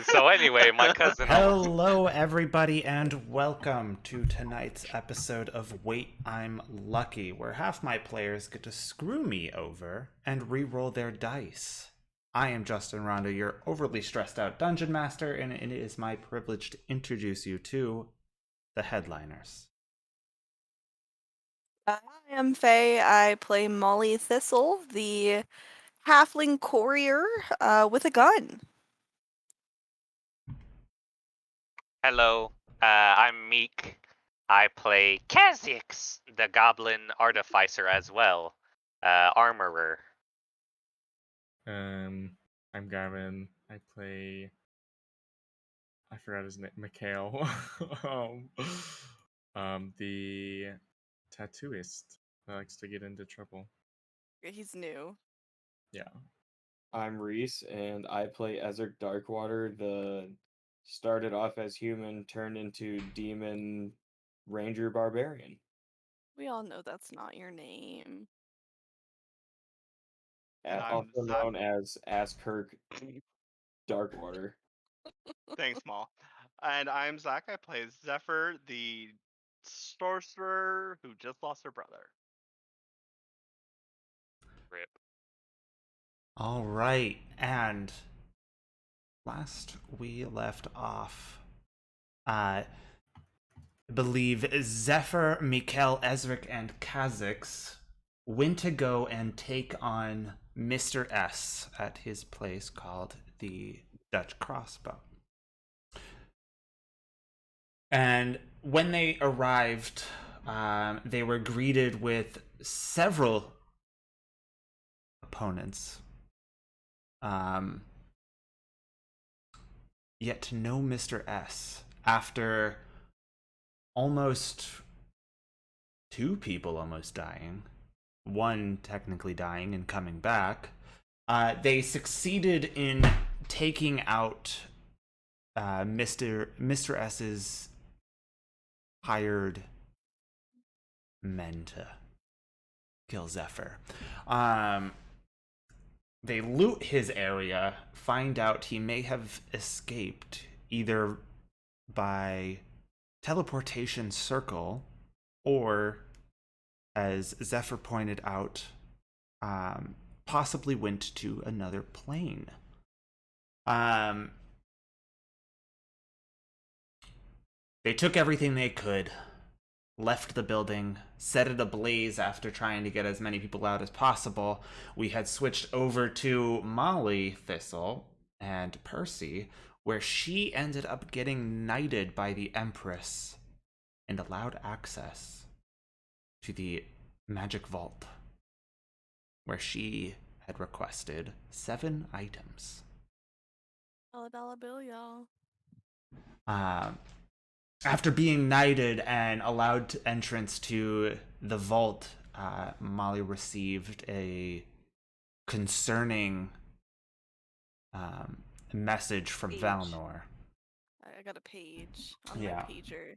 So anyway, my cousin. Hello, everybody, and welcome to tonight's episode of Wait, I'm Lucky, where half my players get to screw me over and re-roll their dice. I am Justin Rondo, your overly stressed out dungeon master, and it is my privilege to introduce you to the headliners. I am Faye. I play Molly Thistle, the halfling courier with a gun. Hello, I'm Meek. I play Kha'Zix, the goblin artificer as well, armorer. I'm Gavin. I play. I forgot his name. Mikhail. um, the tattooist that likes to get into trouble. He's new. Yeah. I'm Reese, and I play Ezek Darkwater, the started off as human, turned into demon ranger barbarian. We all know that's not your name. And I'm Also Zach. known as Askirk Darkwater. Thanks, Maul. And I'm Zach. I play Zephyr, the sorcerer who just lost her brother. Rip. All right, and last we left off, I believe Zephyr, Mikhail, Ezric, and Kha'Zix went to go and take on Mr. S at his place called the Dutch Crossbow. And when they arrived, they were greeted with several opponents. Yet no Mr. S. After almost two people almost dying, one technically dying and coming back, they succeeded in taking out Mr. S's hired men to kill Zephyr. They loot his area, find out he may have escaped either by teleportation circle or, as Zephyr pointed out, possibly went to another plane. They took everything they could, left the building, set it ablaze after trying to get as many people out as possible. We had switched over to Molly Thistle and Percy, where she ended up getting knighted by the Empress and allowed access to the magic vault, where she had requested 7 items. $1 bill, y'all. After being knighted and allowed entrance to the vault, Molly received a concerning message from Page. Valnor. I got a page on Yeah. my pager.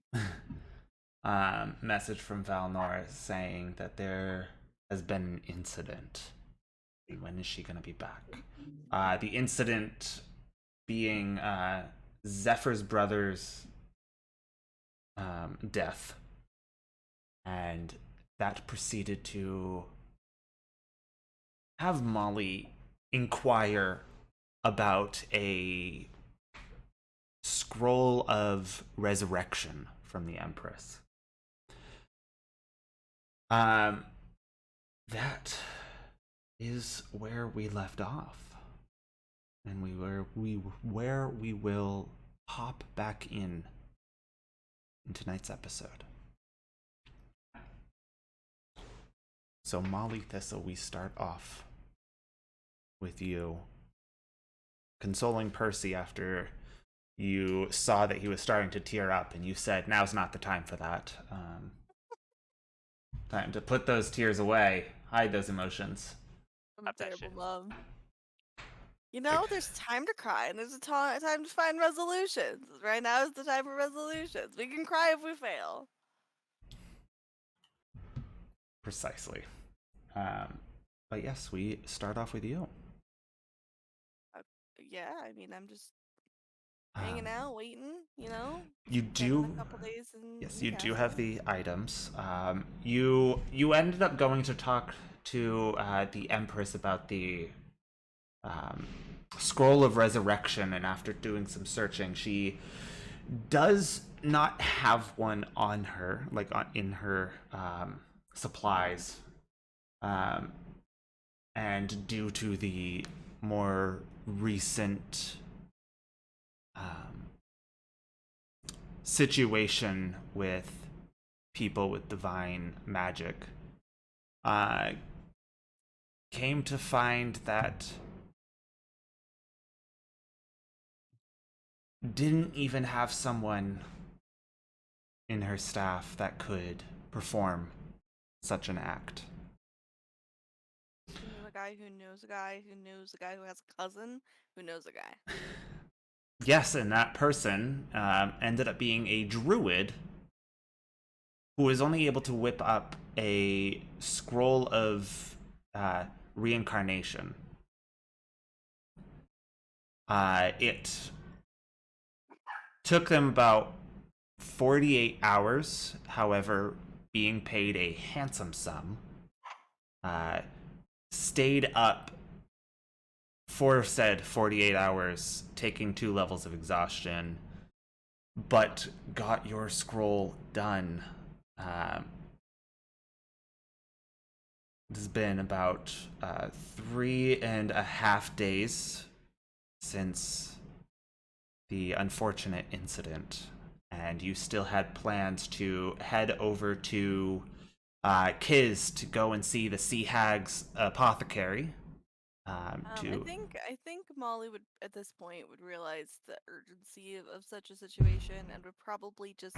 Message from Valnor saying that there has been an incident. When is she going to be back? The incident being Zephyr's brother's death, and that proceeded to have Molly inquire about a scroll of resurrection from the Empress. That is where we left off, and where we will hop back in tonight's episode. So Molly Thistle, we start off with you consoling Percy after you saw that he was starting to tear up, and you said, now's not the time for that. Time to put those tears away, hide those emotions. I'm Stop a that terrible shit. mom. You know, there's time to cry and there's a time to find resolutions. Right now is the time for resolutions. We can cry if we fail. Precisely. But yes, we start off with you. yeah, I mean, I'm just hanging out, waiting, you know? You Spending do. a couple days in Yes, the you do have castle. the items. You ended up going to talk to the Empress about the scroll of resurrection, and after doing some searching, she does not have one on her, like in her supplies. And due to the more recent situation with people with divine magic, came to find that didn't even have someone in her staff that could perform such an act. She knew a guy who knows a guy who knows a guy who has a cousin who knows a guy. Yes, and that person ended up being a druid who was only able to whip up a scroll of reincarnation. It took them about 48 hours, however, being paid a handsome sum. Stayed up for said 48 hours, taking 2 levels of exhaustion, but got your scroll done. It's been about 3.5 days since the unfortunate incident, and you still had plans to head over to Kiz to go and see the Sea Hag's apothecary. I think Molly would at this point would realize the urgency of such a situation and would probably just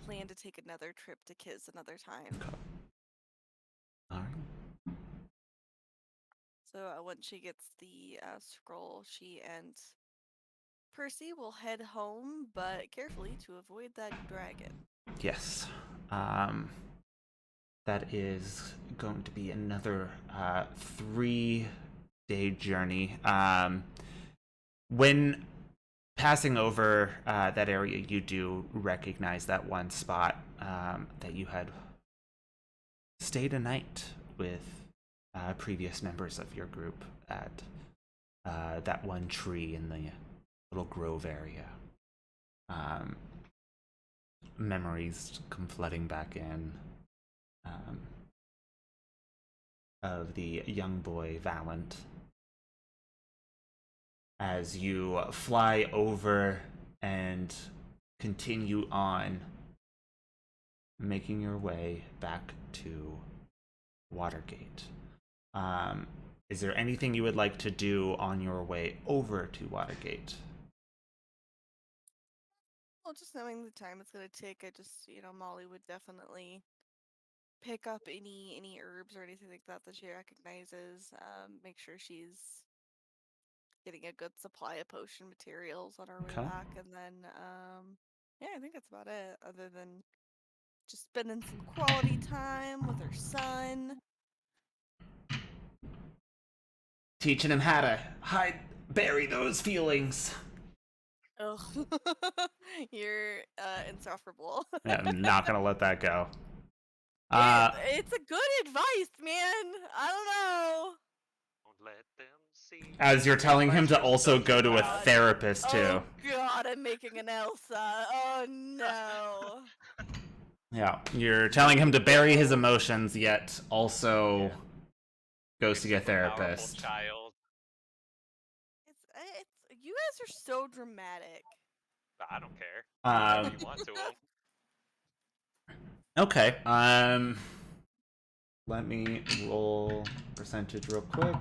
plan to take another trip to Kiz another time. All right. So once she gets the scroll, she and Percy will head home, but carefully to avoid that dragon. Yes. That is going to be another 3-day journey. When passing over that area, you do recognize that one spot that you had stayed a night with previous members of your group at that one tree in the little grove area. Memories come flooding back in of the young boy Valant. As you fly over and continue on, making your way back to Watergate. Is there anything you would like to do on your way over to Watergate? Well, just knowing the time it's gonna take, Molly would definitely pick up any herbs or anything like that she recognizes. Make sure she's getting a good supply of potion materials on our way Okay. back, and then yeah, I think that's about it. Other than just spending some quality time with her son. Teaching him how to bury those feelings. Ugh, you're insufferable. Yeah, I'm not gonna let that go. It's a good advice, man. I don't know. Don't let them see. As you're telling him to Advice also from go to a God. therapist too. Oh God, I'm making an Elsa. Oh no. Yeah, you're telling him to bury his emotions, yet also Yeah. goes to You're get a super powerful, therapist. child. It's you guys are so dramatic. But I don't care. If you want to 'em. Okay. Let me roll percentage real quick.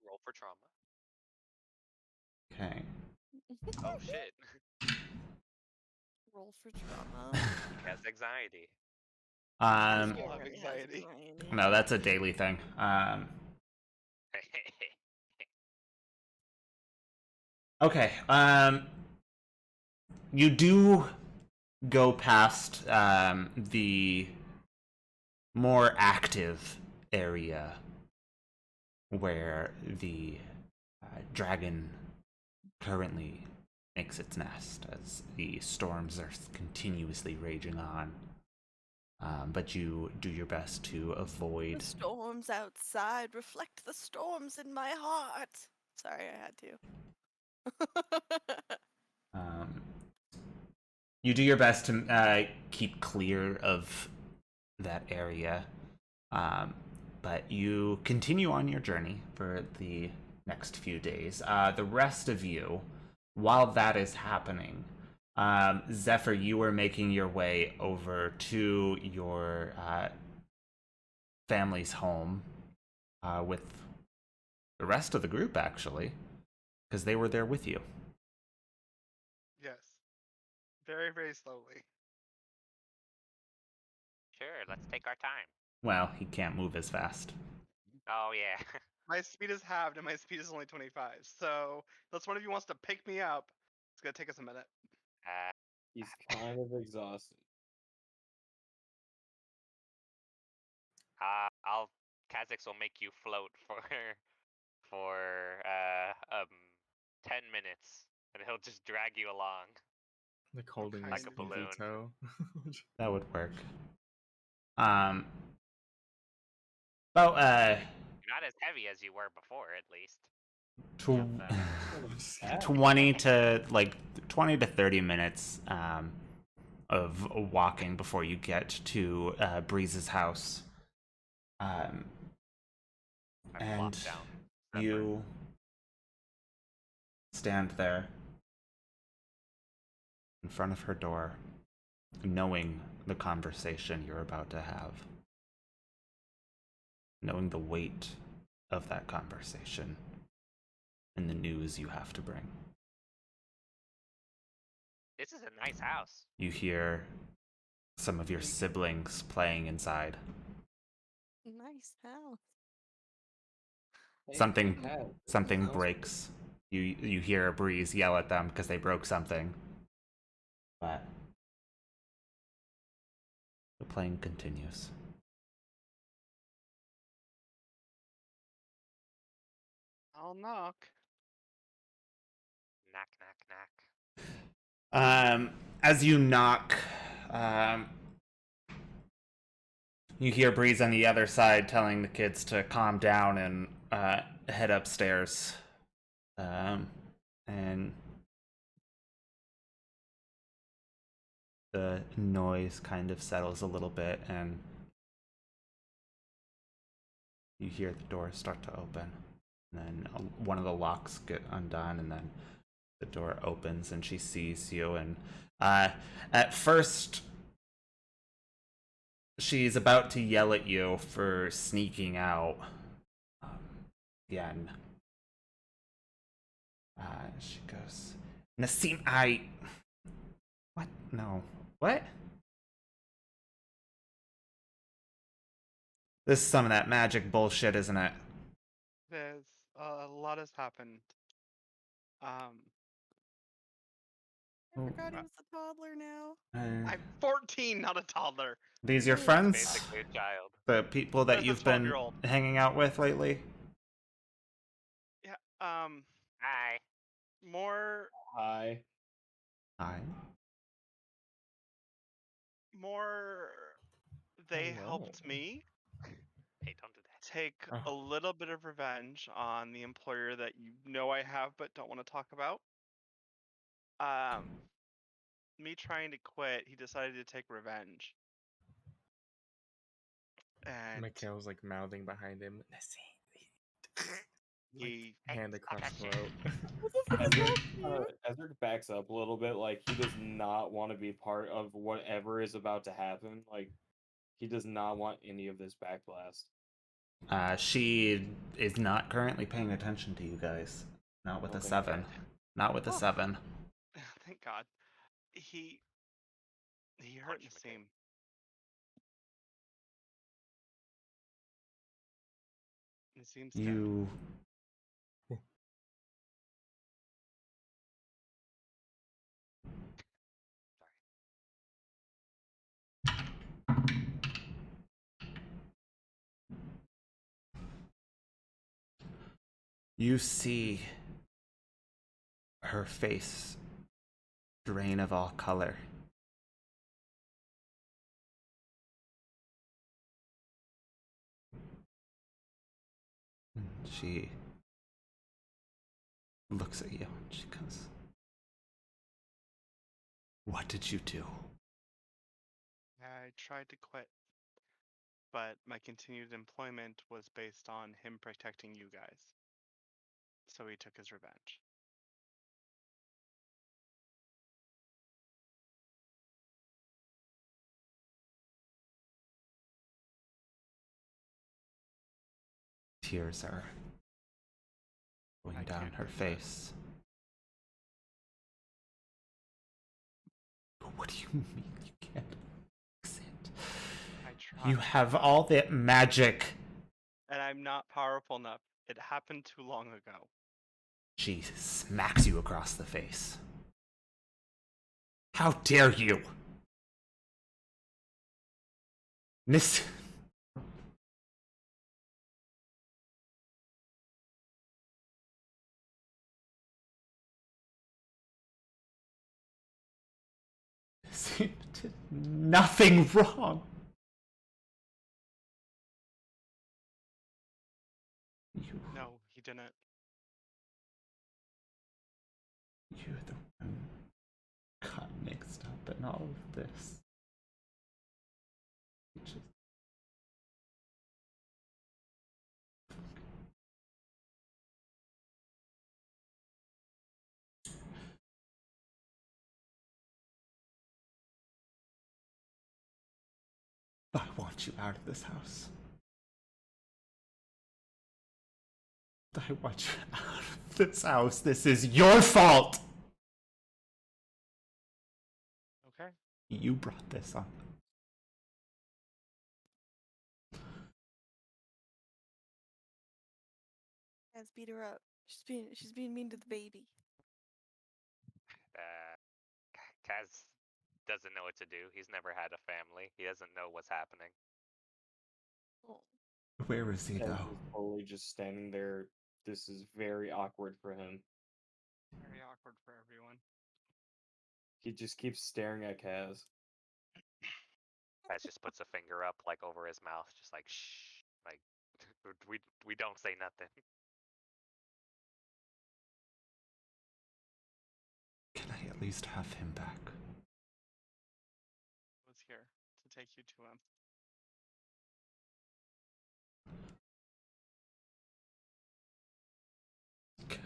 Roll for trauma. Okay. Oh shit. Roll for trauma. He has anxiety. Um, He I'll have really has anxiety. anxiety. no, that's a daily thing. Okay. You do go past the more active area where the dragon currently makes its nest as the storms are continuously raging on. But you do your best to avoid. The storms outside reflect the storms in my heart. Sorry, I had to. You do your best to keep clear of that area, but you continue on your journey for the next few days. The rest of you, while that is happening, Zephyr, you are making your way over to your family's home with the rest of the group, actually, because they were there with you. Yes. Very, very slowly. Sure, let's take our time. Well, he can't move as fast. Oh yeah. My speed is halved and my speed is only 25. So unless one of you wants to pick me up, it's gonna take us a minute. He's kind of exhausted. Kha'Zix will make you float for 10 minutes, and he'll just drag you along. Like holding Like his a pinky balloon. toe. That would work. You're not as heavy as you were before, at least. tw- 20 to 30 minutes of walking before you get to Breeze's house. I And flop down. Zephyr. you stand there in front of her door, knowing the conversation you're about to have, knowing the weight of that conversation and the news you have to bring. This is a nice house. You hear some of your siblings playing inside. Nice house. Something breaks. You hear Breeze yell at them because they broke something. But the playing continues. I'll knock. Knock, knock, knock. As you knock, you hear Breeze on the other side telling the kids to calm down and head upstairs. And the noise kind of settles a little bit, and you hear the doors start to open. And then one of the locks get undone, and then the door opens, and she sees you. And at first, she's about to yell at you for sneaking out. Again. She goes, Nassim, What? No. What? This is some of that magic bullshit, isn't it? There's a lot has happened. I forgot he was a toddler now. I'm 14, not a toddler. These your friends? Basically a child. The people that That's a you've been 12-year-old. hanging out with lately? Yeah. Hi. More Hi. Hi. they Hello. helped me Hey, don't do that. take a little bit of revenge on the employer that you know I have but don't want to talk about. Me trying to quit, he decided to take revenge. And Mikhail's like mouthing behind him. he Hand Hey, across stop the that throat. Ezra backs up a little bit, like he does not want to be part of whatever is about to happen. Like he does not want any of this backblast. She is not currently paying attention to you guys. Not with a Okay, 7. good. Not with a Oh. 7. thank God. He hurt Punch Nassim. Nassim's dead. You You see her face drain of all color. She looks at you and she goes, "What did you do?" I tried to quit, but my continued employment was based on him protecting you guys. So he took his revenge. Tears are going I down can't her fix that. face. But what do you mean you can't fix it? I tried. You have all that magic. And I'm not powerful enough. It happened too long ago. She smacks you across the face. How dare you? Miss. He did nothing wrong. You, No, he didn't. you're the one got mixed up in all of this. You just... I want you out of this house. I want you out of this house. This is your fault. Okay. You brought this on. Let's beat her up. She's being mean to the baby. Kaz doesn't know what to do. He's never had a family. He doesn't know what's happening. Oh. Where is he, Kaz though? is totally just standing there. This is very awkward for him. Very awkward for everyone. He just keeps staring at Kaz. Kaz just puts a finger up, like, over his mouth, just like, shh. Like, we don't say nothing. Can I at least have him back? I was here to take you to him. Okay.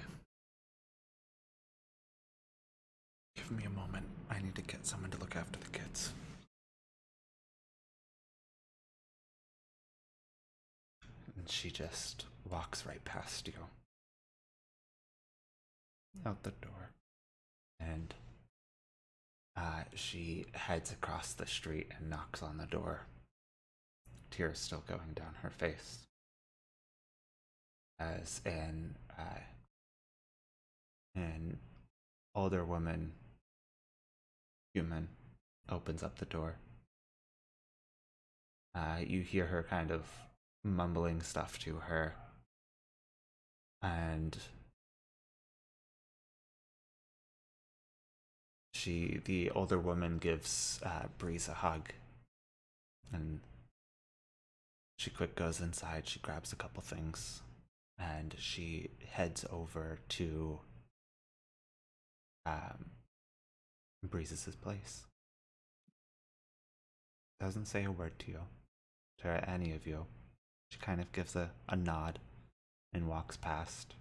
Give me a moment. I need to get someone to look after the kids. And she just walks right past you. Out the door. And she heads across the street and knocks on the door. Tears still going down her face. As an older woman, human, opens up the door. You hear her kind of mumbling stuff to her, and the older woman gives Breeze a hug, and she quick goes inside. She grabs a couple things, and she heads over to Breeze's place. Doesn't say a word to you, to any of you. She kind of gives a nod and walks past.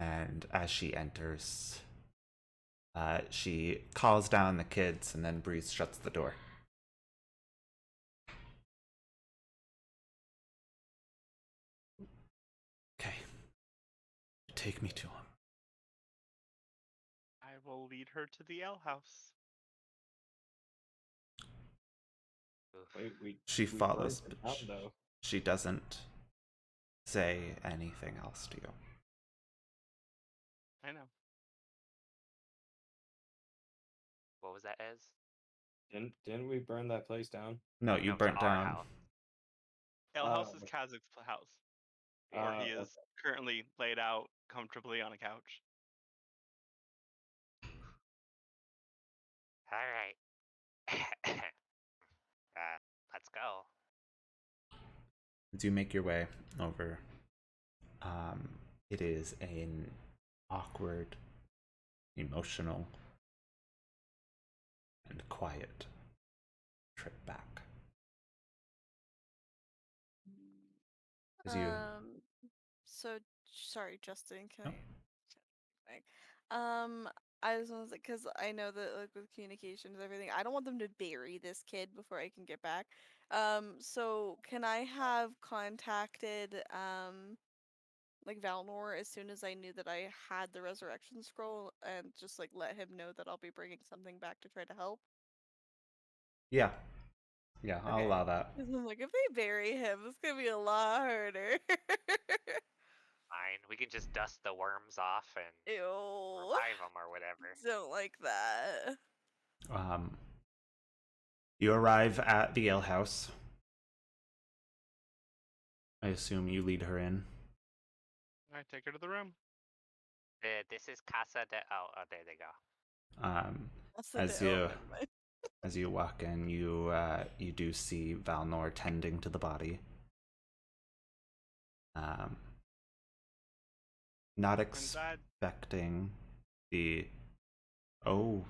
And as she enters, she calls down the kids, and then Breeze shuts the door. Okay. Take me to him. I will lead her to the ale house. Wait, She we follows, burned it but down, though. she doesn't say anything else to you. I know. What was that, Ez? Didn't we burn that place down? No, you No, to burnt our down. house. Ale house is okay. Kazak's house, where he is Okay. currently laid out, comfortably on a couch. All right. Let's go. As you make your way over, it is an awkward, emotional, and quiet trip back. As you, So sorry, Justin. Can Oh. I just want to say, because I know that like with communications and everything, I don't want them to bury this kid before I can get back. So can I have contacted like Valnor as soon as I knew that I had the resurrection scroll and just like let him know that I'll be bringing something back to try to help? yeah, I'll Okay. allow that. 'Cause I'm like, if they bury him, it's gonna be a lot harder. Fine. We can just dust the worms off and Ew. revive them or whatever. Don't like that. You arrive at the alehouse. I assume you lead her in. I take her to the room. This is Casa de. Oh, there they go. That's the As oh, you never mind. as you walk in, you do see Valnor tending to the body. Not When's that? expecting the. Oh,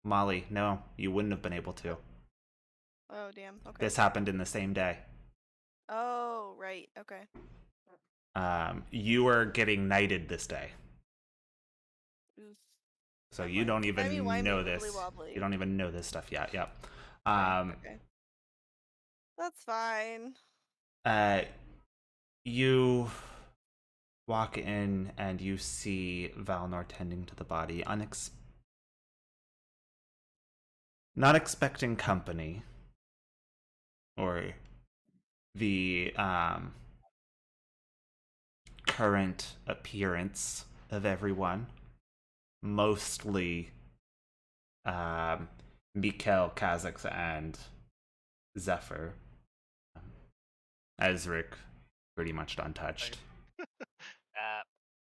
Molly, no, you wouldn't have been able to. Oh damn. Okay. This happened in the same day. Oh right. Okay. You are getting knighted this day, Oof. so Never you mind. don't even Timey-wimey, know this. wibbly-wobbly. You don't even know this stuff yet. Yep. Okay. That's fine. You walk in and you see Valnor tending to the body, not expecting company or the current appearance of everyone. Mostly Mikhail, Kazakhs, and Zephyr. Ezrik, pretty much untouched.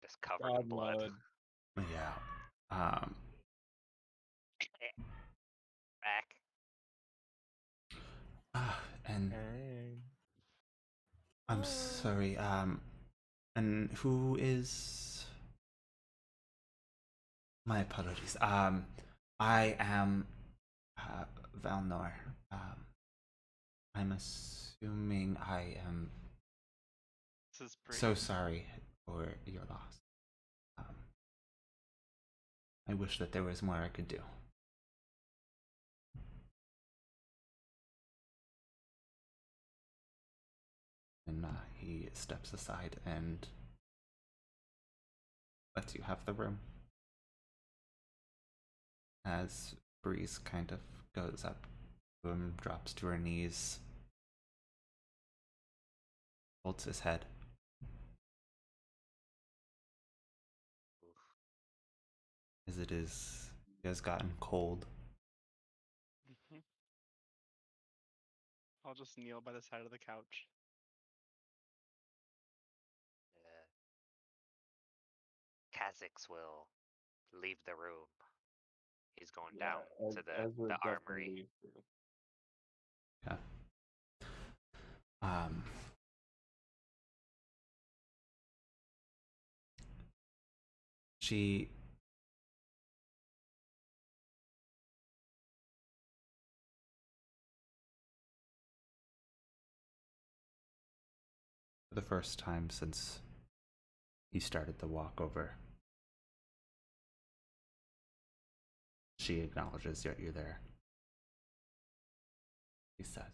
Just covered God in blood. mode. Yeah. Back. And Hey. I'm sorry. And who is? My apologies. I am Valnor. I'm assuming I am This is pretty. so sorry for your loss. I wish that there was more I could do. And he steps aside and lets you have the room. As Breeze kind of goes up to him, drops to her knees, holds his head. As it has gotten cold. Mhm. I'll just kneel by the side of the couch. Kha'Zix will leave the room. He's going Yeah, down to the Ezra armory. definitely. Yeah. She for the first time since he started the walkover, she acknowledges that you're there. He says,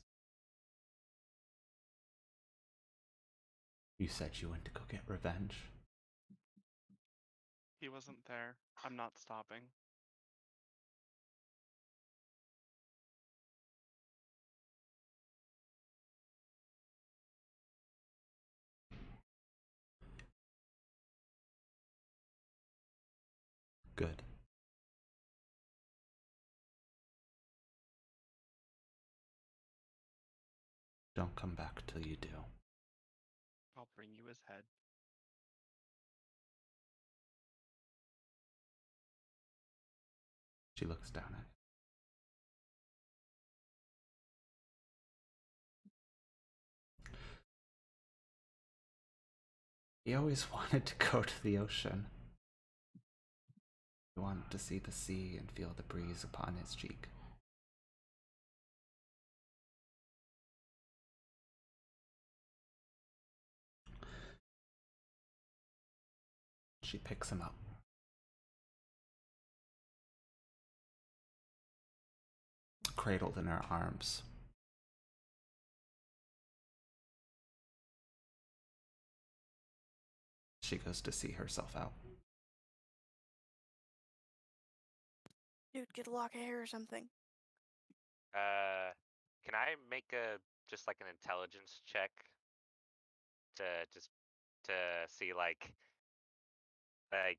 "You said you went to go get revenge." He wasn't there. I'm not stopping. Good. Don't come back till you do. I'll bring you his head. She looks down at it. He always wanted to go to the ocean. He wanted to see the sea and feel the breeze upon his cheek. She picks him up. Cradled in her arms. She goes to see herself out. Dude, get a lock of hair or something. Can I make just like an intelligence check to just to see like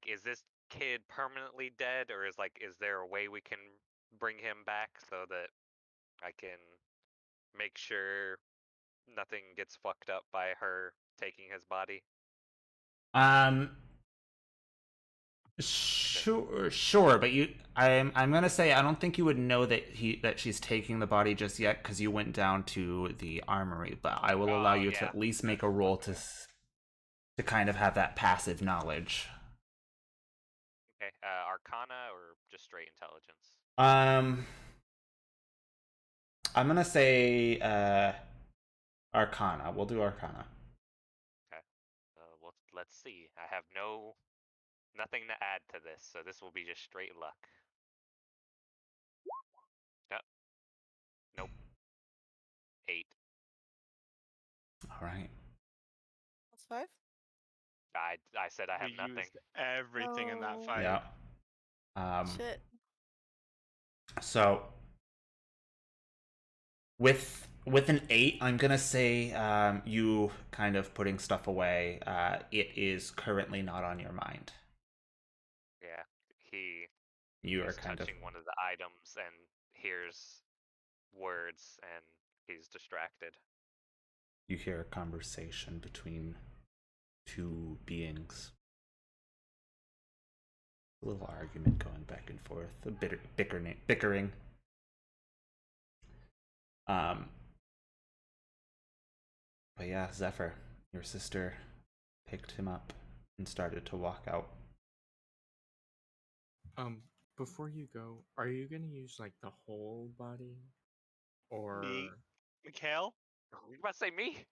is this kid permanently dead, or is there a way we can bring him back so that I can make sure nothing gets fucked up by her taking his body? Sure, but I'm gonna say I don't think you would know that she's taking the body just yet because you went down to the armory. But I will allow you to yeah. at least make a roll to kind of have that passive knowledge. Okay, Arcana or just straight intelligence? I'm gonna say Arcana. We'll do Arcana. Okay, well, let's see. I have nothing to add to this, so this will be just straight luck. Yep. Nope. 8. All right. +5? I said I have We nothing. used everything in that Oh. fight. Yeah. Shit. So with an 8, I'm gonna say you kind of putting stuff away. It is currently not on your mind. Yeah, You are is kind of touching one of the items and hears words, and he's distracted. you hear a conversation between two beings. A little argument going back and forth, a bickering. But yeah, Zephyr, your sister picked him up and started to walk out. Before you go, are you gonna use like the whole body, or Me, Mikhail, You about to say me?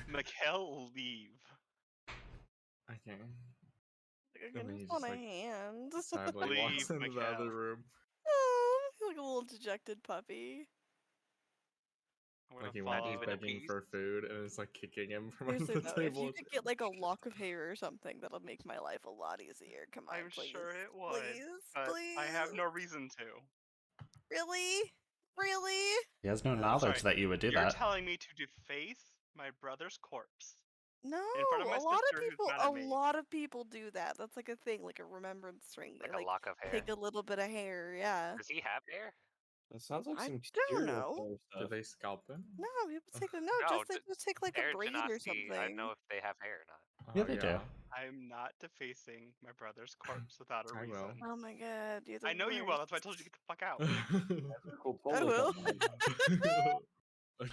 Mikhail, leave. okay? Like, I And then just he want just a like hand. sadly walks Leave, into the other Mikhail. room. Oh, he's like a little dejected puppy. I'm Like gonna he follow. wants even a begging piece? for food, and it's like kicking him from Seriously under the though, if table. you could get like a lock of hair or something, that'll make my life a lot easier. Come on, I'm please. sure it would, Please, but please. I have no reason to. Really? Really? He has no I'm knowledge sorry, that you would do You're that. telling me to deface my brother's corpse No, in front of my a lot sister of who's people mad at me. do that. That's like a thing, like a remembrance thing. They Like a like lock of hair? take a little bit of hair, yeah. Does he have hair? That sounds like I some don't serial know. killer Do stuff. they scalp him? No, people Ugh. take a No, they just take like a Air braid or Genasi, I something. know if they have hair or not. Yeah, they do. I'm not defacing my brother's corpse without a I reason. will. Oh my god, you're the I know you will. That's why I worst. told you to get the fuck out. Cool, I totally will.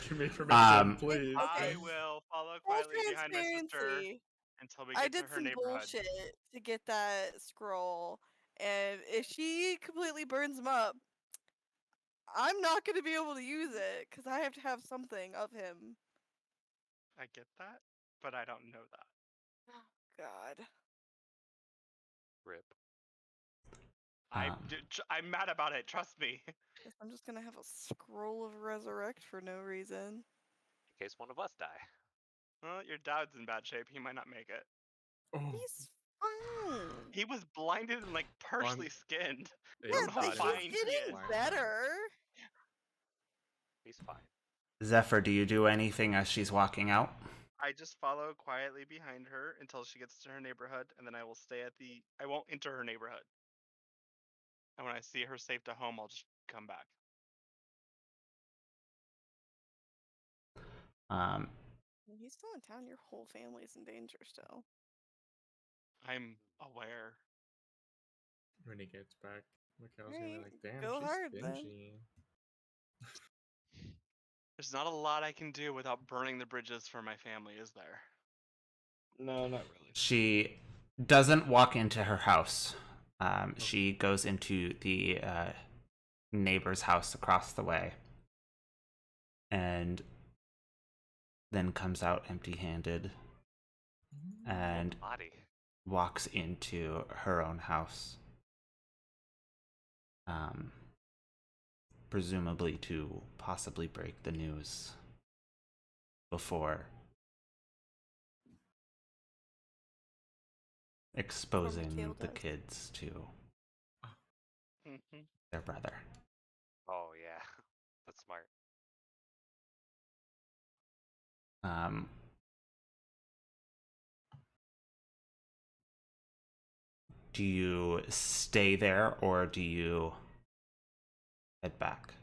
Give me permission, Um, please. Okay. I will follow Full quietly behind my sister transparency. until we I get to did her some neighborhood. bullshit to get that scroll, and if she completely burns him up, I'm not gonna be able to use it because I have to have something of him. I get that, but I don't know that. God. Rip. I'm mad about it. Trust me. Guess I'm just gonna have a scroll of resurrect for no reason. In case one of us die. Well, your dad's in bad shape. He might not make it. Oh, He's fine. He was blinded and like partially skinned. Yeah, don't know how but fine he's he getting is. better. He's fine. Zephyr, do you do anything as she's walking out? I just follow quietly behind her until she gets to her neighborhood, and then I will stay at the. I won't enter her neighborhood. And when I see her safe to home, I'll just come back. When he's still in town, your whole family's in danger still. I'm aware. when he gets back, Mikhail's gonna be Alright, like, damn, go she's hard then. stingy. There's not a lot I can do without burning the bridges for my family, is there? No, not really. She doesn't walk into her house. She goes into the neighbor's house across the way and then comes out empty-handed and Body. walks into her own house. Presumably to possibly break the news before exposing Mikhail the does. kids to Mm-hmm. their brother. Oh yeah, that's smart. Do you stay there or do you head back?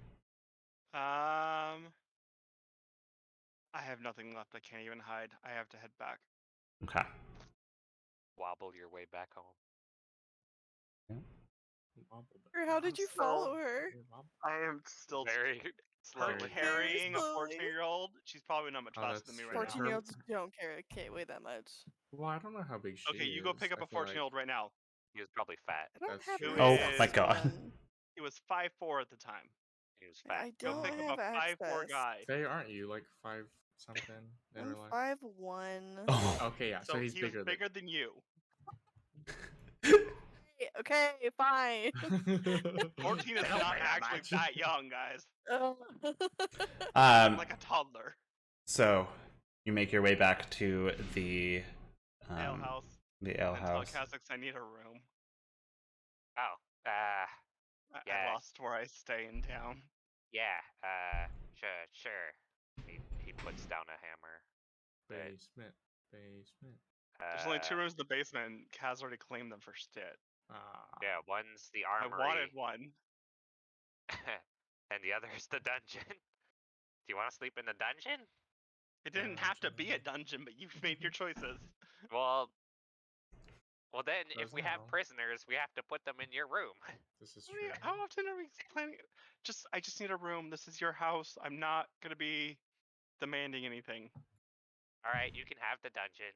I have nothing left. I can't even hide. I have to head back. Okay. Wobble your way back home. Or how did you still- follow her? I am still Very her slowly. carrying a slowly. 14-year-old. She's probably not much Oh, faster than me that's right true. now. 14-year-olds don't carry a K way that much. Well, I don't know how big she is. Okay, you go pick up I a feel like- 14-year-old right now. He was probably fat. I don't That's have true. Who Oh access my is- to god. one. He was 5'4" at the time. He was fat. I Go don't pick have up a 5'4" access. guy. Faye, aren't you like 5 something in I'm real life? 5'1". Oh. Okay, yeah. So, So he's he was bigger bigger than you. Okay, fine. 14 is They don't not weigh that actually much. that young, guys. Oh. Like a toddler. So you make your way back to the Ale house. The ale I tell house. Kazakhs I need a room. Oh, I Yeah. lost where I stay in town. yeah. Sure. He puts down a hammer. Basement. Basement. There's only 2 Uh, rooms in the basement, and Kaz already claimed them for shit. Ah. Yeah, one's the I armory, wanted one. and the other's the dungeon. Do you want to sleep in the dungeon? It didn't have to be a dungeon, but you made your choices. Well, then if Does we have now. prisoners, we have to put them in your room. This is I true. mean, how often are we planning? I just need a room. This is your house. I'm not gonna be demanding anything. All right, you can have the dungeon.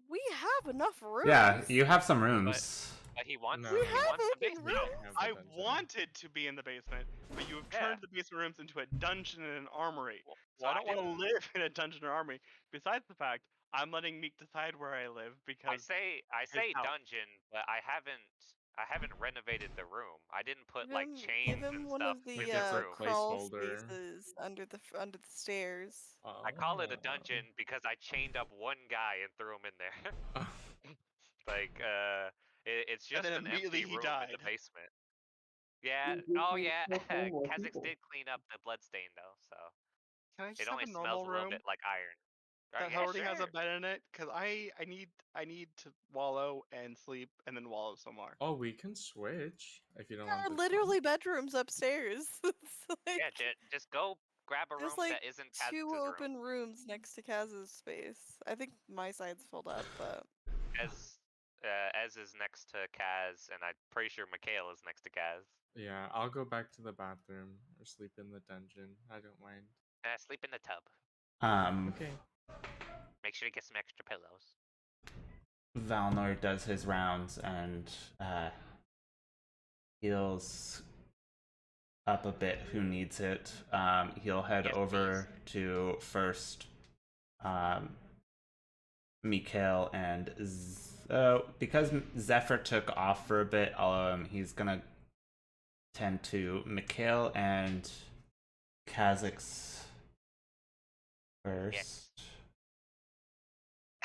We have enough rooms. Yeah, you have some rooms. But he wants. No. He We wants have the open basement. rooms. Have the I dungeon. wanted to be in the basement, but you have Yeah. turned the basement rooms into a dungeon and an armory. So Well, I don't want to didn't- live in a dungeon or armory. Besides the fact, I'm letting Meek decide where I live I because say house. dungeon, but I haven't renovated the room. I didn't put like chains Give him and one stuff of in the the different room. crawl placeholder. spaces under the under the stairs. I call it a Oh. dungeon because I chained up one guy and threw him in there. Oh. Like, it's just then an immediately empty he room in the died. basement. Yeah. You Oh can yeah. still kill more Kazakhs people. did clean up the bloodstain though, so Can I it just have only a smells normal a little room bit like iron. that Yeah, already has a sure. bed in it? Cause I need to wallow and sleep and then wallow somewhere. Oh, we can switch if you don't There want are this literally bedrooms upstairs. It's like, Yeah, just go grab a room there's like that isn't Kazakh's 2 room. open rooms next to Kaz's space. I think my side's filled up, but As is next to Kaz, and I'm pretty sure Mikhail is next to Kaz. Yeah, I'll go back to the bathroom or sleep in the dungeon. I don't mind. Sleep in the tub. Okay. Make sure to get some extra pillows. Valnor does his rounds and heals up a bit who needs it. He'll head Yes, over to first Mikhail and because Zephyr took off for a bit, he's gonna tend to Mikhail and Kazakhs first. Yes.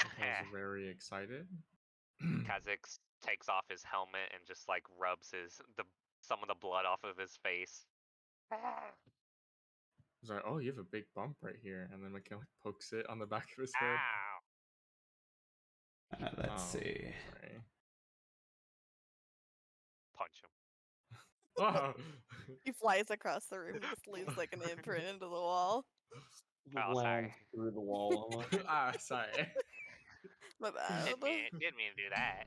I was very excited. Kazakhs takes off his helmet and just like rubs some of the blood off of his face. He's like, oh, you have a big bump right here. And then Mikhail pokes it on the back of his head. Ow! Let's Oh, see. Sorry. Punch him. Oh. he flies across the room and just leaves like an imprint into the wall. Oh, sorry. Lands through the wall. almost. Ah, sorry. My bad. Didn't mean to do that.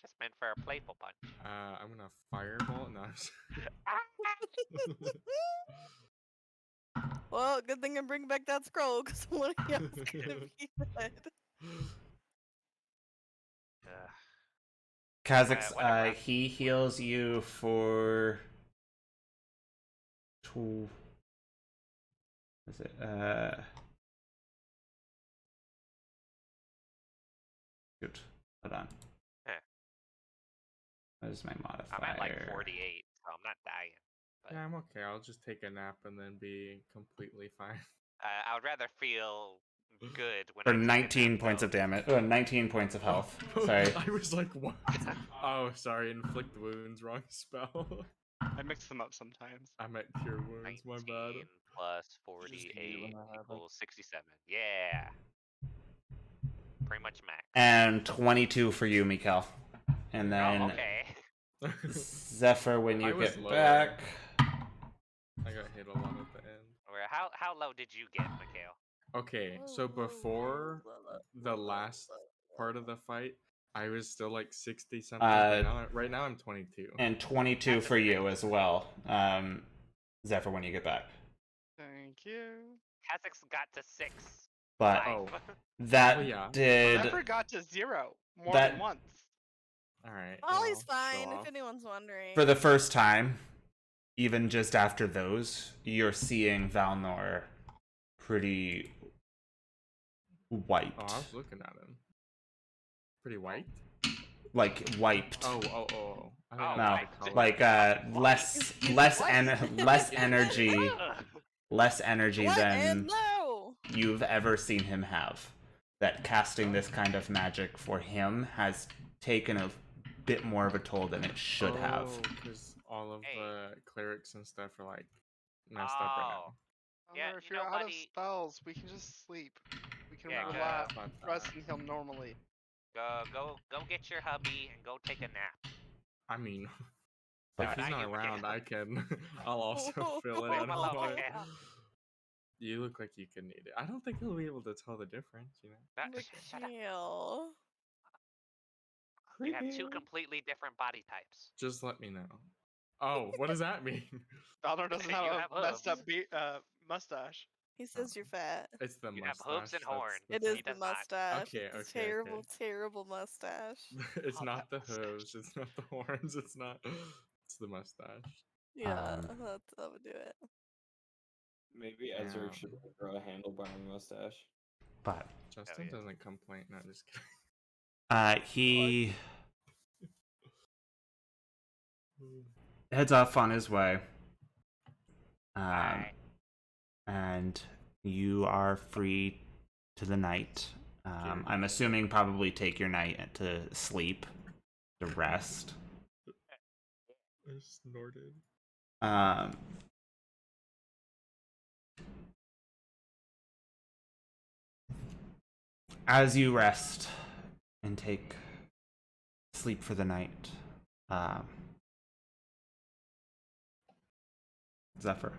Just meant for a playful punch. I'm gonna fireball. No, I'm just- Well, good thing I bring back that scroll because one of y'all's gonna be dead. Ugh. Kha'Zix, whatever. he heals you for two. Is it Good. Hold on. Eh. What is my modifier? I'm at like 48, so I'm not dying. But yeah, I'm okay. I'll just take a nap and then be completely fine. I would rather feel good when For I take a 19 nap, points though. of damage. 19 points of health. Sorry. I was like, what? Oh, sorry. Inflict wounds. Wrong spell. I mix them up sometimes. I meant cure wounds. My 19 bad. plus Just eat 48 when that happens. equals 67. Yeah. Pretty much max. And 22 for you, Mikkel. And then Oh, okay. Zephyr when I you was get lower. back. I got hit a lot at the end. How low did you get, Mikhail? Okay, so before the last part of the fight, I was still like 60 something. Right now I'm 22. And 22 That's for you amazing. as well. Zephyr when you get back. Thank you. Kha'Zix got to 6. But 5. Oh. that Well, yeah. did Zephyr got to 0 more that- than once. All right. Molly's well, show fine, if off. anyone's wondering. for the first time, even just after those, you're seeing Valnor pretty wiped. Oh, I was looking at him. Pretty white. Like wiped. Oh. I Oh, think I No, like the color. like less energy, Ugh. less energy What than and no? you've ever seen him have. That casting this kind of magic for him has taken a bit more of a toll than it should have. Because all of Hey. the clerics and stuff are like messed up right now. Yeah, If you you're know, out of buddy- spells, we can just sleep. We can Yeah, relax, Fuck rest, that. and heal normally. Go get your hubby and go take a nap. I mean, But if he's I not do, around, yeah. I can. I'll also fill Leave in. him alone, but okay? You look like you can need it. I don't think he'll be able to tell the difference. You know. Shut up. Mikhail. You have 2 completely different body types. Just let me know. Oh, what does that mean? Valor doesn't You have have a messed up hooves. mustache. He says you're fat. It's the You mustache. have hooves and that's- horns. It that's is He the does not. mustache. Okay, It's a okay, terrible, okay. terrible mustache. It's Oh, not the that mustache. hooves. It's not the horns. It's not. It's the mustache. Yeah, that would do it. Maybe Ezra Yeah. should grow a handlebar mustache. but Justin yeah. doesn't complain. No, just kidding. he heads off on his way. Bye. And you are free to the night. Guaranteed. I'm assuming probably take your night to sleep, to rest. I snorted. As you rest and take sleep for the night, Zephyr,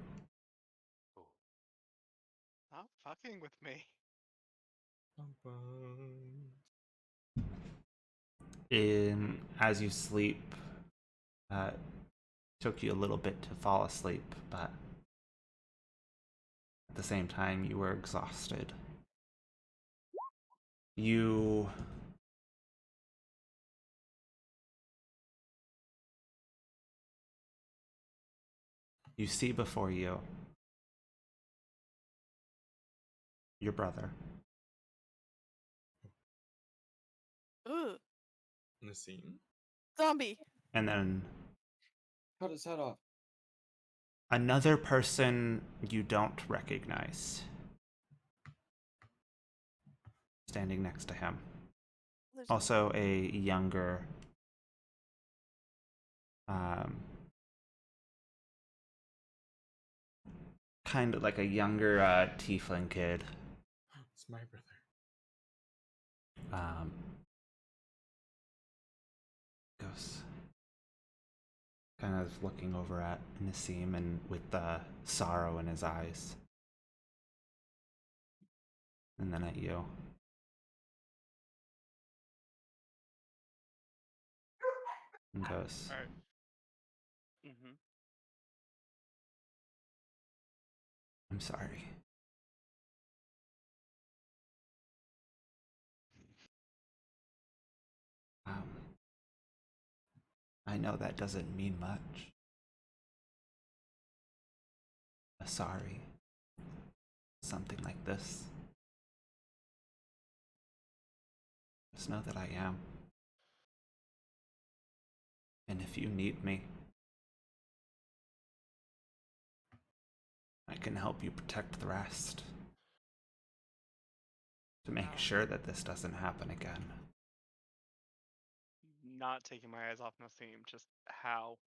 Stop fucking with me. as you sleep, took you a little bit to fall asleep, but at the same time you were exhausted. You see before you your brother. Ooh, Nassim? zombie. And then Cut his head off. another person you don't recognize standing next to him. There's Also a younger kind of like a younger tiefling kid. It's my brother. Goes kind of looking over at Nassim and with the sorrow in his eyes. And then at you. And goes, Alright. Mm-hmm. I'm sorry. I know that doesn't mean much. Sorry. Something like this. Just know that I am. And if you need me, I can help you protect the rest. To make sure that this doesn't happen again. Not taking my eyes off Nassim, just how?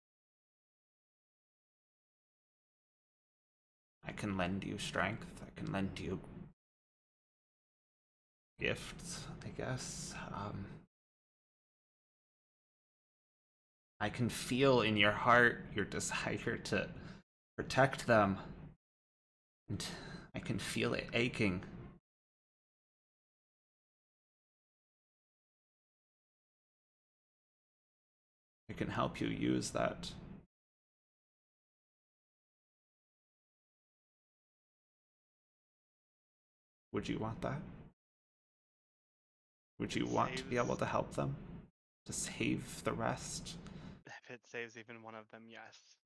I can lend you strength. I can lend you gifts, I guess. I can feel in your heart your desire to protect them. And I can feel it aching. I can help you use that. Would you want that? Would you want to be able to help them? To save the rest? If it saves even one of them, yes.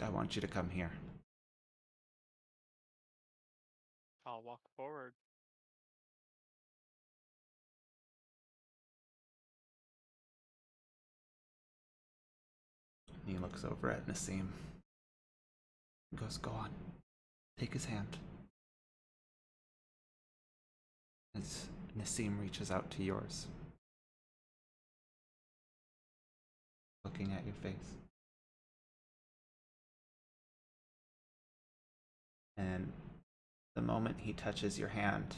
I want you to come here. I'll walk forward. And he looks over at Nassim. And goes, go on. Take his hand. As Nassim reaches out to yours. Looking at your face. And the moment he touches your hand,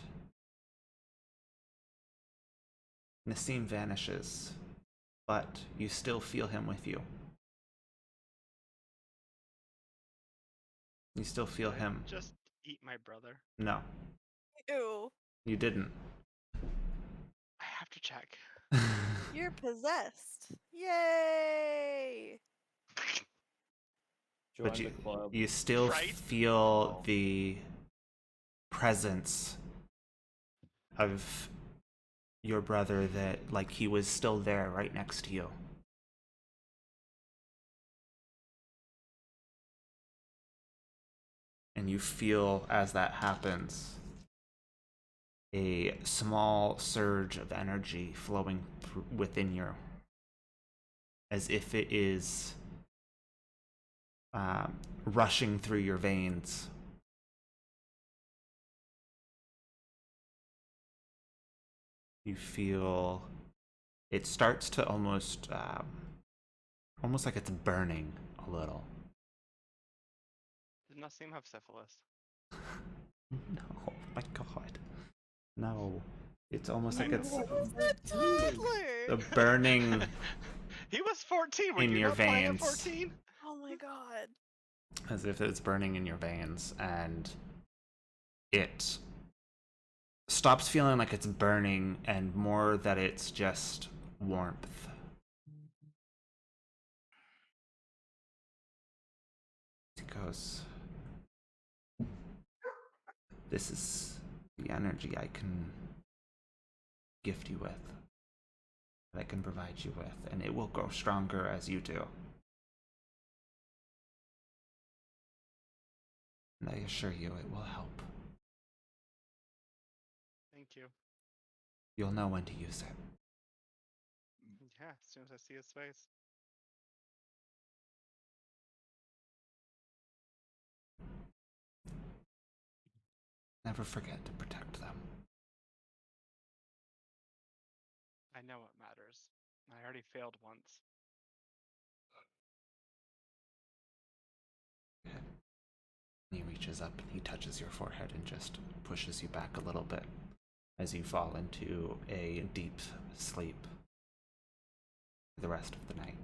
Nassim vanishes, but you still feel him with you. You still feel Did I him. just eat my brother? No, Ew. you didn't. I have to check. You're possessed. Yay! Join But the club. you still Right? feel the presence of your brother, that like he was still there right next to you. And you feel, as that happens, a small surge of energy flowing within you, as if it is rushing through your veins. You feel it starts to almost like it's burning a little. Did Nassim have syphilis? No, oh my god. No. It's almost like He it's was a toddler! the burning He was 14. Were in you your not playing at veins. 14? Oh my god. As if it's burning in your veins, and it stops feeling like it's burning and more that it's just warmth. It goes, this is the energy I can gift you with, that I can provide you with, and it will grow stronger as you do. And I assure you it will help. Thank you. You'll know when to use it. Yeah, as soon as I see his face. Never forget to protect them. I know what matters. I already failed once. He reaches up and he touches your forehead and just pushes you back a little bit as you fall into a deep sleep for the rest of the night.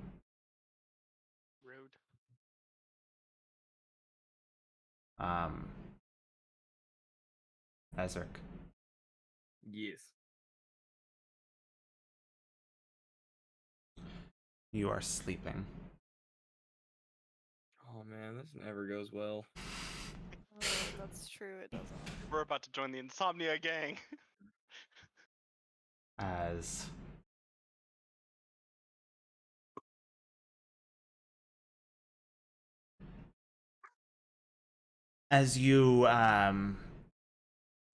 Rude. Ezek, Yes. You are sleeping. Oh man, this never goes well. Oh, that's true. It doesn't. We're about to join the Insomnia gang. As you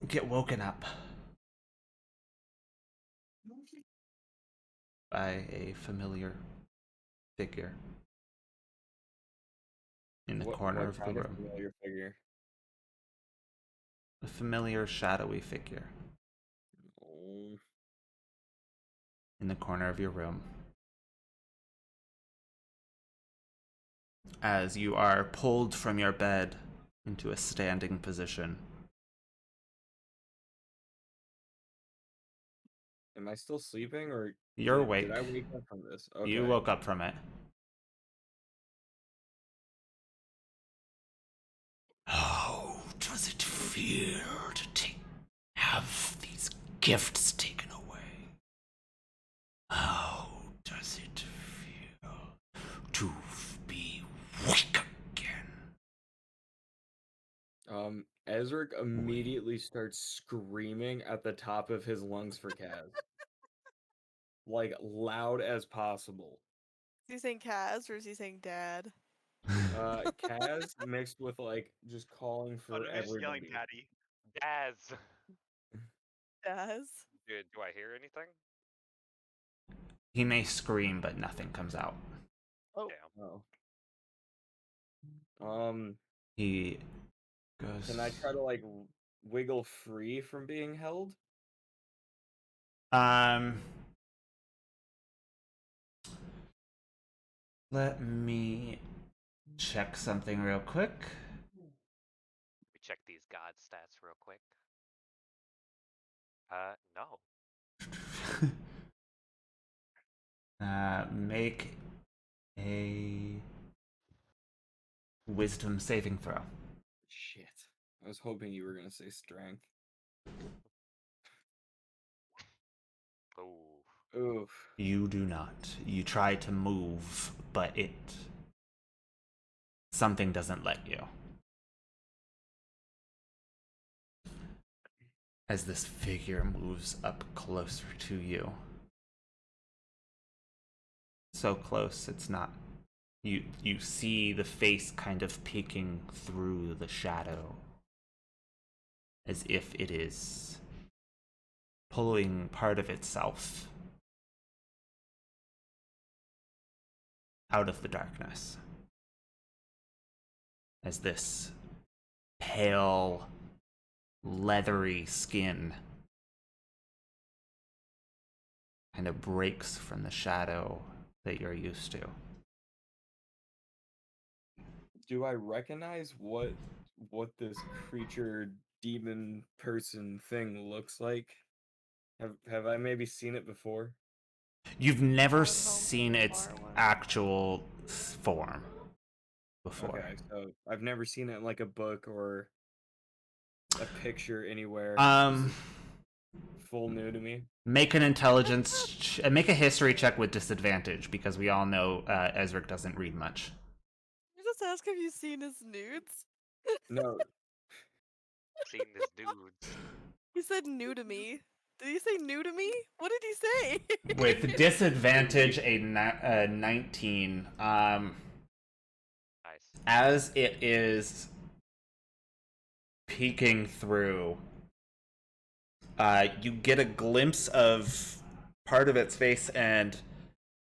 get woken up by a familiar figure in the corner What of the kind of room. familiar figure? A familiar shadowy figure Oh, in the corner of your room. As you are pulled from your bed into a standing position. am I still sleeping or You're did awake. I wake up from this? Okay. You woke up from it. How does it feel to have these gifts taken away? How does it feel to be weak again? Ezric immediately starts screaming at the top of his lungs for Kaz. Like loud as possible. Is he saying Kaz or is he saying Dad? Kaz mixed with like just calling Oh, for no, he's just yelling everybody. daddy. Daz. Daz? Do I hear anything? He may scream, but nothing comes out. Oh. Damn. Oh. He goes. Can I try to like wiggle free from being held? Let me check something real quick. We check these god stats real quick. No. Make a wisdom saving throw. Shit. I was hoping you were gonna say strength. Ooh. Oof. You do not. You try to move, but something doesn't let you. As this figure moves up closer to you. So close, it's not. You see the face kind of peeking through the shadow. As if it is pulling part of itself out of the darkness. As this pale, leathery skin kind of breaks from the shadow that you're used to. Do I recognize what this creature, demon person thing looks like? Have I maybe seen it before? You've never Home seen from its far away. actual form before. Okay, so I've never seen it in like a book or a picture anywhere. This is full new to me. Make an intelligence, make a history check with disadvantage because we all know Ezric doesn't read much. You just ask if you've seen his nudes? No, Seen this dudes. He said new to me. Did he say new to me? What did he say? With disadvantage, a 19. Nice. As it is peeking through, you get a glimpse of part of its face, and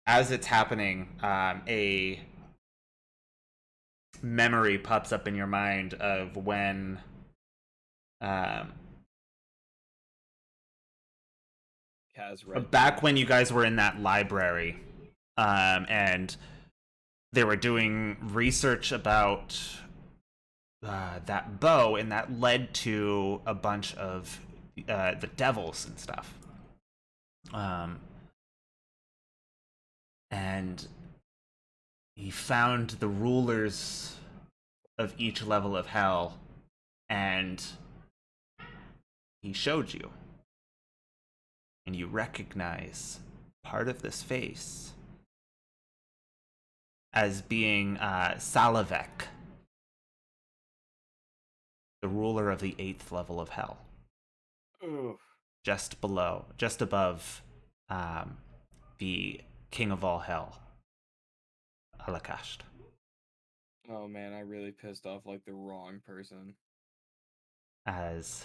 as it's happening, a memory pops up in your mind of when Kaz read back when you guys were in that library, and they were doing research about that bow, and that led to a bunch of the devils and stuff. And he found the rulers of each level of hell, and he showed you. And you recognize part of this face as being Salavek, the ruler of the 8th level of hell. Ooh. Just above the king of all hell, Alakasht. Oh man, I really pissed off like the wrong person. As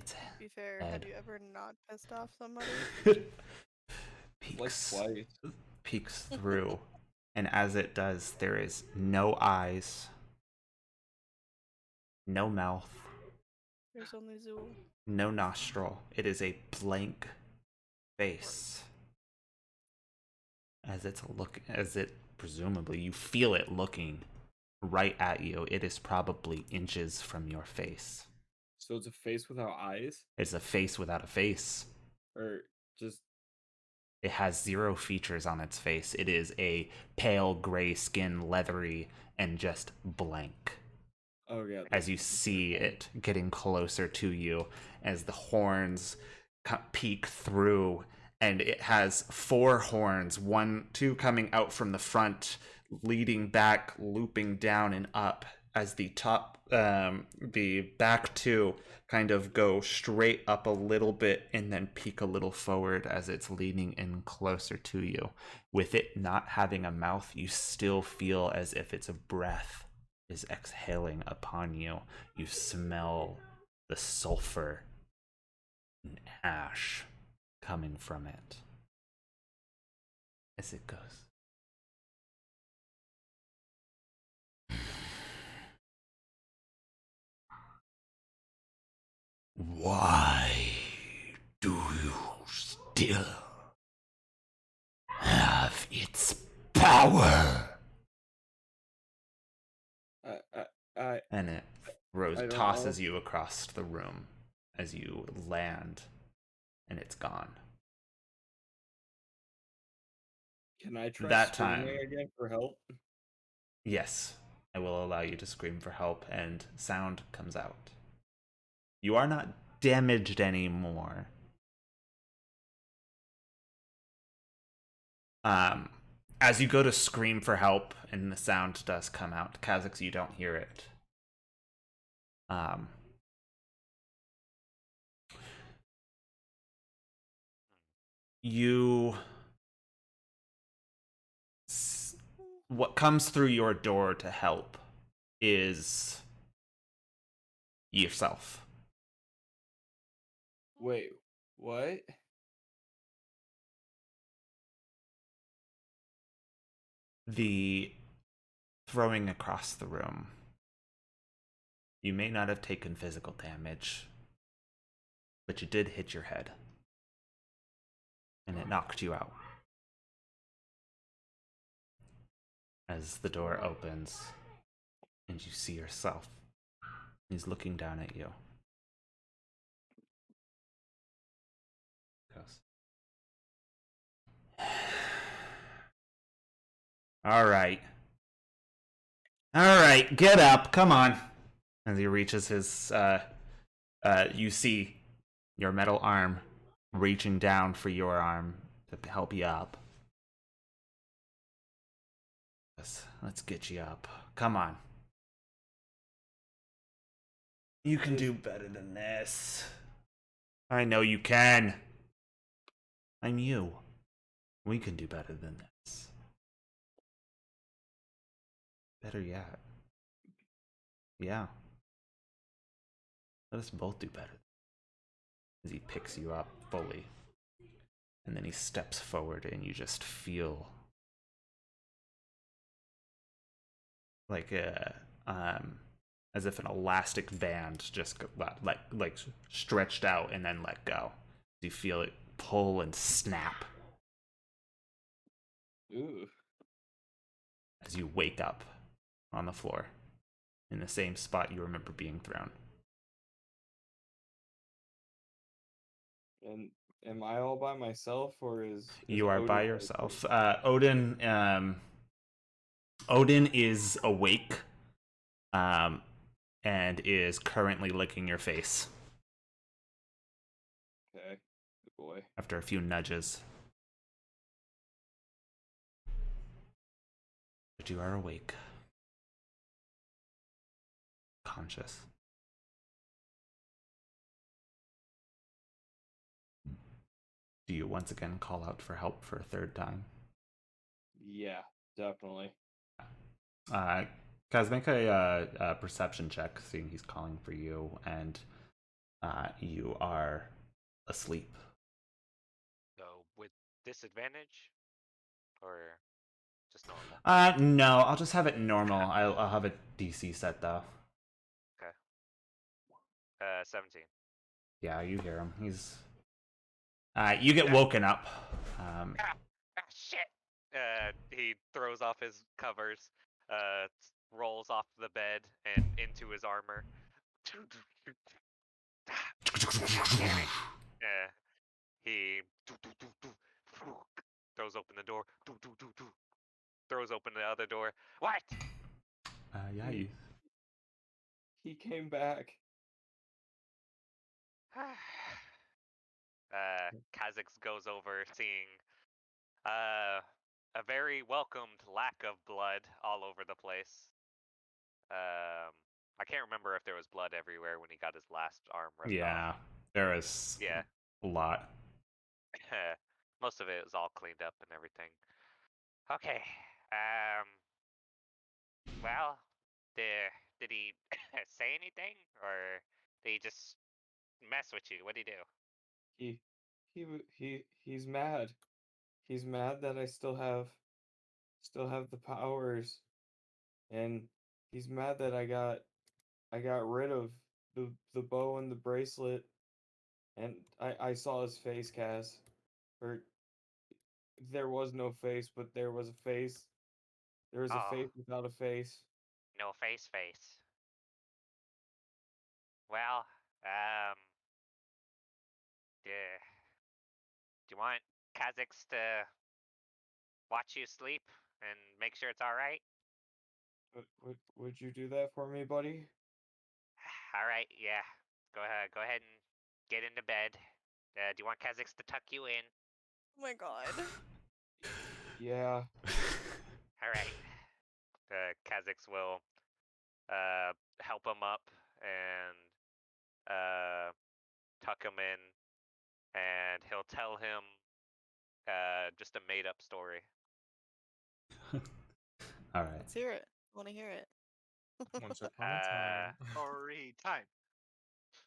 it's To be fair, head have you ever not pissed off somebody? Like twice. peeks through, and as it does, there is no eyes, no mouth, There's only Zool. no nostril. It is a blank face. As it presumably, you feel it looking right at you. It is probably inches from your face. So it's a face without eyes? It's a face without a face. Or just It has 0 features on its face. It is a pale gray skin, leathery, and just blank. oh yeah. As you see it getting closer to you, as the horns peek through, and it has 4 horns, 2 coming out from the front, leading back, looping down and up, as the back 2 kind of go straight up a little bit and then peek a little forward as it's leaning in closer to you. With it not having a mouth, you still feel as if its breath is exhaling upon you. You smell the sulfur and ash coming from it as it goes. Why do you still have its power? And it tosses you across the room as you land, and it's gone. Can I try That screaming time. again for help? Yes, I will allow you to scream for help, and sound comes out. You are not damaged anymore. As you go to scream for help, and the sound does come out, Kha'Zix, you don't hear it. What comes through your door to help is yourself. Wait, what? The throwing across the room. You may not have taken physical damage, but you did hit your head. And it knocked you out. As the door opens, and you see yourself. He's looking down at you. Goes. All right, get up, come on. As he reaches his, you see your metal arm reaching down for your arm to help you up. Let's get you up. Come on. You can do better than this. I know you can. I'm you. We can do better than this. Better yet. Yeah. Let us both do better. As he picks you up fully. And then he steps forward and you just feel like as if an elastic band just like stretched out and then let go. You feel it pull and snap. Ooh. As you wake up on the floor in the same spot you remember being thrown. And am I all by myself, or is you are Odin by yourself? Odin is awake and is currently licking your face Okay, good boy. after a few nudges. But you are awake. Conscious. Do you once again call out for help for a third time? Yeah, definitely. Guys, make a perception check, seeing he's calling for you, and you are asleep. So with disadvantage, or just normal? No, I'll just have it normal. I'll have a DC set though. Okay. 17. Yeah, you hear him. He's. You get Yeah. woken up. Shit! He throws off his covers, rolls off the bed and into his armor. He throws open the door. Throws open the other door. What? Yeah, you. He came back. Kha'Zix goes over, seeing a very welcomed lack of blood all over the place. I can't remember if there was blood everywhere when he got his last arm ripped Yeah, off. there is Yeah. a lot. Most of it was all cleaned up and everything. Okay. Well, did he say anything, or did he just mess with you? What did he do? He's mad. He's mad that I still have the powers, and he's mad that I got rid of the bow and the bracelet, and I saw his face, Kaz. Or there was no face, but there was a face. There was a Oh. face without a face. No face. Well, do you want Kha'Zix to watch you sleep and make sure it's all right? Would you do that for me, buddy? All right, yeah. Go ahead and get into bed. Do you want Kha'Zix to tuck you in? Oh my god. Yeah. All right. Kha'Zix will help him up and tuck him in, and he'll tell him just a made-up story. All right. Let's hear it. I want to hear it. Once upon a time. Story time.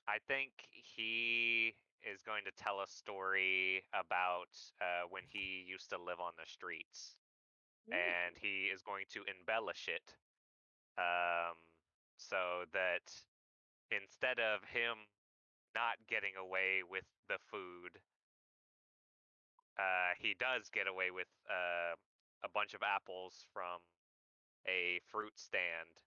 I think he is going to tell a story about when he used to live on the streets, and he is going to embellish it so that instead of him not getting away with the food, he does get away with a bunch of apples from a fruit stand,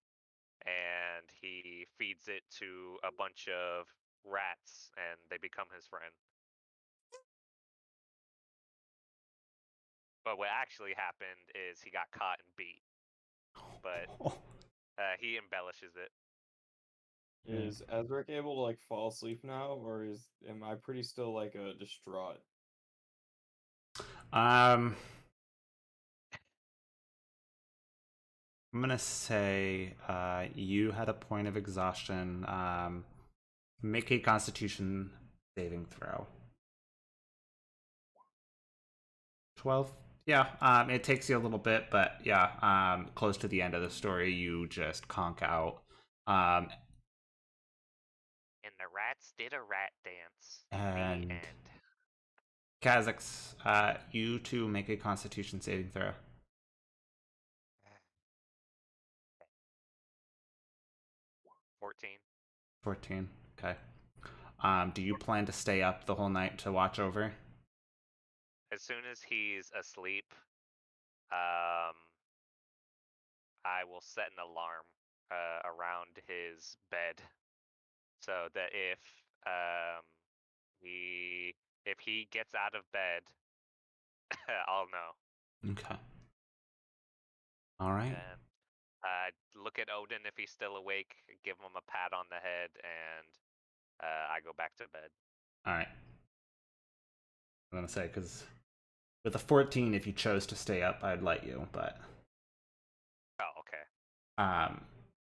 and he feeds it to a bunch of rats, and they become his friend. But what actually happened is he got caught and beat, but he embellishes it. Is Ezric able to like fall asleep now, or am I pretty still like distraught? I'm gonna say you had a point of exhaustion. Make a Constitution saving throw. 12. Yeah, it takes you a little bit, but yeah, close to the end of the story, you just conk out. And the rats did a rat dance. And the end. Kha'Zix, you two make a Constitution saving throw. 14. 14. Okay. Do you plan to stay up the whole night to watch over? As soon as he's asleep, I will set an alarm around his bed so that if he gets out of bed, I'll know. Okay. All right. And look at Odin if he's still awake, give him a pat on the head, and I go back to bed. All right. I'm gonna say because with a 14, if you chose to stay up, I'd let you, but Oh, okay. Um,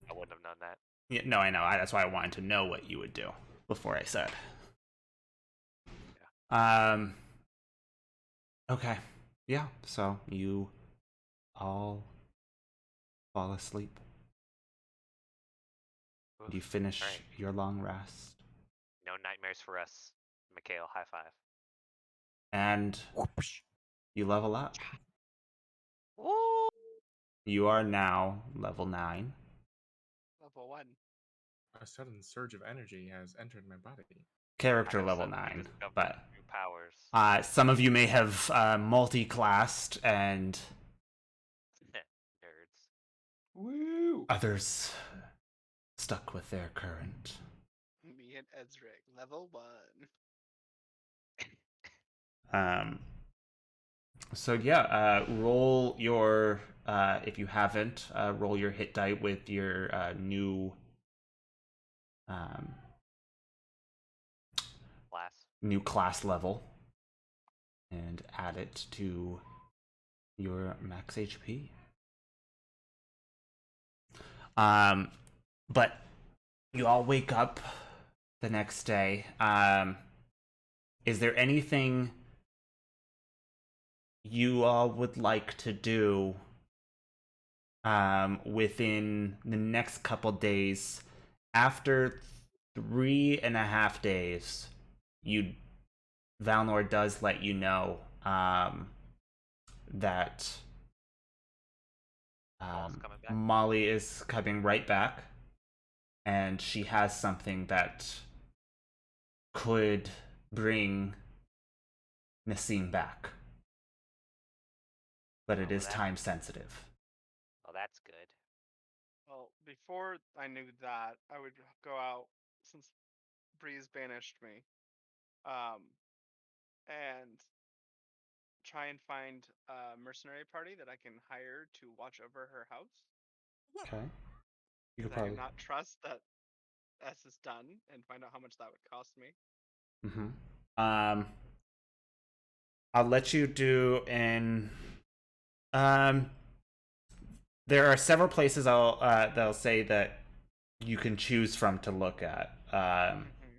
I wouldn't have known that. yeah, no, I know. That's why I wanted to know what you would do before I said. Okay. Yeah. So you all fall asleep. Oof. You finish Alright. your long rest, No nightmares for us. Mikhail, high five. and you level up. Woo! You are now level 9. Level 1. A sudden surge of energy has entered my body. Character have level suddenly 9, discovered but new powers. some of you may have multi-classed, and Nerds. Woo! others stuck with their current. Me and Ezric, level 1. So yeah, roll your if you haven't, roll your hit die with your new class level, and add it to your max HP. But you all wake up the next day. Is there anything you all would like to do within the next couple days? After 3.5 days, Valnor does let you know that Molly is coming right back, and she has something that could bring Nassim back. But it is time sensitive. Well, that's good. Well, before I knew that, I would go out, since Breeze banished me, and try and find a mercenary party that I can hire to watch over her house. Okay. You could I probably. do not trust that S is done, and find out how much that would cost me. I'll let you do in. There are several places they'll say that you can choose from to look at.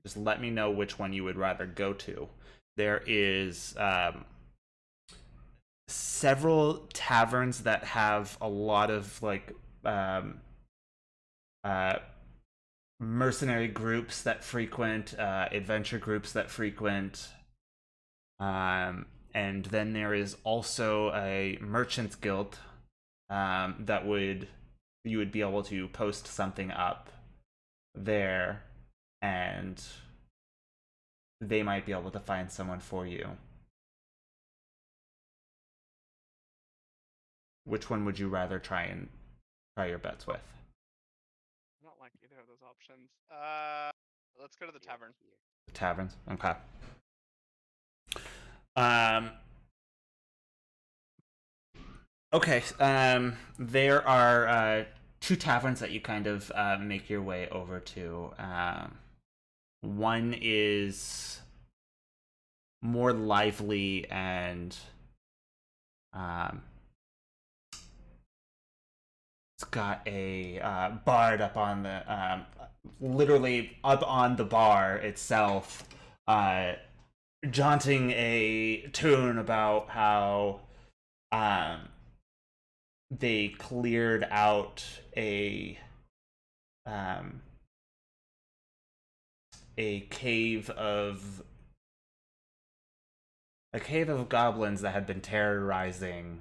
Just let me know which one you would rather go to. There is several taverns that have a lot of like mercenary groups that frequent, adventure groups that frequent. And then there is also a merchants guild that you would be able to post something up there, and they might be able to find someone for you. Which one would you rather try your bets with? I don't like either of those options. Let's go to the tavern. Taverns? Okay. Okay, there are 2 taverns that you kind of make your way over to. One is more lively and it's got a bard up on the literally up on the bar itself, jaunting a tune about how they cleared out a cave of goblins that had been terrorizing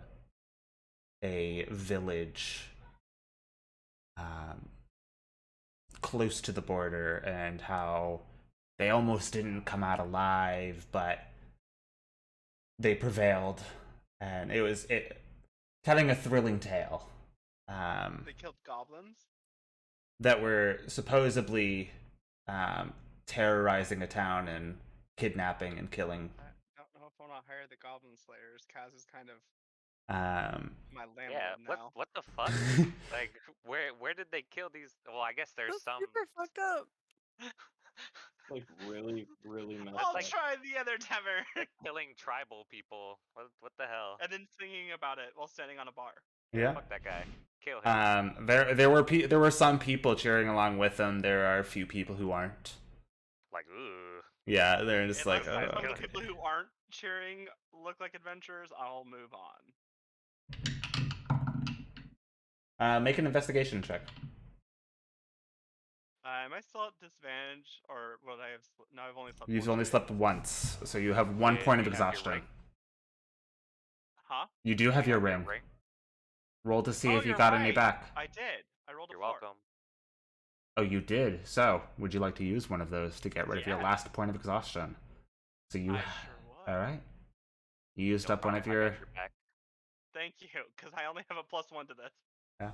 a village close to the border, and how they almost didn't come out alive, but they prevailed, and it was telling a thrilling tale. They killed goblins that were supposedly terrorizing a town and kidnapping and killing. I don't know if I want to hire the goblin slayers. Kaz is kind of my landlord Yeah, now. what the fuck? Like, where did they kill these? Well, I guess there's That's some. super fucked up. Like really, really messed I'll up. try the other tavern. Killing tribal people. What the hell? And then singing about it while standing on a bar. Yeah. Fuck that guy. Kill him. There were some people cheering along with him. There are a few people who aren't. Like, ooh. Yeah, they're just Unless like, some of okay. the people who aren't cheering look like adventurers, I'll move on. Make an investigation check. Am I still at disadvantage, or will I have? No, I've only slept. You've once, only right? slept once, so you have 1 point of You have your exhaustion. ring. Huh? You do have You your ring. Roll to see Oh, if you you're got any right. back. I did. I rolled a You're 4. welcome. Oh, you did. So, would you like to use one of those to get rid of your Yeah. last point of exhaustion? So you, I sure would. all right. You used No up one of problem, I your. got your back. Thank you, because I only have a +1 to this. Yeah.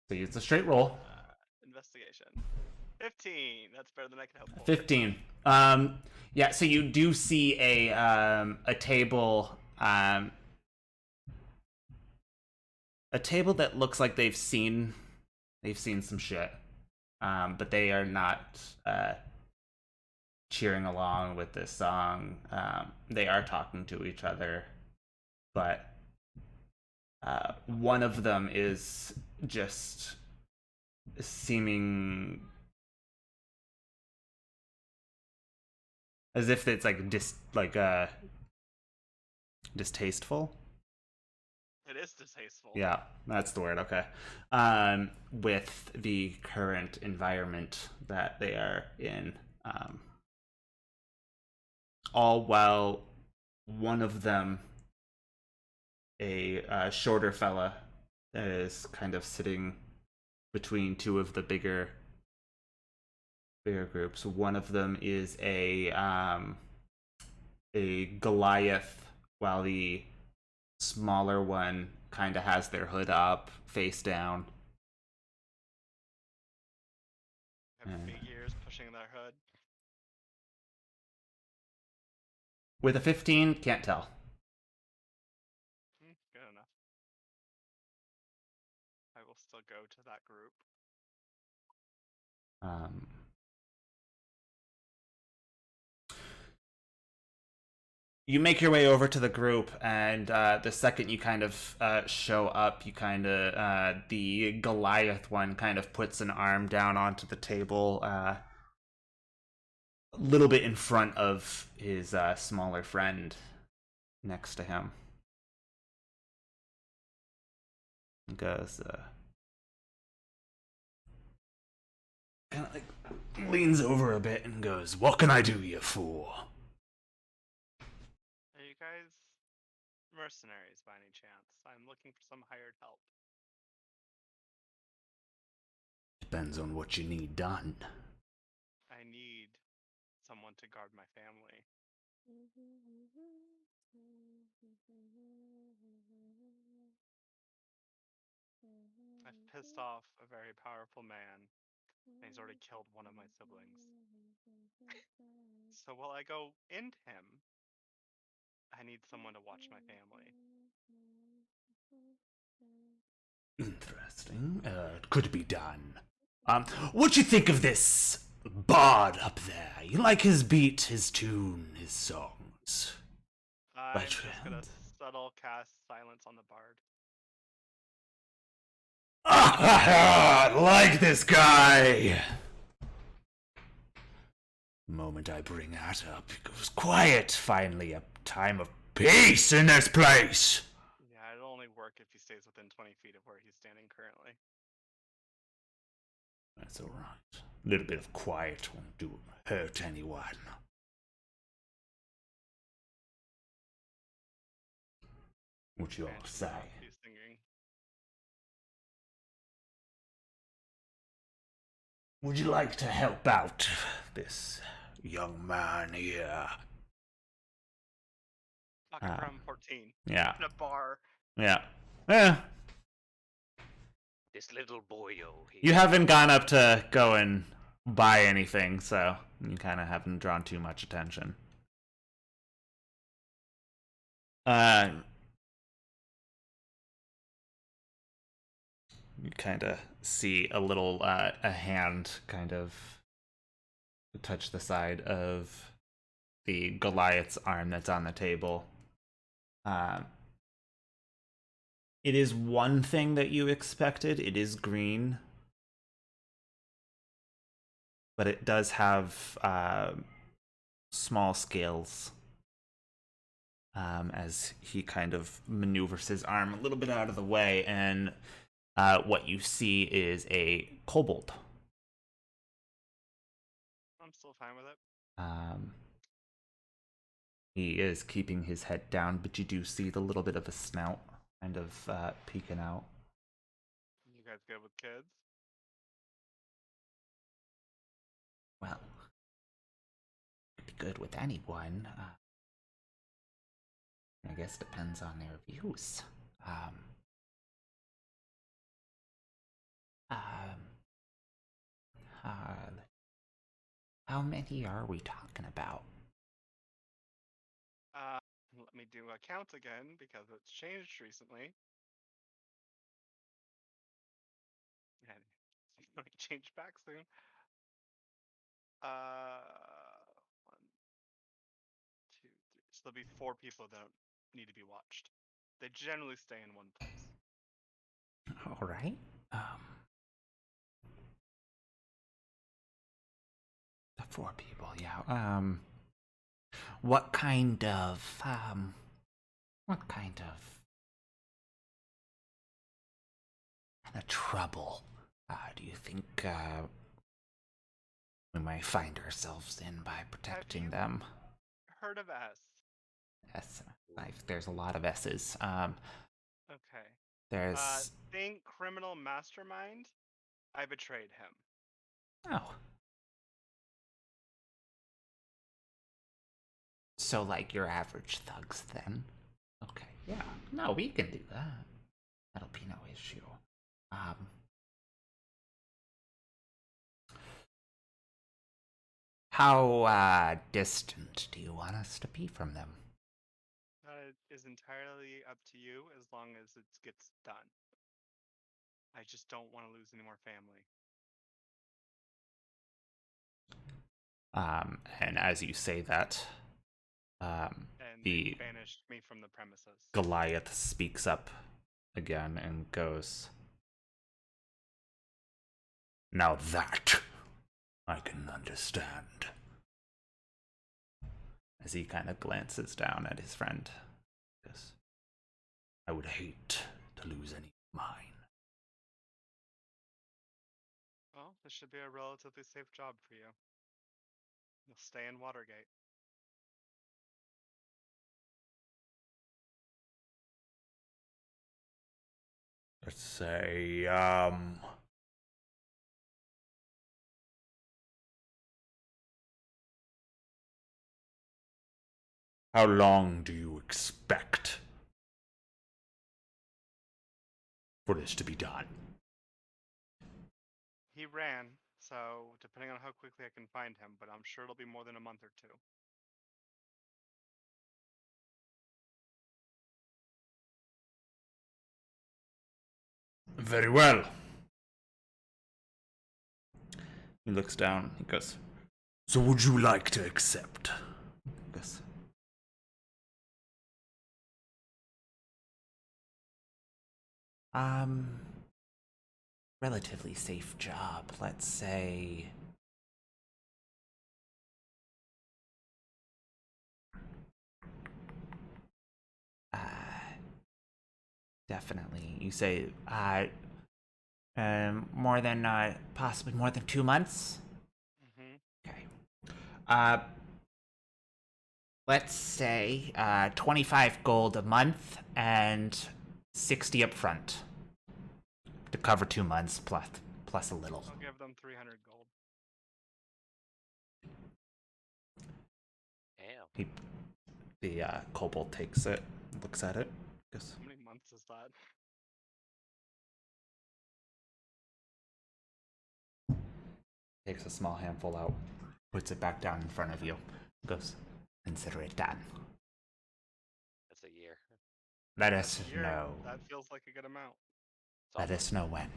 So use the straight roll. Investigation. 15. That's better than I can hope for. 15. Yeah. So you do see a table. A table that looks like they've seen some shit. But they are not cheering along with this song. They are talking to each other, but one of them is just seeming as if it's like distasteful. It is distasteful. Yeah, that's the word. Okay. With the current environment that they are in. All while one of them, a shorter fella, is kind of sitting between two of the bigger groups. One of them is a Goliath, while the smaller one kind of has their hood up, face down. Have big ears pushing their hood. With a 15, can't tell. Good enough. I will still go to that group. You make your way over to the group, and the second you kind of show up, you kind of the Goliath one kind of puts an arm down onto the table, a little bit in front of his smaller friend next to him. He goes, kind of like leans over a bit and goes, "What can I do you for?" Are you guys mercenaries by any chance? I'm looking for some hired help. Depends on what you need done. I need someone to guard my family. I've pissed off a very powerful man, and he's already killed one of my siblings. So while I go into him, I need someone to watch my family. Interesting. Could be done. What you think of this bard up there? You like his beat, his tune, his songs? I'm just gonna subtle cast silence on the bard. Like this guy. Moment I bring that up, it goes quiet. Finally, a time of peace in this place. Yeah, it'll only work if he stays within 20 feet of where he's standing currently. That's all right. A little bit of quiet won't hurt anyone. What you all say? He's singing. Would you like to help out this young man here? Fucking from 14. Yeah. In a bar. Yeah. Yeah. This little boyo here. You haven't gone up to go and buy anything, so you kind of haven't drawn too much attention. You kind of see a little a hand kind of touch the side of the Goliath's arm that's on the table. It is one thing that you expected. It is green. But it does have small scales. As he kind of maneuvers his arm a little bit out of the way, and what you see is a kobold. I'm still fine with it. He is keeping his head down, but you do see the little bit of a snout kind of peeking out. You guys good with kids? Well, could be good with anyone. I guess depends on their views. How many are we talking about? Let me do a count again because it's changed recently. And it's going to change back soon. 1, 2, 3. So there'll be 4 people that need to be watched. They generally stay in one place. All right. The 4 people, yeah. What kind of trouble do you think we might find ourselves in by protecting them? Heard of S? S. There's a lot of S's. Okay. There's. Think criminal mastermind. I betrayed him. Oh. So, like your average thugs, then? Okay, yeah. No, we can do that. That'll be no issue. How distant do you want us to be from them? That is entirely up to you as long as it gets done. I just don't want to lose any more family. And as you say that, And they banished me from the premises. Goliath speaks up again and goes, "Now that I can understand." As he kind of glances down at his friend. Goes, "I would hate to lose any of mine." Well, this should be a relatively safe job for you. You'll stay in Watergate. Let's say, how long do you expect for this to be done? He ran, so depending on how quickly I can find him, but I'm sure it'll be more than a month or 2. Very well. He looks down. He goes, "So would you like to accept?" He goes, relatively safe job. Let's say definitely. You say more than possibly more than 2 months? Okay. Let's say 25 gold a month and 60 up front to cover 2 months plus a little. I'll give them 300 gold. Damn. The kobold takes it, looks at it, goes, How many months is that? takes a small handful out, puts it back down in front of you, goes, "Consider it done. That's a year. Let us Year, know. That feels like a good amount. Let us know when."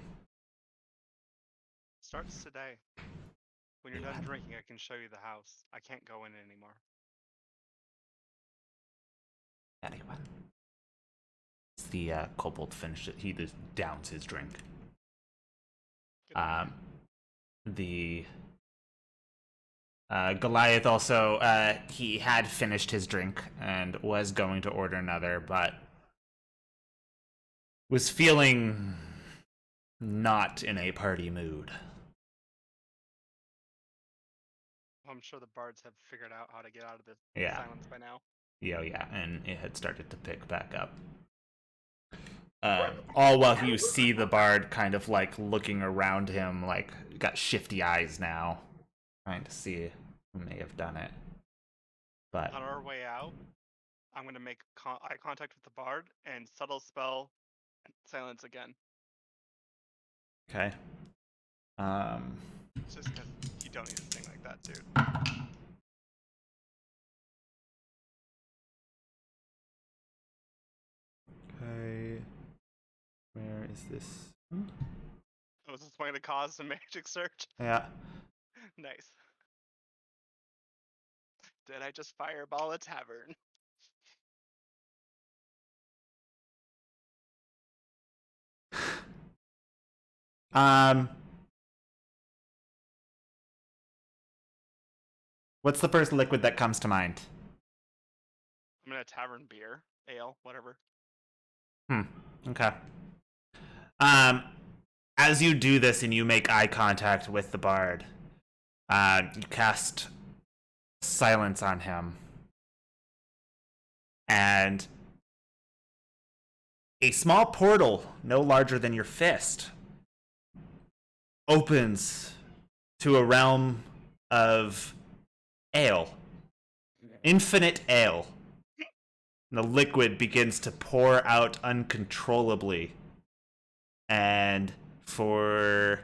Starts today. When you're You done have- drinking, I can show you the house. I can't go in anymore. Very well. The kobold finished it. He just downs his drink. Good. The Goliath also, he had finished his drink and was going to order another, but was feeling not in a party mood. I'm sure the bards have figured out how to get out of this Yeah. silence by now. Yeah, and it had started to pick back up. All while you see the bard kind of like looking around him, like got shifty eyes now, trying to see who may have done it. But On our way out, I'm gonna make eye contact with the bard and subtle spell silence again. okay. Just because you don't need a thing like that, dude. Okay. Where is this? Was this going to cause a magic search? Yeah. Nice. Did I just fireball a tavern? What's the first liquid that comes to mind? I'm gonna tavern beer, ale, whatever. Okay. As you do this and you make eye contact with the bard, you cast silence on him. And a small portal, no larger than your fist, opens to a realm of ale. Infinite ale. The liquid begins to pour out uncontrollably. And for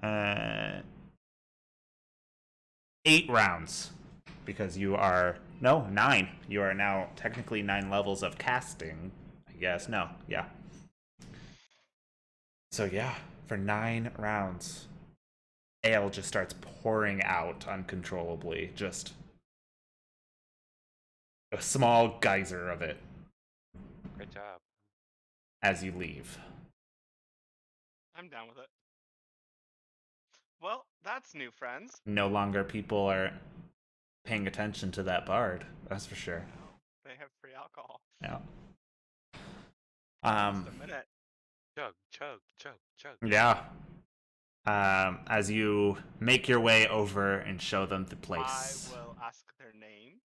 8 rounds, because you are 9. You are now technically 9 levels of casting, I guess. No, yeah. So yeah, for 9 rounds, ale just starts pouring out uncontrollably. Just a small geyser of it Great job. as you leave. I'm down with it. Well, that's new, friends. No longer people are paying attention to that bard, that's for sure. They have free alcohol. Yeah. Just a minute. Chug, chug, chug, chug. Yeah. As you make your way over and show them the place. I will ask their name.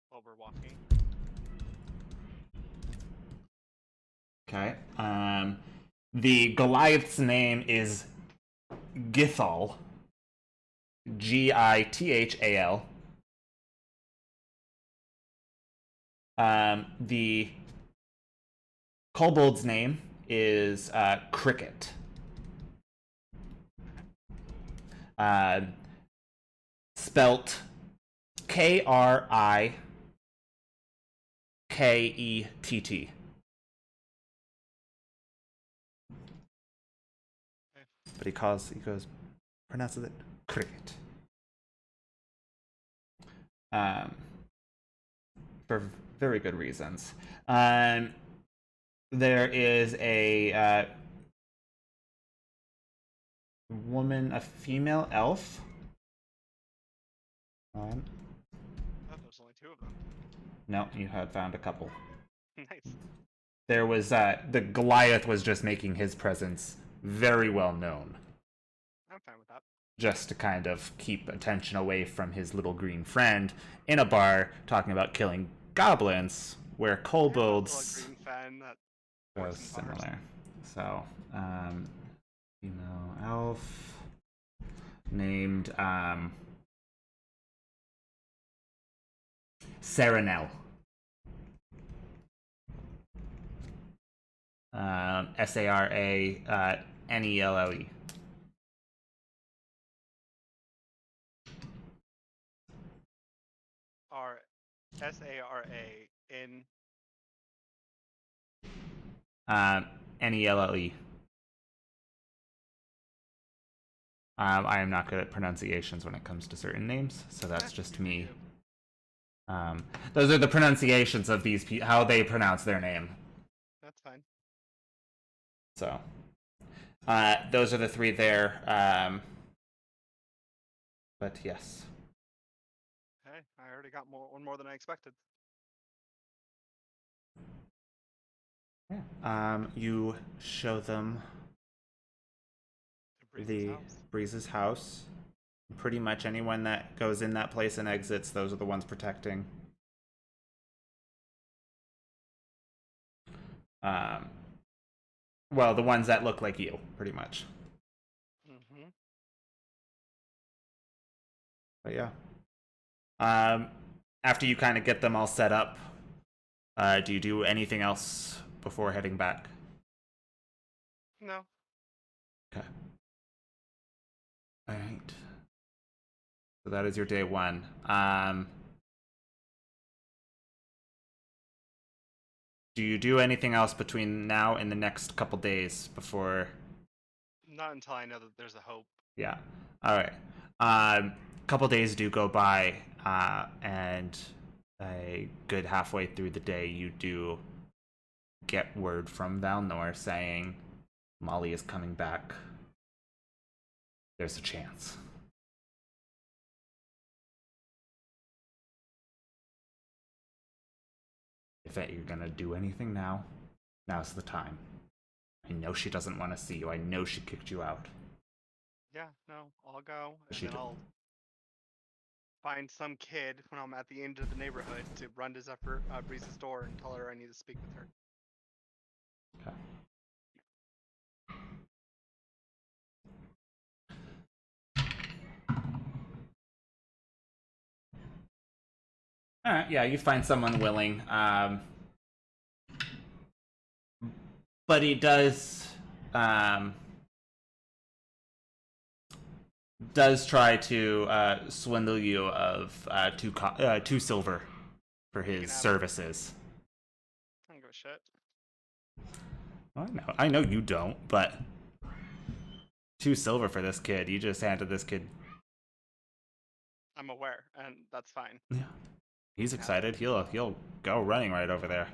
While we're walking. Okay. The Goliath's name is Githal. Githal. The kobold's name is Cricket. Spelt Krikkett. But he pronounces it cricket. For very good reasons. There is a woman, a female elf. I thought there was only 2 of them. No, you had found a couple. Nice. There was the Goliath was just making his presence very well known, I'm fine with that. just to kind of keep attention away from his little green friend in a bar talking about killing goblins, where kobolds Green fan that was works in bars. similar. So, female elf named Serenelle. Saranelle. SARA in Nelle. I am not good at pronunciations when it comes to certain names, so that's just me. Those are the pronunciations of these people, how they pronounce their name. That's fine. So, those are the three there. But yes. Hey, I already got one more than I expected. Yeah. You show them the house. Breeze's house. Pretty much anyone that goes in that place and exits, those are the ones protecting. Well, the ones that look like you, pretty much. Mm-hmm. But yeah. After you kind of get them all set up, do you do anything else before heading back? No. Okay. All right. So that is your day one. Do you do anything else between now and the next couple days before? Not until I know that there's a hope. Yeah. All right. Couple days do go by, and a good halfway through the day, you do get word from Valnor saying Molly is coming back. There's a chance. If you're gonna do anything now, now's the time. I know she doesn't want to see you. I know she kicked you out. Yeah, no, I'll go, and She then did. I'll find some kid when I'm at the end of the neighborhood to run to Breeze's door and tell her I need to speak with her. Okay. All right, yeah, you find someone willing, but he does try to swindle you of 2 silver for can his have it. services. I don't give a shit. I know you don't, but 2 silver for this kid. You just handed this kid. I'm aware, and that's fine. Yeah, he's excited. He'll go running right over there.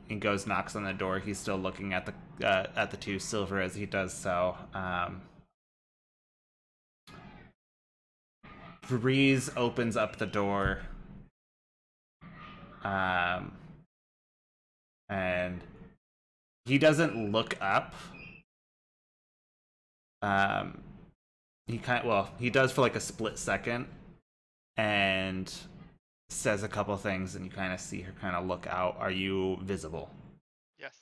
He goes, knocks on the door. He's still looking at the 2 silver as he does so. Breeze opens up the door. And he doesn't look up. He does for like a split second, and says a couple things, and you kind of see her kind of look out. Are you visible? Yes.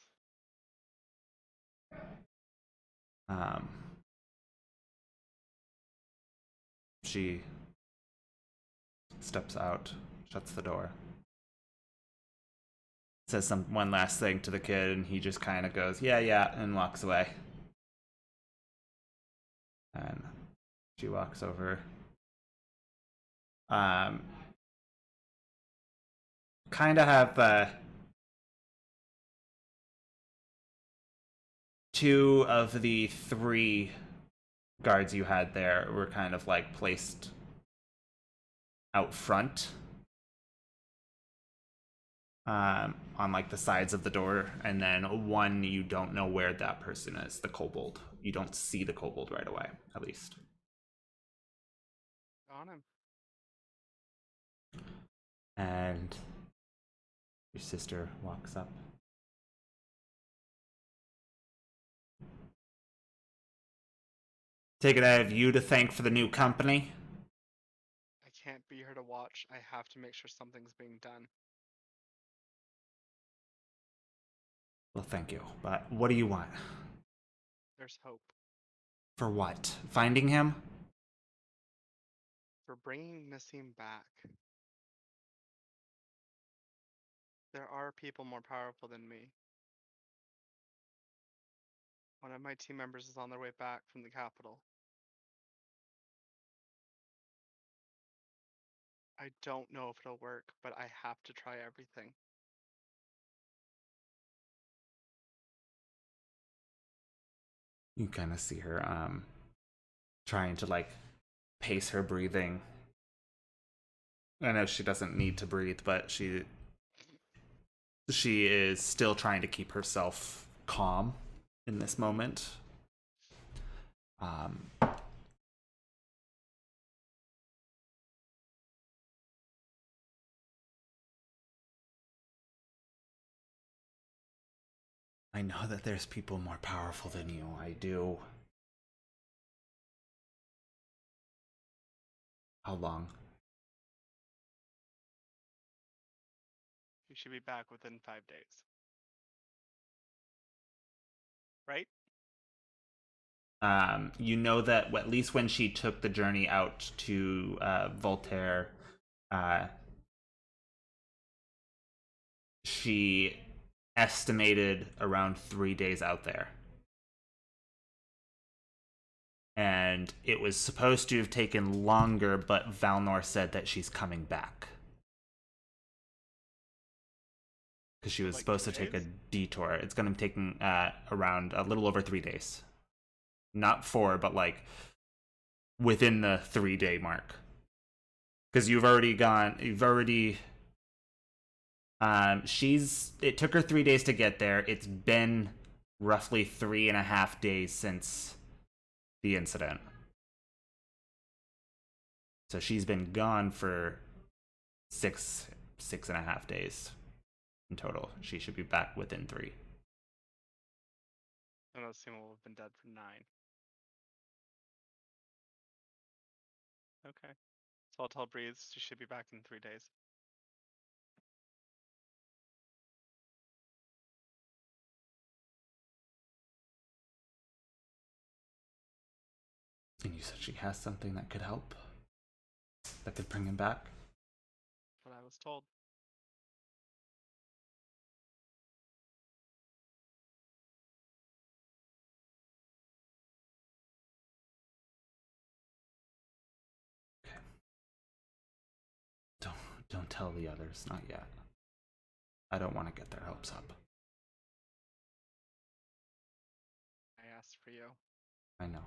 She steps out, shuts the door, says one last thing to the kid, and he just kind of goes, yeah, and walks away. And she walks over. Kind of have 2 of the 3 guards you had there were kind of like placed out front, on like the sides of the door, and then one you don't know where that person is, the kobold. You don't see the kobold right away, at least. On him. And your sister walks up. Take it I have you to thank for the new company. I can't be here to watch. I have to make sure something's being done. Well, thank you. But what do you want? There's hope. For what? Finding him? For bringing Nassim back. There are people more powerful than me. One of my team members is on their way back from the capital. I don't know if it'll work, but I have to try everything. You kind of see her trying to like pace her breathing. I know she doesn't need to breathe, but she is still trying to keep herself calm in this moment. I know that there's people more powerful than you. I do. How long? You should be back within 5 days. Right? You know that at least when she took the journey out to Voltaire, she estimated around 3 days out there. And it was supposed to have taken longer, but Valnor said that she's coming back. Because she was Like supposed 2 to take a days? detour. It's going to be taking around a little over 3 days. Not 4, but like within the 3-day mark. Because it took her 3 days to get there. It's been roughly 3.5 days since the incident. So she's been gone for 6.5 days in total. She should be back within 3. And those team will have been dead for 9. Okay. So I'll tell Breeze she should be back in 3 days. And you said she has something that could help? That could bring him back? What I was told. Don't tell the others, not yet. I don't want to get their hopes up. I asked for you. I know.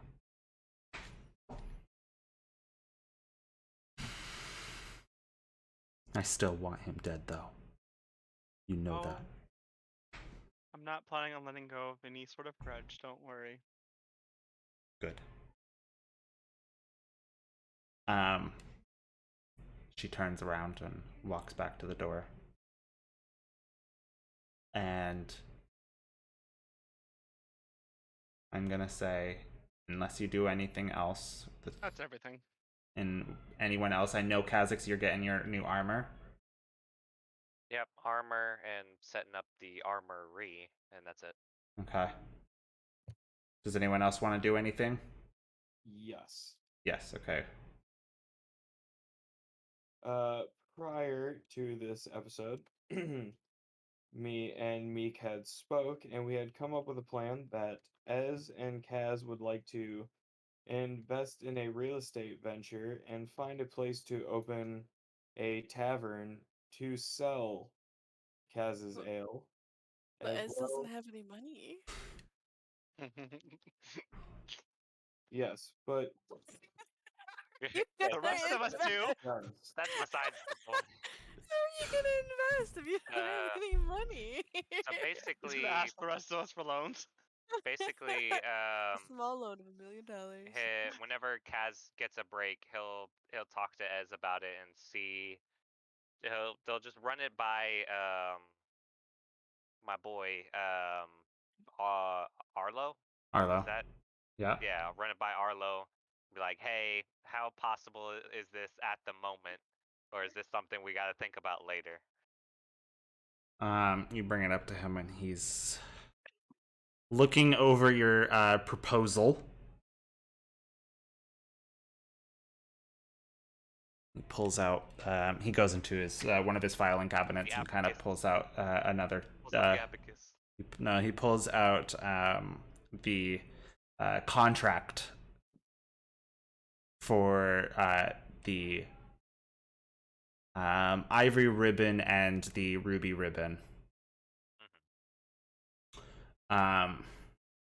I still want him dead, though. You know that. I'm not planning on letting go of any sort of grudge, don't worry. Good. She turns around and walks back to the door. And I'm gonna say, unless you do anything else, That's everything. and anyone else, I know Kha'Zix, you're getting your new armor. Yep, armor and setting up the armory, and that's it. Okay. Does anyone else want to do anything? Yes. Yes, okay. Prior to this episode, me and Meek had spoke, and we had come up with a plan that Ez and Kaz would like to invest in a real estate venture and find a place to open a tavern to sell Kaz's ale. But as Ez well- doesn't have any money. Yes, but You The rest of us do. guys, That's besides the point. How are you gonna invest if you don't have any money? So He's basically, gonna ask the rest of us for loans. basically, a small loan of $1 million. whenever Kaz gets a break, he'll talk to Ez about it and see. They'll just run it by my boy Arlo. Arlo. Is that? Yeah. Yeah, I'll run it by Arlo. Be like, hey, how possible is this at the moment, or is this something we got to think about later? You bring it up to him and he's looking over your proposal. He pulls out, he goes into his one of his filing cabinets and kind of Abacus. pulls out another. Pulls out the abacus. No, he pulls out the contract for the ivory ribbon and the ruby ribbon.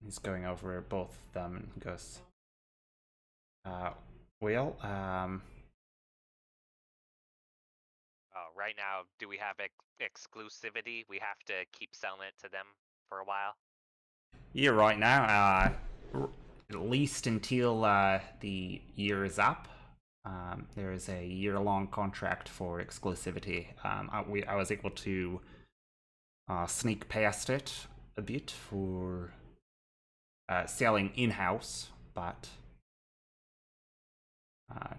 He's going over both of them and goes, well, right now, do we have exclusivity? We have to keep selling it to them for a while. yeah, right now, at least until the year is up. There is a year-long contract for exclusivity. I was able to sneak past it a bit for selling in-house, but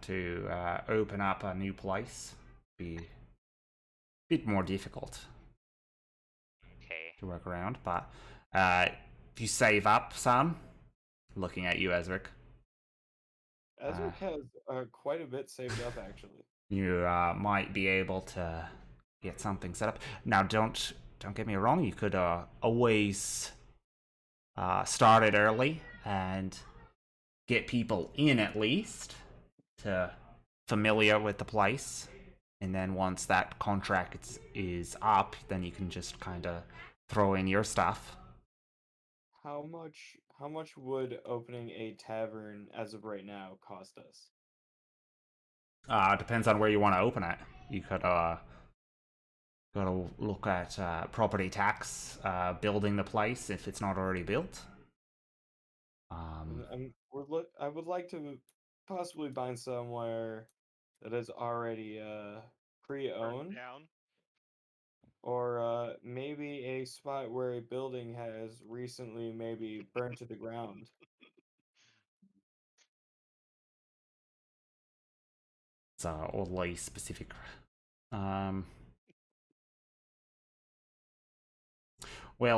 to open up a new place be a bit more difficult Okay. to work around. But if you save up some, looking at you, Ezric, Ezric has quite a bit saved up, actually. you might be able to get something set up. Now, don't get me wrong. You could always start it early and get people in at least to familiar with the place, and then once that contract is up, then you can just kind of throw in your stuff. How much would opening a tavern as of right now cost us? Depends on where you want to open it. You could gotta look at property tax, building the place if it's not already built. I would like to possibly find somewhere that is already Burned pre-owned, down. or maybe a spot where a building has recently maybe burned to the ground. It's oddly specific. Well,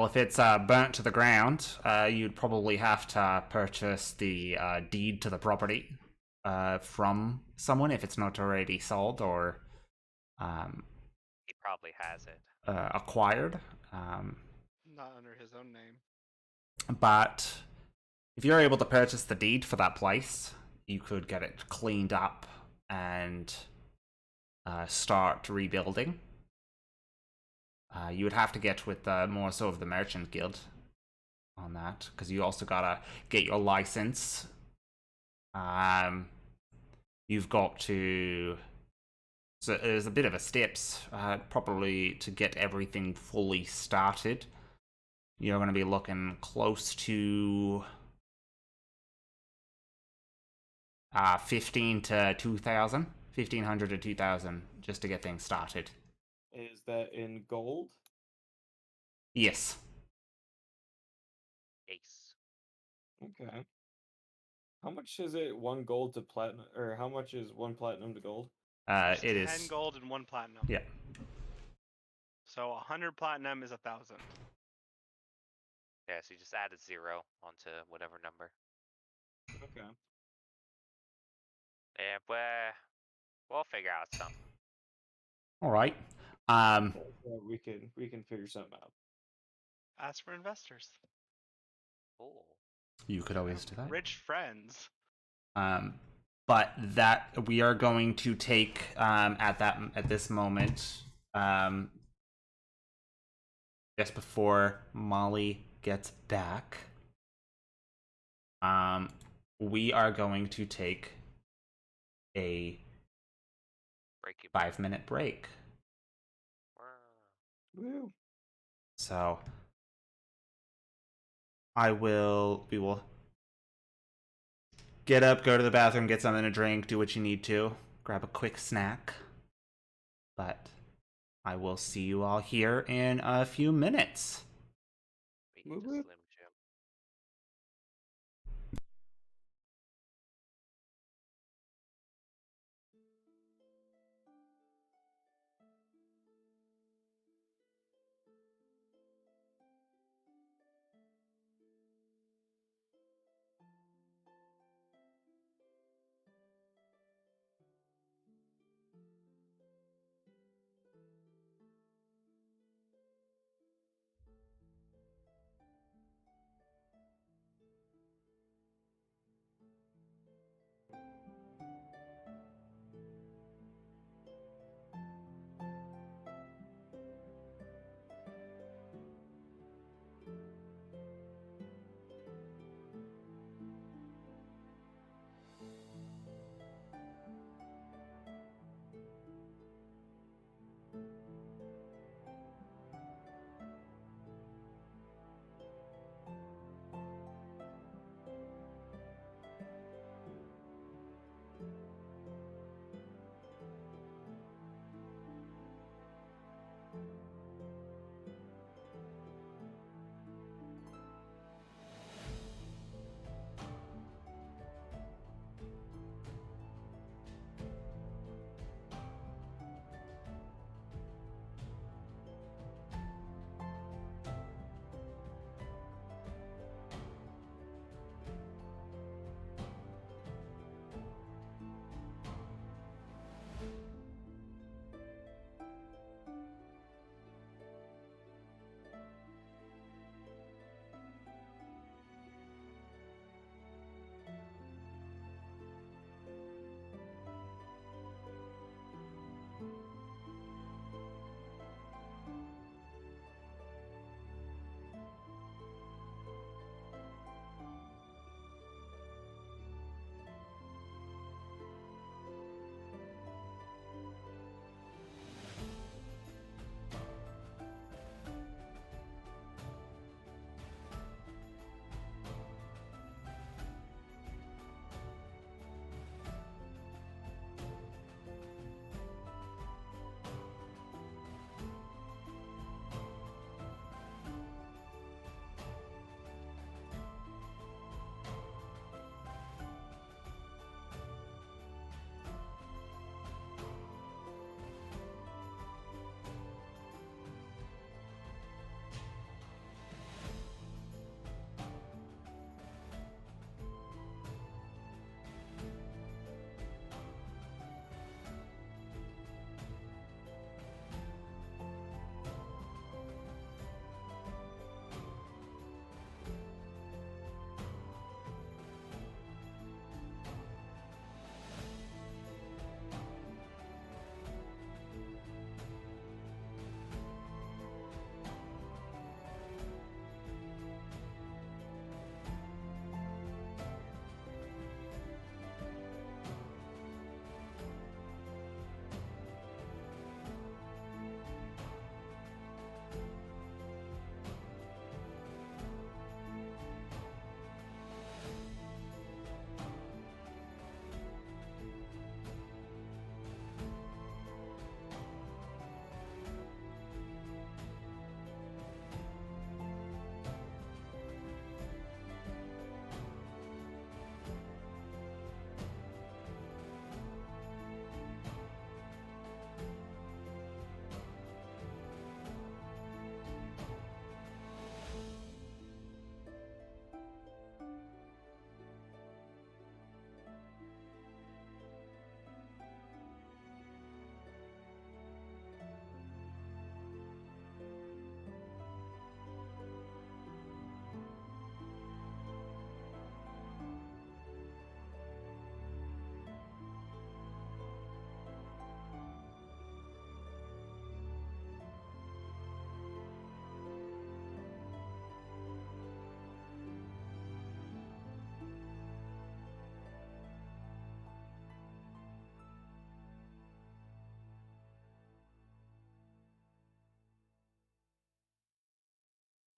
if it's burnt to the ground, you'd probably have to purchase the deed to the property from someone if it's not already sold or He probably has it. acquired. Not under his own name. But if you're able to purchase the deed for that place, you could get it cleaned up and start rebuilding. You would have to get with more so of the Merchant Guild on that, because you also gotta get your license. You've got to. So there's a bit of a steps probably to get everything fully started. You're going to be looking close to 15 to 2,000, 1,500 to 2,000 just to get things started. Is that in gold? Yes. Ace. Okay. How much is it? One gold to platinum, or how much is one platinum to gold? There's It 10 is. gold and 1 platinum. Yeah. So 100 platinum is 1,000. Yeah, so you just add a 0 onto whatever number. Okay. Yeah, we'll figure out something. All right. So we can figure something out. Ask for investors. Cool. You could always do that. Rich friends. But that we are going to take at this moment, just before Molly gets back, we are going to take a Break you. 5-minute break. Woo. So we will get up, go to the bathroom, get something to drink, do what you need to, grab a quick snack. But I will see you all here in a few minutes. Beat to Woo-woo. Slim Jim.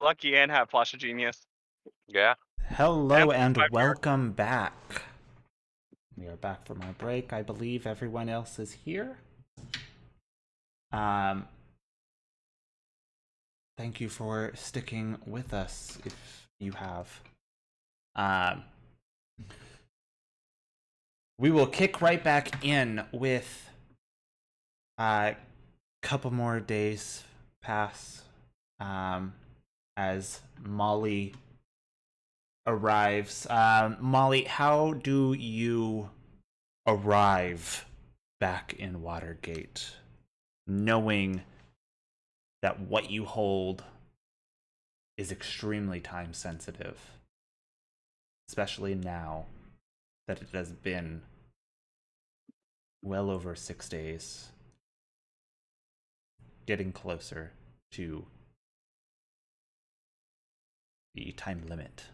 Lucky and have Flash of Genius. Yeah. Hello Yep, and my part. welcome back. We are back from our break. I believe everyone else is here. Thank you for sticking with us if you have. We will kick right back in with a couple more days pass as Molly arrives. Molly, how do you arrive back in Watergate, knowing that what you hold is extremely time sensitive, especially now that it has been well over 6 days, getting closer to the time limit?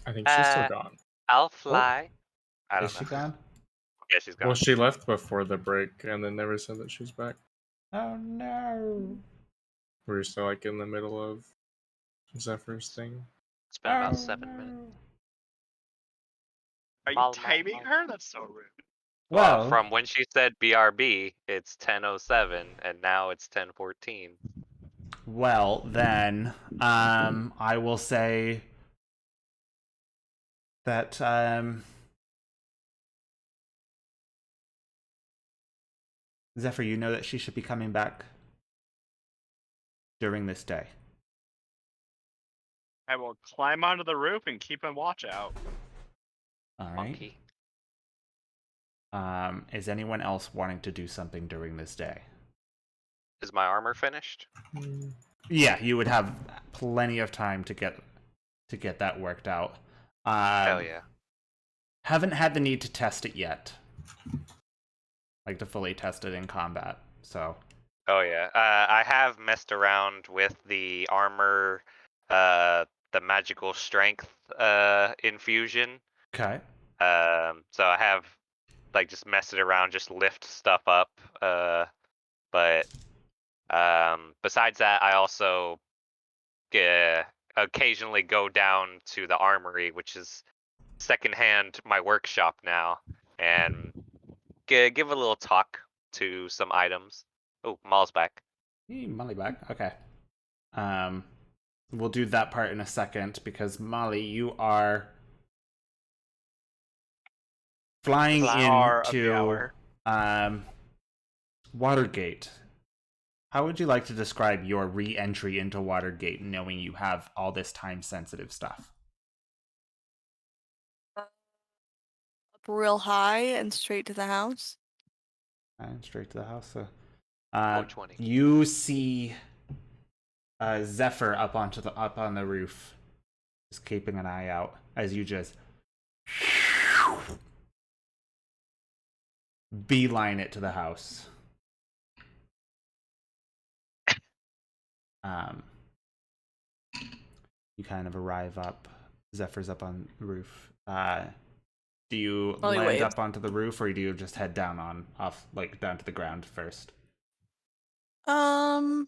I think she's still Uh, gone. I'll fly. I don't Is know. she gone? Yeah, she's gone. Well, she left before the break and then never said that she's back. Oh no. We're still like in the middle of Zephyr's thing. It's been about 7 minutes. Are you Mal, timing mal. her? That's so rude. Well, From when she said BRB, it's 10:07, and now it's 10:14. well then, I will say that Zephyr, you know that she should be coming back during this day. I will climb onto the roof and keep a watch out. All right. Monkey. Is anyone else wanting to do something during this day? Is my armor finished? Yeah, you would have plenty of time to get that worked out. Hell yeah. Haven't had the need to test it yet, like to fully test it in combat. So. Oh yeah. I have messed around with the armor, the magical strength infusion. Okay. So I have like just messed it around, just lift stuff up. But besides that, I also occasionally go down to the armory, which is secondhand my workshop now, and give a little talk to some items. Oh, Maul's back. Molly back. Okay. We'll do that part in a second because Molly, you are flying Flower of the into hour. Watergate. How would you like to describe your re-entry into Watergate, knowing you have all this time-sensitive stuff? Up real high and straight to the house. And straight to the house. So, 420. you see Zephyr up on the roof, just keeping an eye out as you just beeline it to the house. You kind of arrive up. Zephyr's up on the roof. Do you land waves. up onto the roof, or do you just head down down to the ground first? I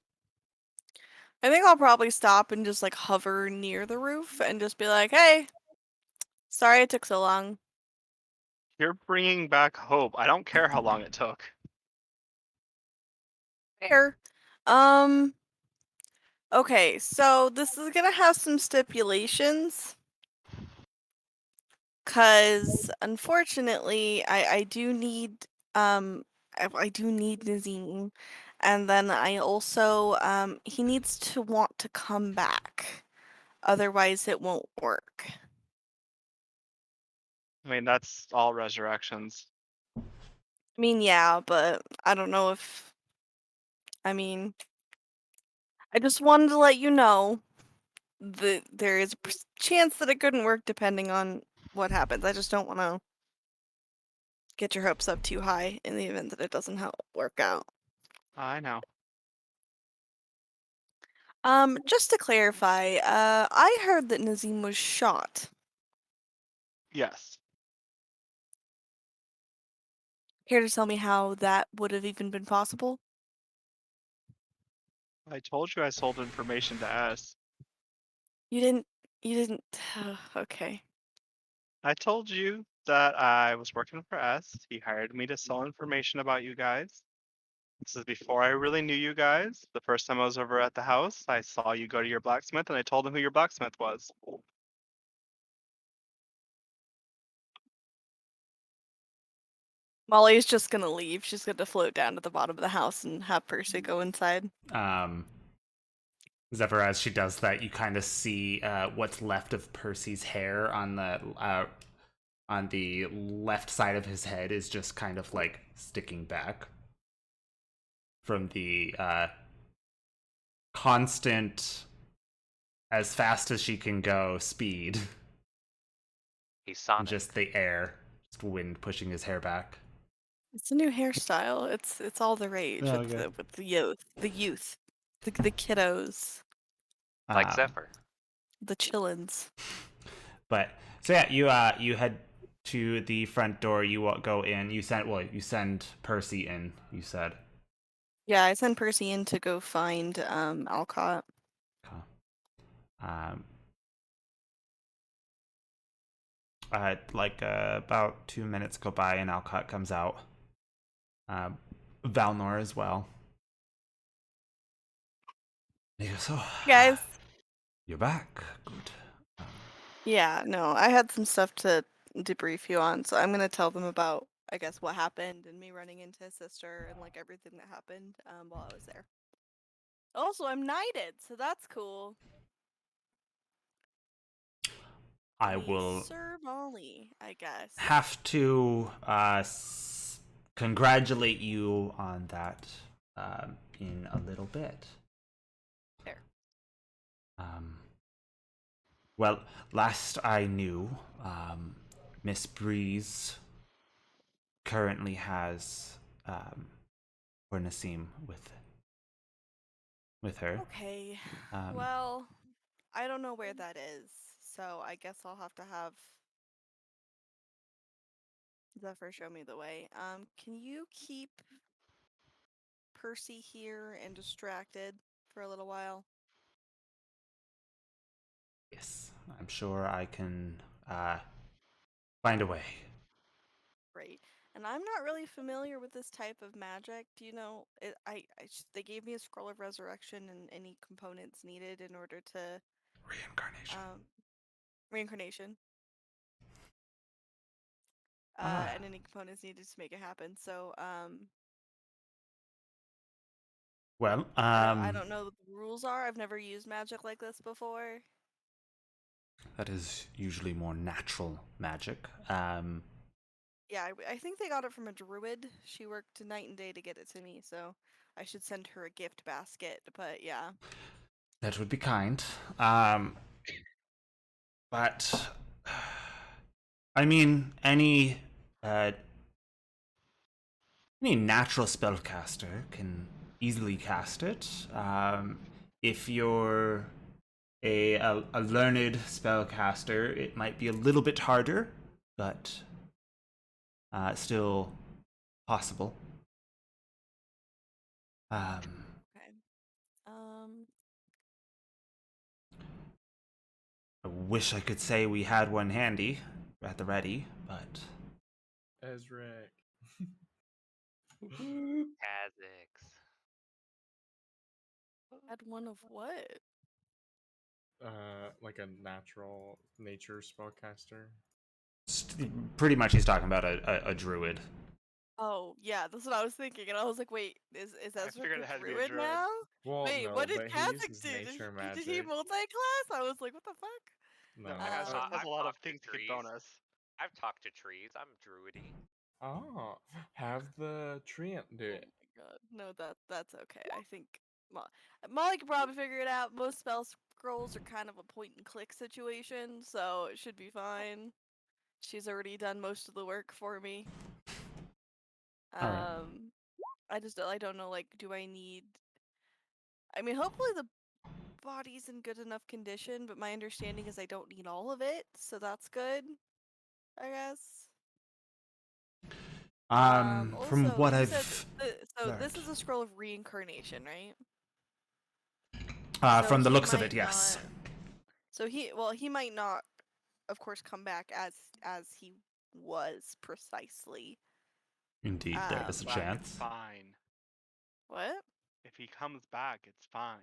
think I'll probably stop and just like hover near the roof and just be like, "Hey, sorry it took so long." You're bringing back hope. I don't care how long it took. Fair. Okay, so this is gonna have some stipulations. Cause unfortunately, I do need I do need Nazim, and then I also he needs to want to come back, otherwise it won't work. I mean, that's all resurrections. I mean, yeah, but I don't know if I mean I just wanted to let you know that there is a chance that it couldn't work depending on what happens. I just don't want to get your hopes up too high in the event that it doesn't work out. I know. Just to clarify, I heard that Nazim was shot. Yes. Care to tell me how that would have even been possible? I told you I sold information to S. You didn't. You didn't. Okay. I told you that I was working for S. He hired me to sell information about you guys. This is before I really knew you guys. The first time I was over at the house, I saw you go to your blacksmith and I told him who your blacksmith was. Molly's just gonna leave. She's gonna float down to the bottom of the house and have Percy go inside. Zephyr, as she does that, you kind of see what's left of Percy's hair on the left side of his head is just kind of like sticking back from the constant, as fast as she can go, speed. He's Sonic. Just the air, just wind pushing his hair back. It's a new hairstyle. It's all the rage Oh, with, okay. with the youth, the kiddos, Like Um, Zephyr. the chillins. But so yeah, you head to the front door. You go in. You send Percy in. You said. Yeah, I sent Percy in to go find Alcott. Um, about 2 minutes go by and Alcott comes out. Valnor as well. And he goes, "Oh, Guys. you're back. Good." Yeah, no, I had some stuff to debrief you on, so I'm gonna tell them about, I guess, what happened and me running into his sister and like everything that happened while I was there. Also, I'm knighted, so that's cool. I Me, will Sir Molly, I guess. have to congratulate you on that in a little bit. Fair. Well, last I knew, Miss Breeze currently has or Nassim with her. Okay. Um, Well, I don't know where that is, so I guess I'll have to have Zephyr show me the way. Can you keep Percy here and distracted for a little while? Yes, I'm sure I can find a way. Great. And I'm not really familiar with this type of magic. Do you know? They gave me a scroll of resurrection and any components needed in order to Reincarnation. reincarnation. And any components needed to make it happen. So Well, I don't know what the rules are. I've never used magic like this before. that is usually more natural magic. Yeah, I think they got it from a druid. She worked night and day to get it to me, so I should send her a gift basket. But yeah. That would be kind. But I mean, any natural spellcaster can easily cast it. If you're a learned spellcaster, it might be a little bit harder, but still possible. Okay. I wish I could say we had one handy at the ready, but Ezric. Kha'Zix. Had one of what? Like a natural nature spellcaster. pretty much he's talking about a druid. Oh yeah, that's what I was thinking, and I was like, wait, is figured it Ezra had a to be a druid druid. now? Well, Wait, no, what did but he Kha'Zix uses do? nature Did magic. he multi-class? I was like, what the fuck? No, No, Um, has a lot of things to get trees. bonus. I've talked to trees. I'm druidy. Oh, have the treant do Oh it. my god, no, that's okay. I think Molly could probably figure it out. Most spell scrolls are kind of a point and click situation, so it should be fine. She's already done most of the work for me. All right. I don't know, like, do I need... I mean, hopefully the body's in good enough condition, but my understanding is I don't need all of it, so that's good, I guess. From Also, what you I've said so learned. this is a scroll of reincarnation, right? From the he looks of might it, yes. not- So he might not, of course, come back as he was precisely. Indeed, there is a Back, chance. it's fine. What? If he comes back, it's fine.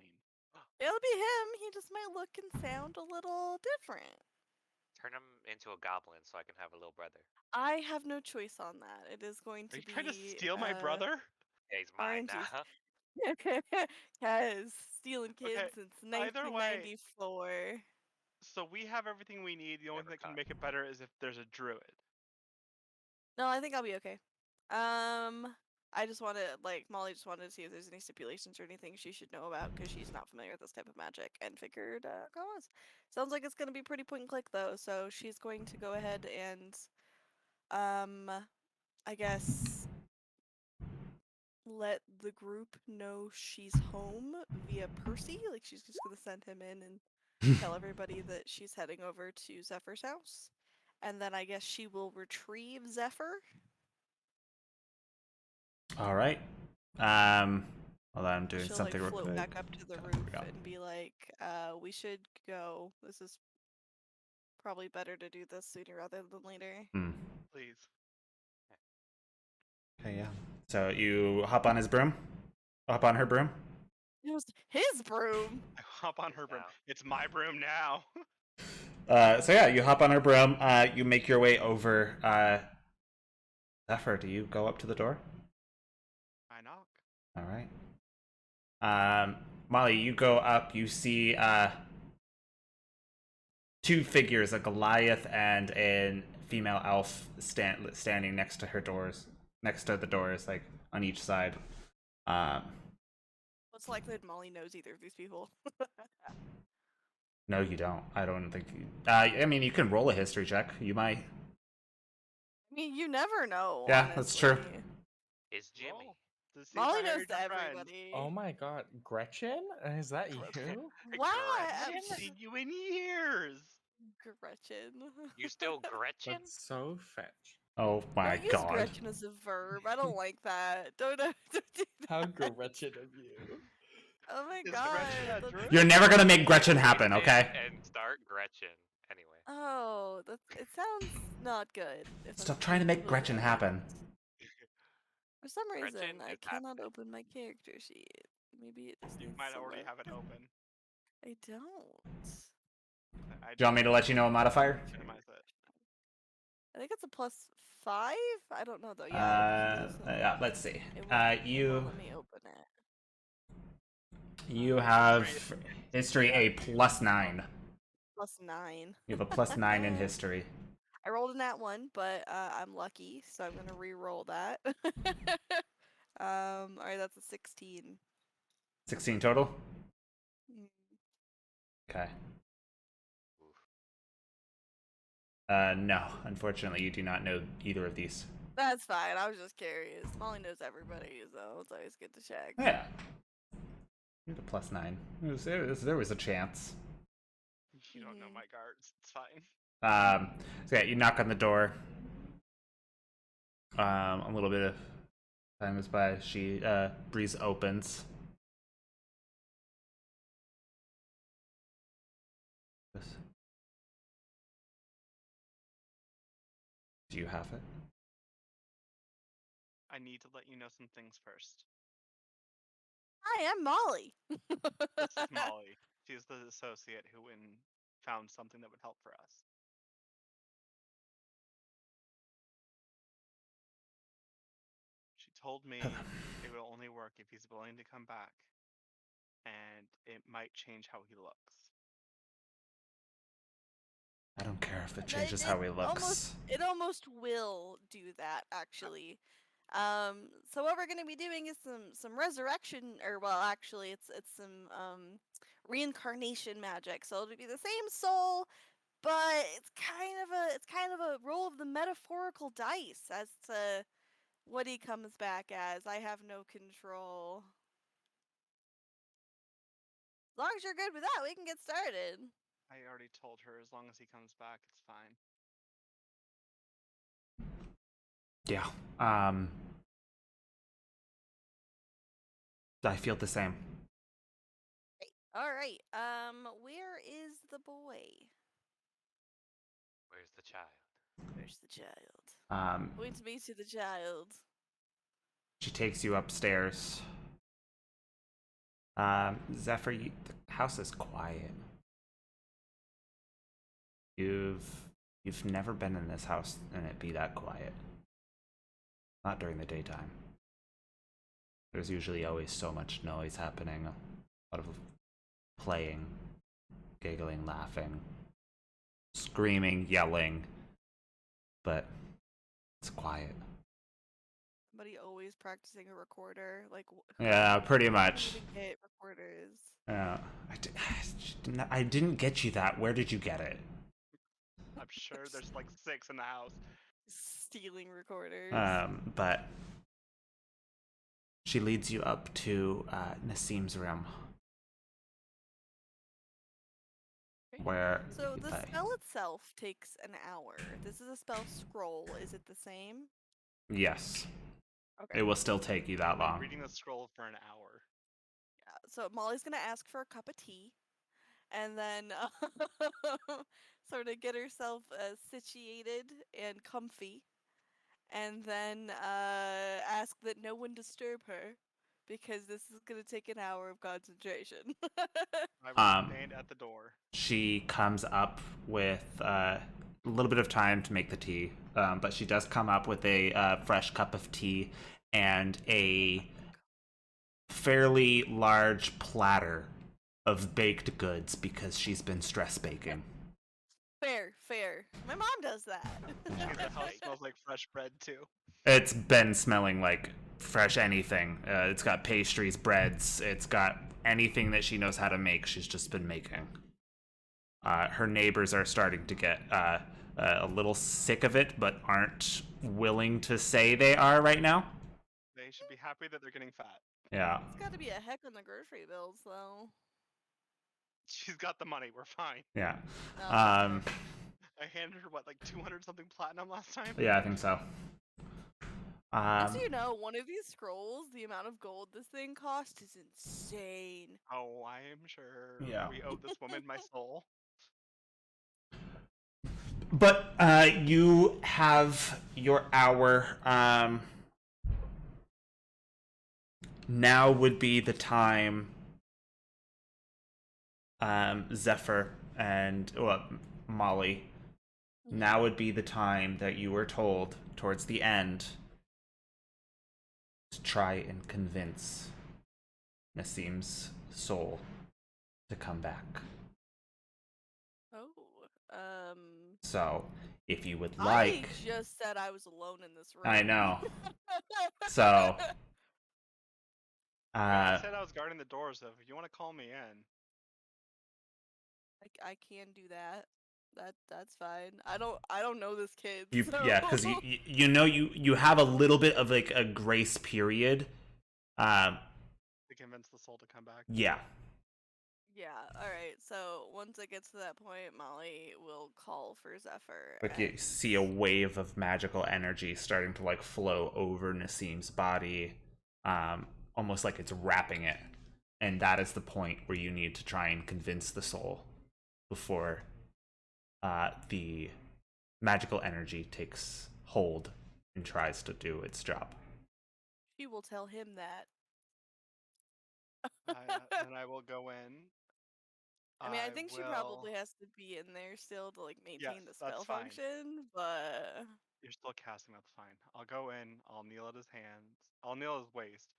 It'll be him. He just might look and sound a little different. Turn him into a goblin so I can have a little brother. I have no choice on that. It is going to Are you be. trying to steal my brother? Yeah, he's mine RNG. now. Yes, stealing kids Okay, since either way- 1994. So we have everything we need. The only Never thing that can caught. make it better is if there's a druid. No, I think I'll be okay. I just wanted, like, Molly just wanted to see if there's any stipulations or anything she should know about because she's not familiar with this type of magic and figured go on. Sounds like it's gonna be pretty point and click though, so she's going to go ahead and, I guess, let the group know she's home via Percy. Like, she's just gonna send him in and tell everybody that she's heading over to Zephyr's house, and then I guess she will retrieve Zephyr. All right. Hold on, I'm doing She'll something like real float quick. back up to the There we roof go. and be like, we should go. This is probably better to do this sooner rather than later. Hmm. Please. Okay, yeah. So you hop on his broom? Hop on her broom? It was his broom. I hop on her broom. Now. It's my broom now. So yeah, you hop on her broom. You make your way over. Zephyr, do you go up to the door? I knock. All right. Molly, you go up. You see two figures, a Goliath and a female elf, standing next to her doors, next to the doors, like on each side. What's likely that Molly knows either of these people? No, you don't. I don't think you. I mean, you can roll a history check. You might. I mean, you never know. Yeah, that's true. honestly. Is Jimmy. Roll to see if Molly I knows hired your friend. everybody. Oh my god, Gretchen? Is that you? Wow, I haven't I'm- seen you in years. Gretchen. You still Gretchen? That's so fetch. Oh my Don't use god. Gretchen as a verb. I don't like that. Don't do that. How Gretchen of you. Oh my Is god. Gretchen a that's- druid? You're never gonna make Gretchen happen, Leave it okay? And start Gretchen. Anyway. Oh, it sounds not good. if I'm Stop trying to make completely Gretchen happen. honest. For some reason, Gretchen I is cannot happening. open my character sheet. Maybe it just You needs might to already load. have it open. I don't. I Do you want me to let you know a modifier? minimize it. I think it's a +5. I don't know though. Yeah. Yeah. Let's see. It won't let You me open it. have history a +9. +9. You have a +9 in history. I rolled a nat 1, but I'm lucky, so I'm gonna re-roll that. Alright, that's a 16. 16 total. Mm. Okay. No, unfortunately, you do not know either of these. That's fine. I was just curious. Molly knows everybody, so it's always good to check. Yeah. You had a +9. There was a chance. You don't know Mhm. my guards. It's fine. So yeah, you knock on the door. A little bit of time goes by. Breeze opens. Do you have it? I need to let you know some things first. Hi, I'm Molly. This is Molly. She's the associate who found something that would help for us. She told me it will only work if he's willing to come back, and it might change how he looks. I don't care if it It- changes it how he looks. It almost will do that, actually. So what we're gonna be doing is some resurrection, or well, actually, it's some reincarnation magic. So it'll be the same soul, but it's kind of a roll of the metaphorical dice as to what he comes back as. I have no control. As long as you're good with that, we can get started. I already told her as long as he comes back, it's fine. Yeah. I feel the same. All right. Where is the boy? Where's the child? Where's the child? Um, Point me to the child. she takes you upstairs. Zephyr, the house is quiet. You've never been in this house and it be that quiet. Not during the daytime. There's usually always so much noise happening. A lot of playing, giggling, laughing, screaming, yelling. But it's quiet. Somebody always practicing a recorder. Like, Yeah, pretty who much. even get recorders? Yeah. I didn't get you that. Where did you get it? I'm sure there's like 6 in the house. Stealing recorders. But she leads you up to Nassim's room. Okay. Where So the spell itself takes an hour. This is a spell scroll. Is it the same? yes, Okay. it will still take you that I've been long. reading the scroll for an hour. Yeah. So Molly's gonna ask for a cup of tea, and then sort of get herself situated and comfy, and then ask that no one disturb her, because this is gonna take an hour of concentration. I will stand at the door. She comes up with a little bit of time to make the tea, but she does come up with a fresh cup of tea and a fairly large platter of baked goods because she's been stress baking. Fair, fair. My mom does that. The house smells like fresh bread too. It's been smelling like fresh anything. It's got pastries, breads, it's got anything that she knows how to make, she's just been making. Her neighbors are starting to get a little sick of it, but aren't willing to say they are right now. They should be happy that they're getting fat. Yeah. It's got to be a heck on the grocery bills, though. She's got the money. We're fine. Yeah. No, Um, I handed her what, like 200 something platinum last time? yeah, I think so. Just so you know, one of these scrolls, the amount of gold this thing cost is insane. Oh, I am sure. Yeah. We owe this woman my soul. But you have your hour. Now would be the time, Zephyr and Molly. Now would be the time that you were told towards the end to try and convince Nassim's soul to come back. Oh, So, if you would like, I just said I was alone in this room. I know. So, I said I was guarding the doors, so if you want to call me in. I can do that. That's fine. I don't know this kid. you so... yeah, because you know you have a little bit of like a grace period. To convince the soul to come back. Yeah. Yeah. All right. So once it gets to that point, Molly will call for Zephyr. Like you see a wave of magical energy starting to like flow over Nassim's body, almost like it's wrapping it. And that is the point where you need to try and convince the soul before the magical energy takes hold and tries to do its job. She will tell him that. And I will go in. I mean, I think she probably has to be in there still to like maintain the spell function, but you're still casting. That's fine. I'll go in. I'll kneel at his hands. I'll kneel at his waist.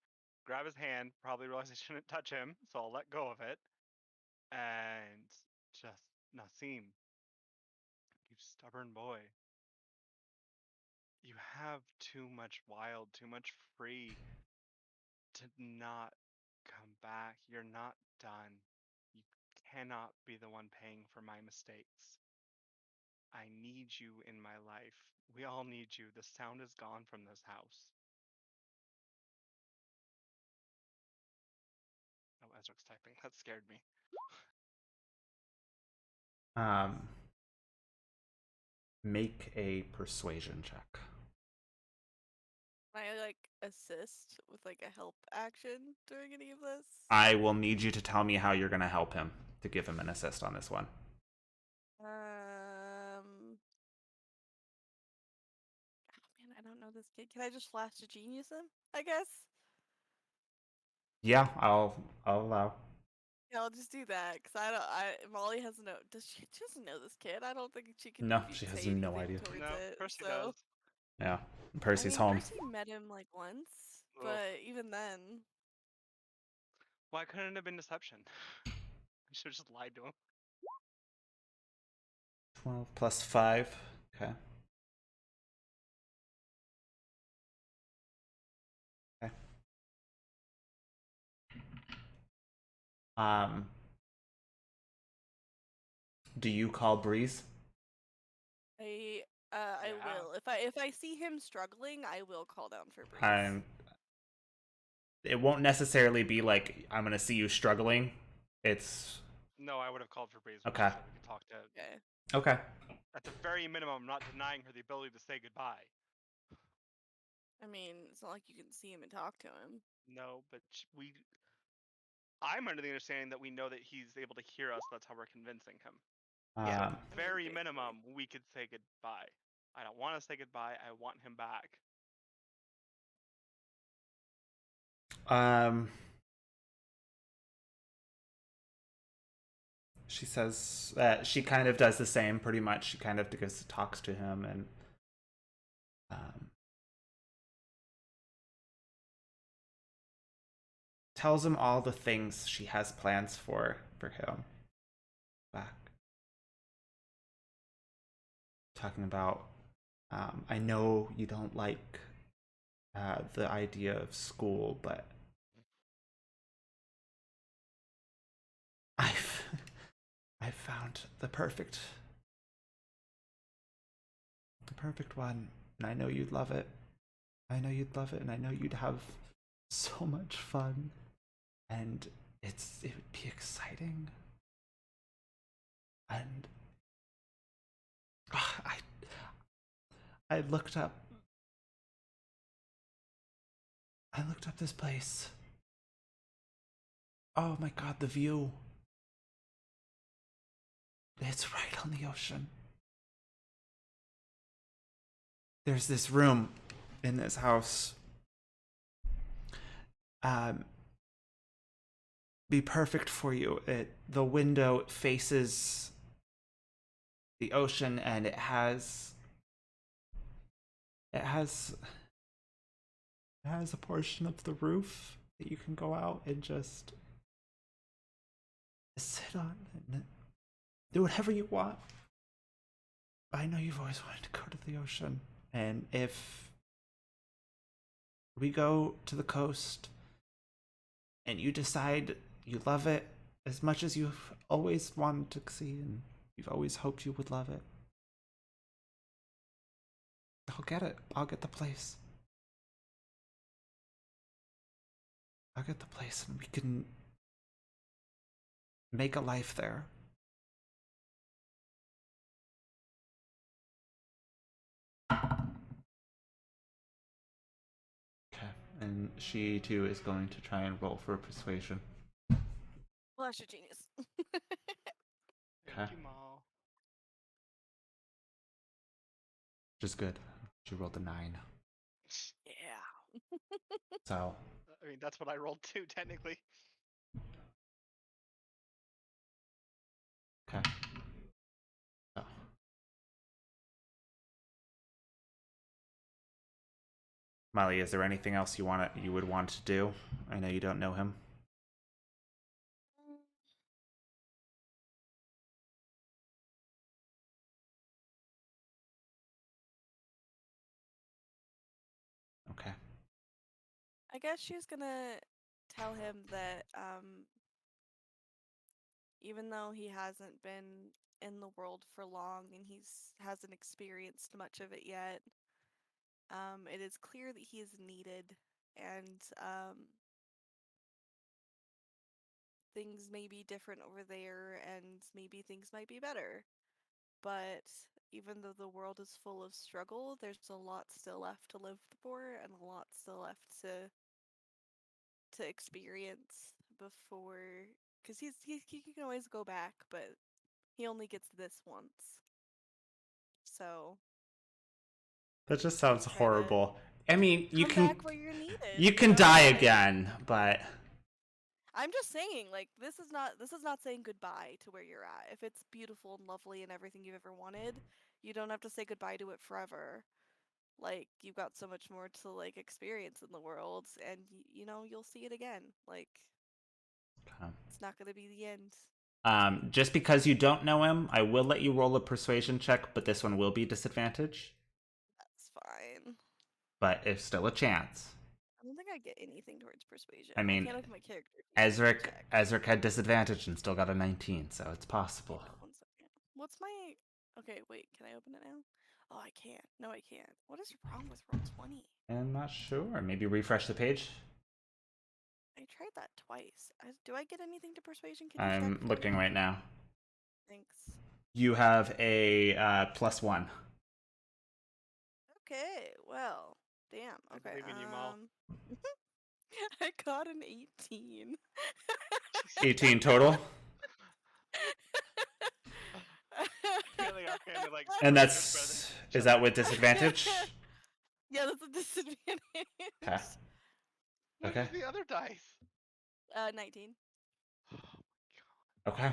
Grab his hand. Probably realize I shouldn't touch him, so I'll let go of it. And just Nassim, you stubborn boy. You have too much wild, too much free to not come back. You're not done. You cannot be the one paying for my mistakes. I need you in my life. We all need you. The sound is gone from this house. Oh, Ezra's typing. That scared me. Make a persuasion check. Can I like assist with like a help action during any of this? I will need you to tell me how you're going to help him to give him an assist on this one. Man, I don't know this kid. Can I just flash to genius him? I guess. Yeah, I'll allow. Yeah, I'll just do that because I don't. Molly has no. She doesn't know this kid. I don't think she can. No, maybe she has say no anything idea. towards No, it. Percy So does. Yeah, I Percy's mean, home. Percy met him like once, Ugh. but even then, Why couldn't it have been deception? I should have just lied to him. 12 plus 5. Okay. Okay. Do you call Breeze? I Yeah. will. If I see him struggling, I will call down for Breeze. And it won't necessarily be like I'm gonna see you struggling. It's No, I would have called for Breeze. Okay. So we could talk to. Okay. okay. At the very minimum, I'm not denying her the ability to say goodbye. I mean, it's not like you can see him and talk to him. No, but we. I'm under the understanding that we know that he's able to hear us. That's how we're convincing him. Yeah. Um, I mean, Very basically. minimum, we could say goodbye. I don't want to say goodbye. I want him back. she says she kind of does the same pretty much. She kind of goes talks to him and tells him all the things she has plans for him. Back. Talking about I know you don't like the idea of school, but I've found the perfect one, and I know you'd love it. I know you'd love it, and I know you'd have so much fun, and it would be exciting. And I looked up this place. Oh my god, the view. It's right on the ocean. There's this room in this house. Be perfect for you. The window faces the ocean, and it has a portion of the roof that you can go out and just sit on and do whatever you want. I know you've always wanted to go to the ocean, and if we go to the coast and you decide you love it as much as you've always wanted to see and you've always hoped you would love it, I'll get it. I'll get the place. I'll get the place and we can make a life there. Okay, and she too is going to try and roll for persuasion. Flash of genius. Okay. Thank you, Mal. Which is good. She rolled a 9. Yeah. So, I mean, that's what I rolled too, technically. okay. So. Molly, is there anything else you would want to do? I know you don't know him. Okay. I guess she's gonna tell him that even though he hasn't been in the world for long and hasn't experienced much of it yet, it is clear that he is needed, and things may be different over there, and maybe things might be better. but even though the world is full of struggle, there's a lot still left to live for and a lot still left to experience before, because he can always go back, but he only gets this once. So That just sounds try to horrible. I mean, you come can back where you're needed. you can know? die Like, again, but I'm just saying, like, this is not saying goodbye to where you're at. If it's beautiful and lovely and everything you've ever wanted, you don't have to say goodbye to it forever. Like, you've got so much more to like experience in the world, and you know you'll see it again. Like, it's not gonna be the end. just because you don't know him, I will let you roll a persuasion check, but this one will be disadvantage. That's fine. But it's still a chance. I don't think I get anything towards persuasion. I mean, can't open my character. Ezric had disadvantage and still got a 19, so it's possible. Hang on 1 second. What's my? Okay, wait. Can I open it now? Oh, I can't. No, I can't. What is wrong with Roll20? I'm not sure. Maybe refresh the page. I tried that twice. Do I get anything to persuasion? Can you I'm check for looking me? right now. Thanks. You have a +1. Okay. Well, damn. I Okay. believe in you, Mal. I got an 18. 18 total. Feeling I'm kinda like And Spartacus, that's brother. is that with disadvantage? Yeah, that's a disadvantage. Okay. What Okay. is the other dice? 19. Okay.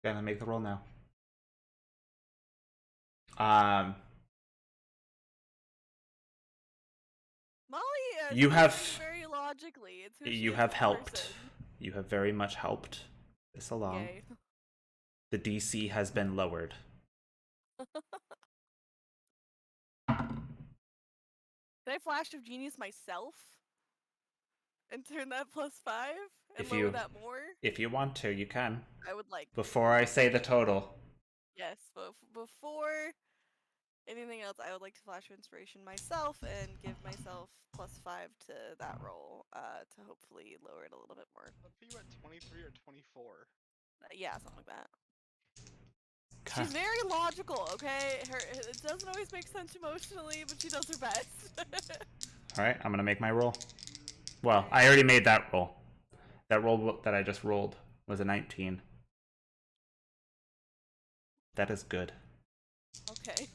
Gonna make the roll now. Molly, You speaks have- very logically. It's who she You is have as a helped. person. You have very much helped this along. Yay. The DC has been lowered. Can I flash of genius myself and turn that +5 and If lower you- that more? If you want to, you can. I would like. Before I say the total. Yes, but before anything else, I would like to flash of inspiration myself and give myself +5 to that roll, to hopefully lower it a little bit more. I'll put you at 23 or 24. Yeah, something like that. Okay. She's very logical, okay? It doesn't always make sense emotionally, but she does her best. Alright, I'm gonna make my roll. Well, I already made that roll. That roll that I just rolled was a 19. That is good. Okay.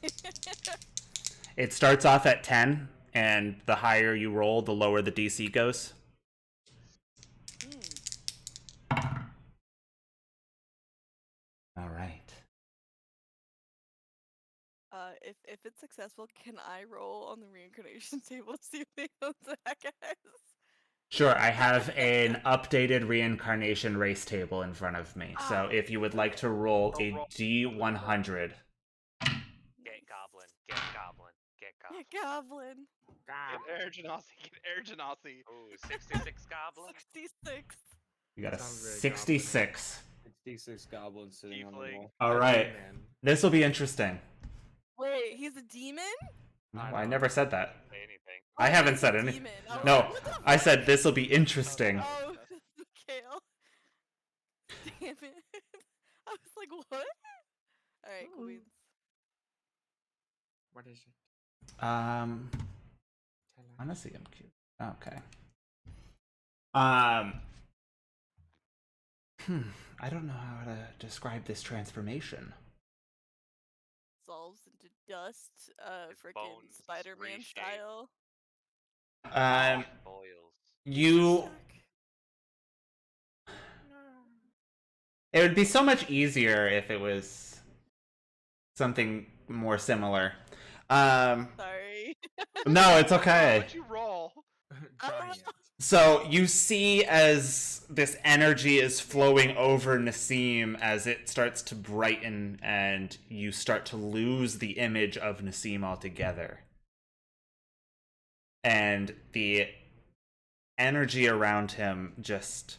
It starts off at 10, and the higher you roll, the lower the DC goes. Alright. If it's successful, can I roll on the reincarnation table to see if they know that guys? Sure, I have an updated reincarnation race table in front of me. So if you would like to roll a D100. Get goblin. Get goblin. Get goblin. Yeah, goblin. Get Air Genasi. Get Air Genasi. Ooh, 66 goblin. 66. You got a Sounds very 66. 66 goblins sitting on the Tiefling. wall. Alright. Man. This will be interesting. Wait, he's a demon? No, I never said that. Say anything. I Oh, haven't he's said a any. demon. I was No, like, what the I fuck? said this will be interesting. Oh, Kale. Damn it. I was like, what? Alright, Ooh. Queens. What is it? I Tell us. wanna see him cute. Okay. I don't know how to describe this transformation. Dissolves into dust, His frickin' bones Spider-Man reshape. style. Boils. You. Suck. It would be so much easier if it was something more similar. Sorry. No, it's okay. What'd you roll? Giant. So you see as this energy is flowing over Nassim as it starts to brighten and you start to lose the image of Nassim altogether. And the energy around him just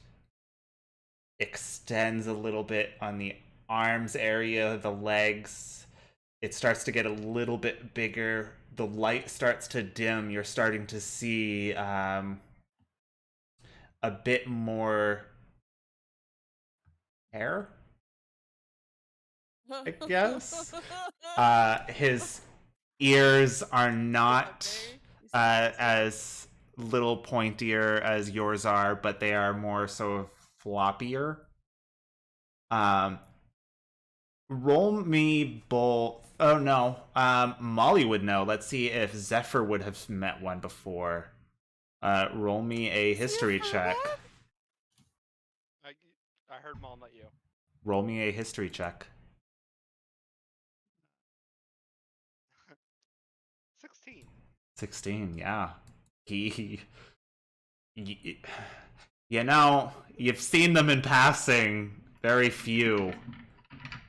extends a little bit on the arms area, the legs. It starts to get a little bit bigger. The light starts to dim. You're starting to see a bit more hair I guess. His ears are not as little pointier as yours are, but they are more so floppier. Roll me both. Oh no. Molly would know. Let's see if Zephyr would have met one before. Roll me a history check. I heard Mom let you. Roll me a history check. 16. 16, yeah. He you know, you've seen them in passing, very few.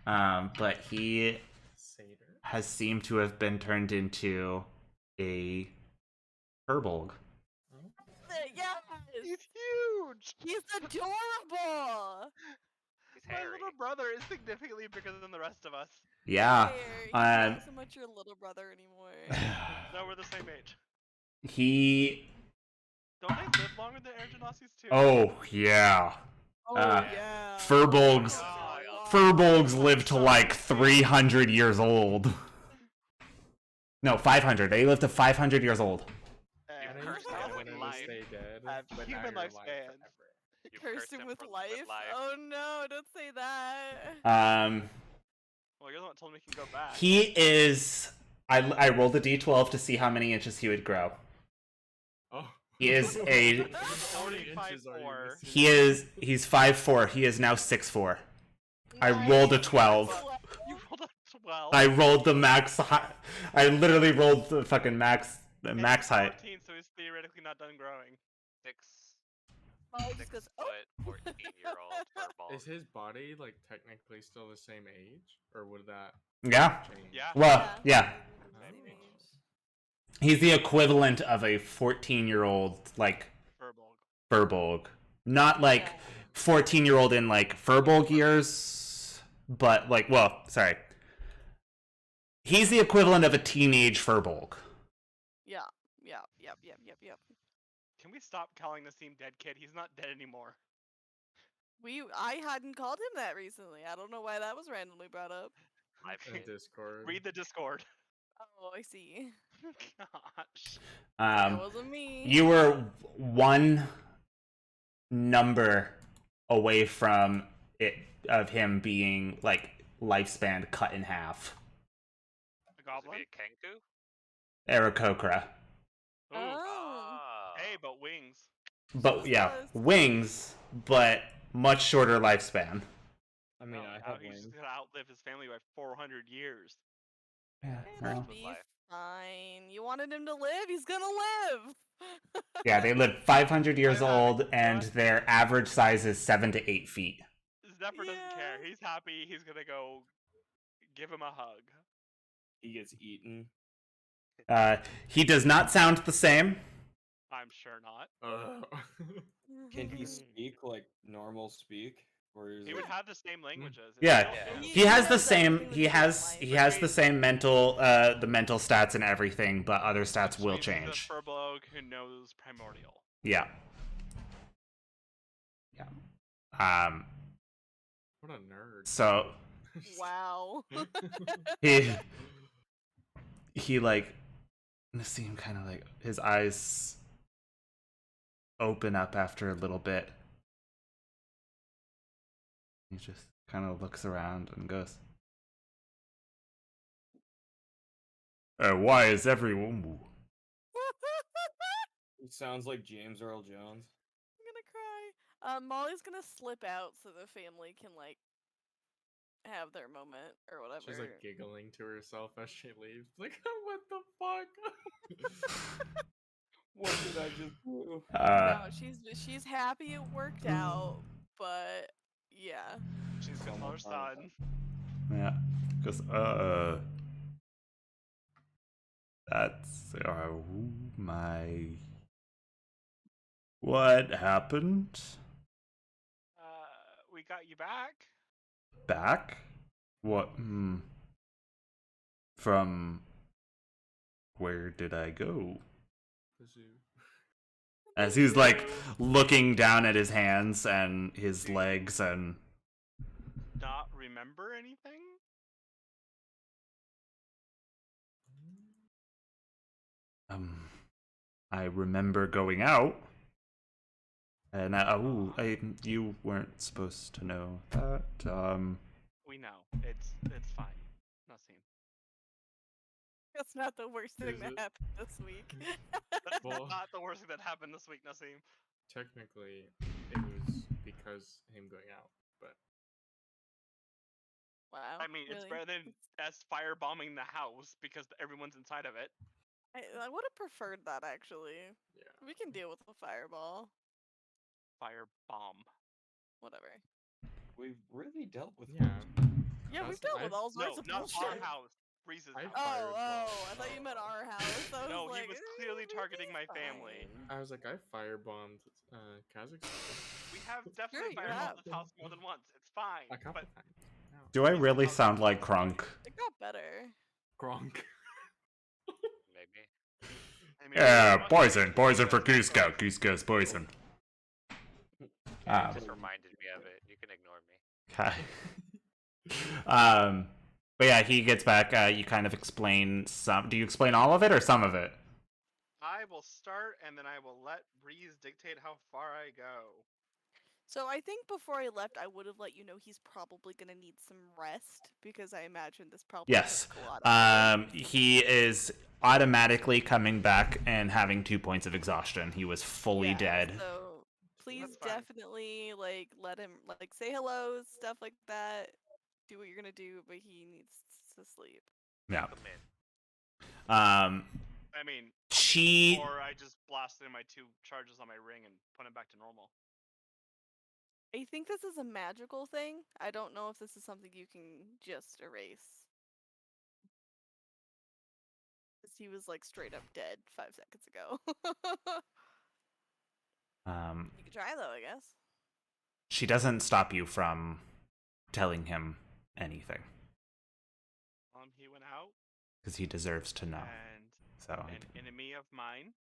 But he Satyr. has seemed to have been turned into a Furbolg. Yes! He's huge! He's adorable! He's My hairy. little brother is significantly bigger than the rest of us. Yeah. He's not so much your little brother anymore. No, we're the same age. He Don't they live longer than air genasi's too? Oh yeah. Oh, yeah. Furbolgs Oh, Furbolgs live to like 300 years old. No, 500. They live to 500 years old. And You And cursed I him wanted with to life. stay dead, Have but now human you're alive lifespan. forever. You Cursed him with from- life? Oh no, don't say that. Well, you're the one that told me he can go back. He is. I rolled a d12 to see how many inches he would grow. Oh. He is a. How many inches are you 5'4". missing? He's 5'4". He is now 6'4". I rolled a 12. You rolled a 12. I rolled the max height. I literally rolled the fucking max And max he's height. 14, so he's theoretically not done growing. 6 Molly just goes, oh. foot, 14-year-old Furball. Is his body like technically still the same age, or would that Yeah. change? Yeah. Well, yeah. Same age. He's the equivalent of a 14-year-old like Furbolg. Furbolg. Not like 14-year-old in like Furbolg years, but like, well, sorry. He's the equivalent of a teenage Furbolg. Yeah. Yep. Can we stop calling this team Dead Kid? He's not dead anymore. I hadn't called him that recently. I don't know why that was randomly brought up. In Discord. Read the Discord. Oh, I see. Gosh. That wasn't me. You were one number away from it of him being like lifespan cut in half. A Was goblin? it Kenku? Aarakocra. Ooh. Oh. Hey, but wings. But yeah, wings, but much shorter lifespan. I mean, No, I now have he's wings. gonna outlive his family by 400 years. Yeah, It'll well, be fine. You wanted him to live? He's gonna live. yeah, they live 500 years I have old, it. and their average size is 7 to 8 feet. Zephyr doesn't care. Yeah. He's happy. He's gonna go give him a hug. He gets eaten. He does not sound the same. I'm sure not. Can he speak like normal speak, or is He would it- have the same languages. It's Yeah. still- He- He has the knows same. everything He that's has. in He life. has the same mental. The mental stats and everything, but other stats which will means he's change. a Furbolg who knows Primordial. Yeah. Yeah. What a nerd. So Wow. he like Nassim kind of like his eyes open up after a little bit. He just kind of looks around and goes, why is everyone He sounds like James Earl Jones. I'm gonna cry. Molly's gonna slip out so the family can like have their moment or whatever. She's like giggling to herself as she leaves. Like, what the fuck? What did I just do? No, she's happy it worked out, but yeah. She's gonna tell her son. Yeah. Because, that's, my... What happened? We got you back. Back? What, From... Where did I go? The zoo. As he's, like, looking down at his hands and his legs and... Not remember anything? I remember going out. And you weren't supposed to know that. We know. It's fine. Nothing. That's not the worst thing Is that it? happened this week. That's Well- not the worst thing that happened this week, Nassim. Technically, it was because him going out, but Wow. I mean, it's really? better than us firebombing the house because everyone's inside of it. I would have preferred that actually. yeah. We can deal with a fireball. Firebomb. Whatever. We've really dealt with Yeah. Yeah, we've That's- dealt with I- all No, sorts of not bullshit. our house. Breeze's I house. Oh, I thought you Fireball. meant our house. I No, was he like, was clearly "Eh, targeting my everything's family. fine." I was like, I firebombed Kazakhstan We have definitely you firebombed have. this house more than once. It's fine. a couple But times. No. Do I Breeze's really house sound is like fine. Krunk? It got better. Gronk. Maybe. I mean, Yeah, must poison be for just Goose because- Scout. Goose Goes poison. Yeah, it just reminded me of it. You can ignore me. Okay. But yeah, he gets back. You kind of explain some. Do you explain all of it or some of it? I will start and then I will let Breeze dictate how far I go. So I think before I left, I would have let you know he's probably gonna need some rest because I imagine this probably Yes. took a lot out of him. He is automatically coming back and having 2 points of exhaustion. He was fully Yeah, dead. So please That's fine. definitely let him say hello, stuff like that. Do what you're gonna do, but he needs to sleep. Yeah. Come in. I mean, She. or I just blasted in my 2 charges on my ring and put him back to normal. I think this is a magical thing. I don't know if this is something you can just erase. 'Cause he was like straight up dead 5 seconds ago. You could try though, I guess. She doesn't stop you from telling him anything He went out because he deserves to know. and So an enemy of mine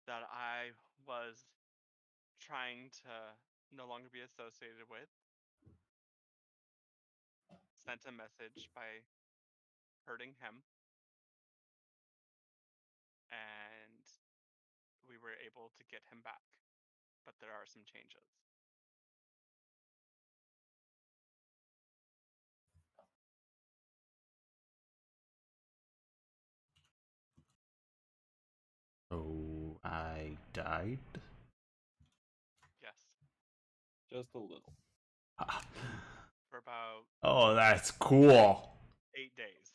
that I was trying to no longer be associated with sent a message by hurting him, and we were able to get him back, but there are some changes. Oh, I died. Yes, just a little. for about Oh, that's cool. 8 days.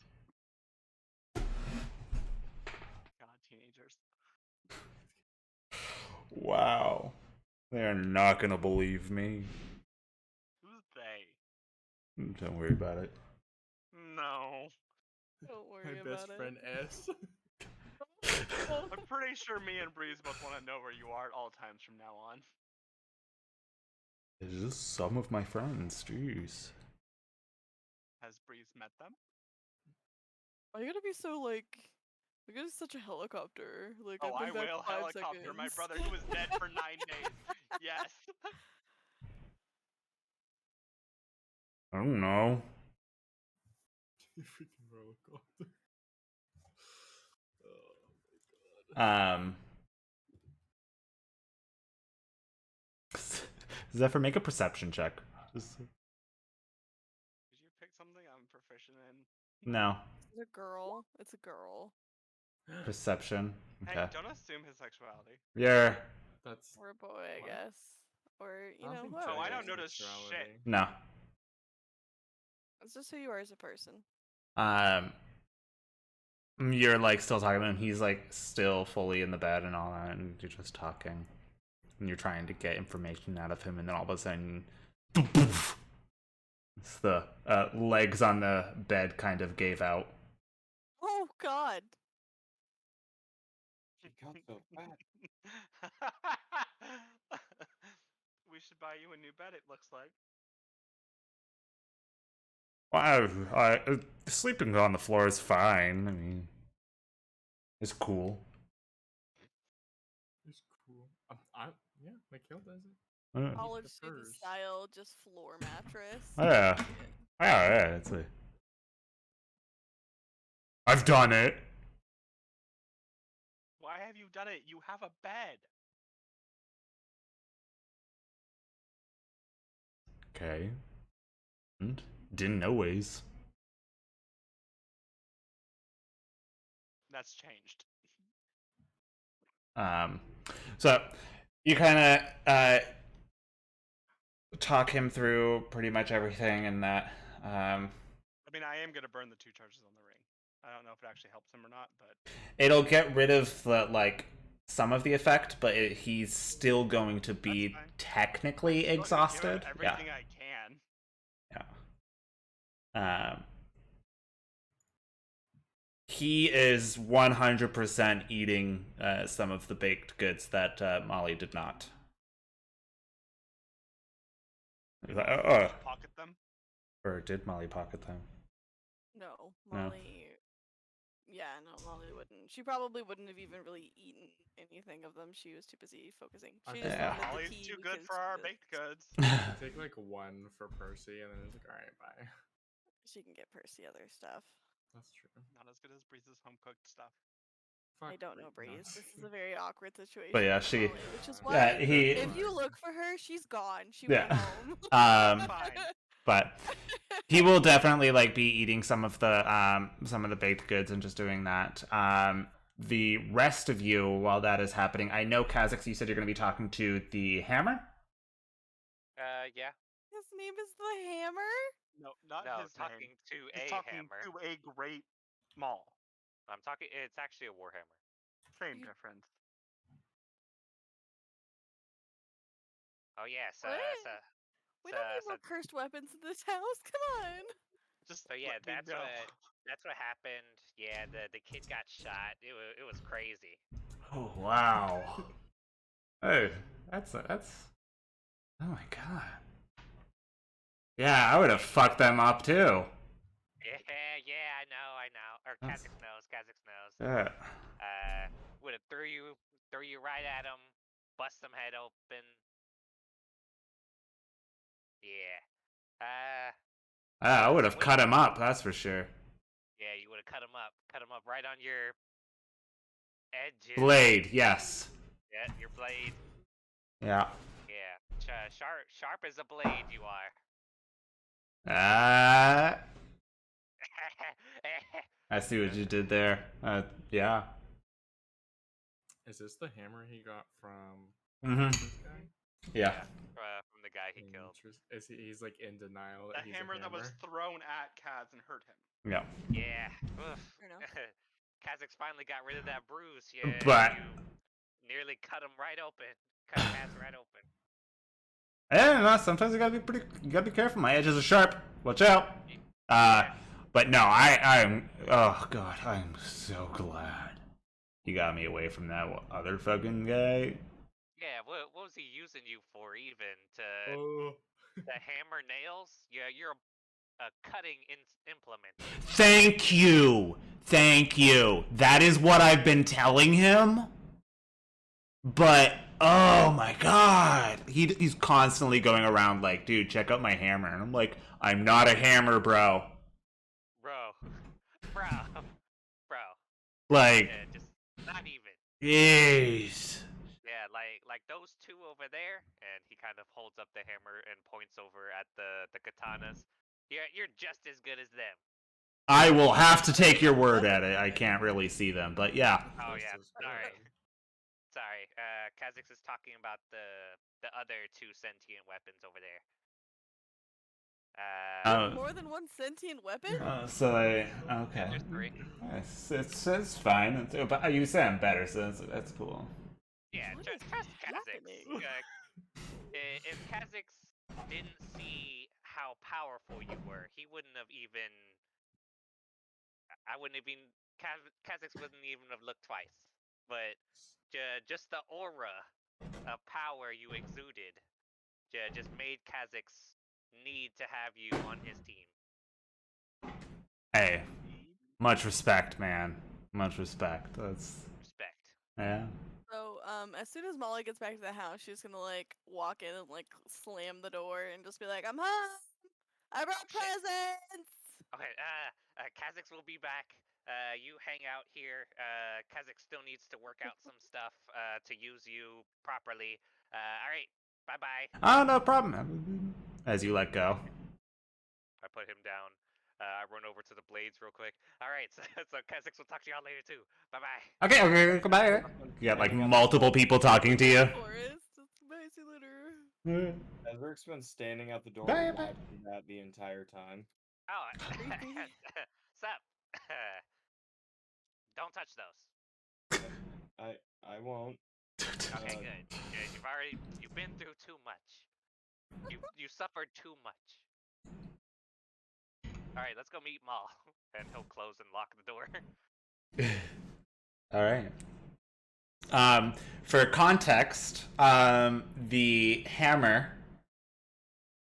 God, teenagers. Wow. They're not gonna believe me. Who's they? Don't worry about it. No. Don't worry My about best friend S. I'm pretty sure me and Breeze both want to know where you are at all times from now on. It's just some of my friends. Jeez. Has Breeze met them? Why you gotta be so like? Look at such a helicopter. Like Oh, I've I been back will 5 helicopter my seconds. brother who was dead for 9 days. Yes. I don't know. Freaking roller coaster. Zephyr, make a perception check. Did you pick something I'm proficient in? No. It's a girl. It's a girl. Perception. Hey, Okay. don't assume his sexuality. Yeah. That's Or a boy, I What? guess. Or I you don't know, think whoever. Oh, I gender don't is notice shit. sexuality. No. It's just who you are as a person. You're like still talking to him. He's like still fully in the bed and all that, and you're just talking. And you're trying to get information out of him, and then all of a sudden, it's the legs on the bed kind of gave out. Oh God. She got so fat. We should buy you a new bed, it looks like. Wow, sleeping on the floor is fine. I mean, it's cool. It's cool. Yeah, Mikhail does it. Yeah. College student prefers. style, just floor mattress. Yeah. Yeah, it's a. I've done it. have you done it? You have a bed. Okay. Didn't know ways. That's changed. So you kind of talk him through pretty much everything, and that I mean, I am gonna burn the 2 charges on the ring. I don't know if it actually helps him or not, but it'll get rid of the some of the effect, but he's still going to be fine. technically I'm gonna give him exhausted. everything I can. Yeah. He is 100% eating some of the baked goods that Molly did not. He's like, Just pocket them. Or did Molly pocket them? No, No. Molly. Yeah, no, Molly wouldn't. She probably wouldn't have even really eaten anything of them. She was too busy focusing. She just Yeah. wanted the Molly's tea too good because for our baked goods. Take like 1 for Percy, and then it's like, all right, bye. she can get Percy other stuff. That's true. Not as good as Breeze's home cooked stuff. I Fuck don't know, Bree, no. Breeze. This is a very awkward situation. But yeah, for she- Molly, which is why Yeah, he. if you look for her, she's gone. She Yeah. went home. Fine. But he will definitely be eating some of the baked goods and just doing that. The rest of you, while that is happening, I know Kha'Zix, you said you're going to be talking to the Hammer. Yeah. His name is the Hammer. No, not No, his talking name. to He's a talking hammer. to a great mall. I'm talking. It's actually a warhammer. Same You- difference. Oh yeah. So, What? We don't need more cursed weapons in this house. Come on. Just So yeah, let me that's know. that's what happened. Yeah, the kid got shot. It was crazy. Oh wow! Hey, that's. Oh my god. Yeah, I would have fucked them up too. Yeah, I know. Or That's- Kha'Zix knows. Yeah. Would have threw you right at him, bust them head open. Yeah. I would have cut him up. That's for sure. Yeah, you would have cut him up right on your edge. Blade, yes. Yeah, your blade. Yeah. Yeah, sharp as a blade you are. I see what you did there. Yeah. Is this the hammer he got from Mhm. this guy? Yeah. From the guy he killed. Is he's like in denial The that he's hammer a that was hammer? thrown at Kaz and hurt him. Yeah. Yeah. Fair enough. Kha'Zix finally got rid of that bruise. Yeah. But- You nearly cut him right open. Cut Kaz right open. Yeah, no, sometimes you gotta be careful. My edges are sharp. Watch out. But no, I'm. Oh god, I'm so glad he got me away from that other fucking guy. Yeah. What was he using you for? Even to Oh. the hammer nails? Yeah, you're a cutting implement. Thank you. That is what I've been telling him. But oh my god, he's constantly going around like, dude, check out my hammer, and I'm like, I'm not a hammer, bro. Bro. Like, Yeah, just not even. jeez. Yeah, like those two over there, and he kind of holds up the hammer and points over at the katanas. You're just as good as them. I will have to take your word at it. I can't really see them, but yeah. Oh Just yeah, as good. sorry. Kha'Zix is talking about the other two sentient weapons over there. More than one sentient weapon? Okay. There's three. It's fine. But you say I'm better, so that's cool. Yeah, What trust is Kha'Zix. happening? If Kha'Zix didn't see how powerful you were, he wouldn't have even. I wouldn't even. Kha'Zix wouldn't even have looked twice. But just the aura of power you exuded, just made Kha'Zix need to have you on his team. Hey, much respect, man. Much respect. That's Respect. yeah. So, as soon as Molly gets back to the house, she's gonna walk in and slam the door and just be like, "I'm home. I brought Shit. presents." Okay. Kha'Zix will be back. you hang out here. Kazakh still needs to work out some stuff to use you properly. All right, bye bye. Oh, no problem. As you let go. I put him down. I run over to the blades real quick. All right, so Kazakhs will talk to y'all later too. Bye bye. Okay, goodbye. You got like multiple people talking to you. Forest, it's bye, see you later. Ezric's been standing at the door Bye, bye. watching that the entire time. Oh, Creepy. sup? Don't touch those. I won't. Okay, Uh, good. Yeah, you've been through too much. You suffered too much. All right, let's go meet Maul, and he'll close and lock the door. All right. For context, the hammer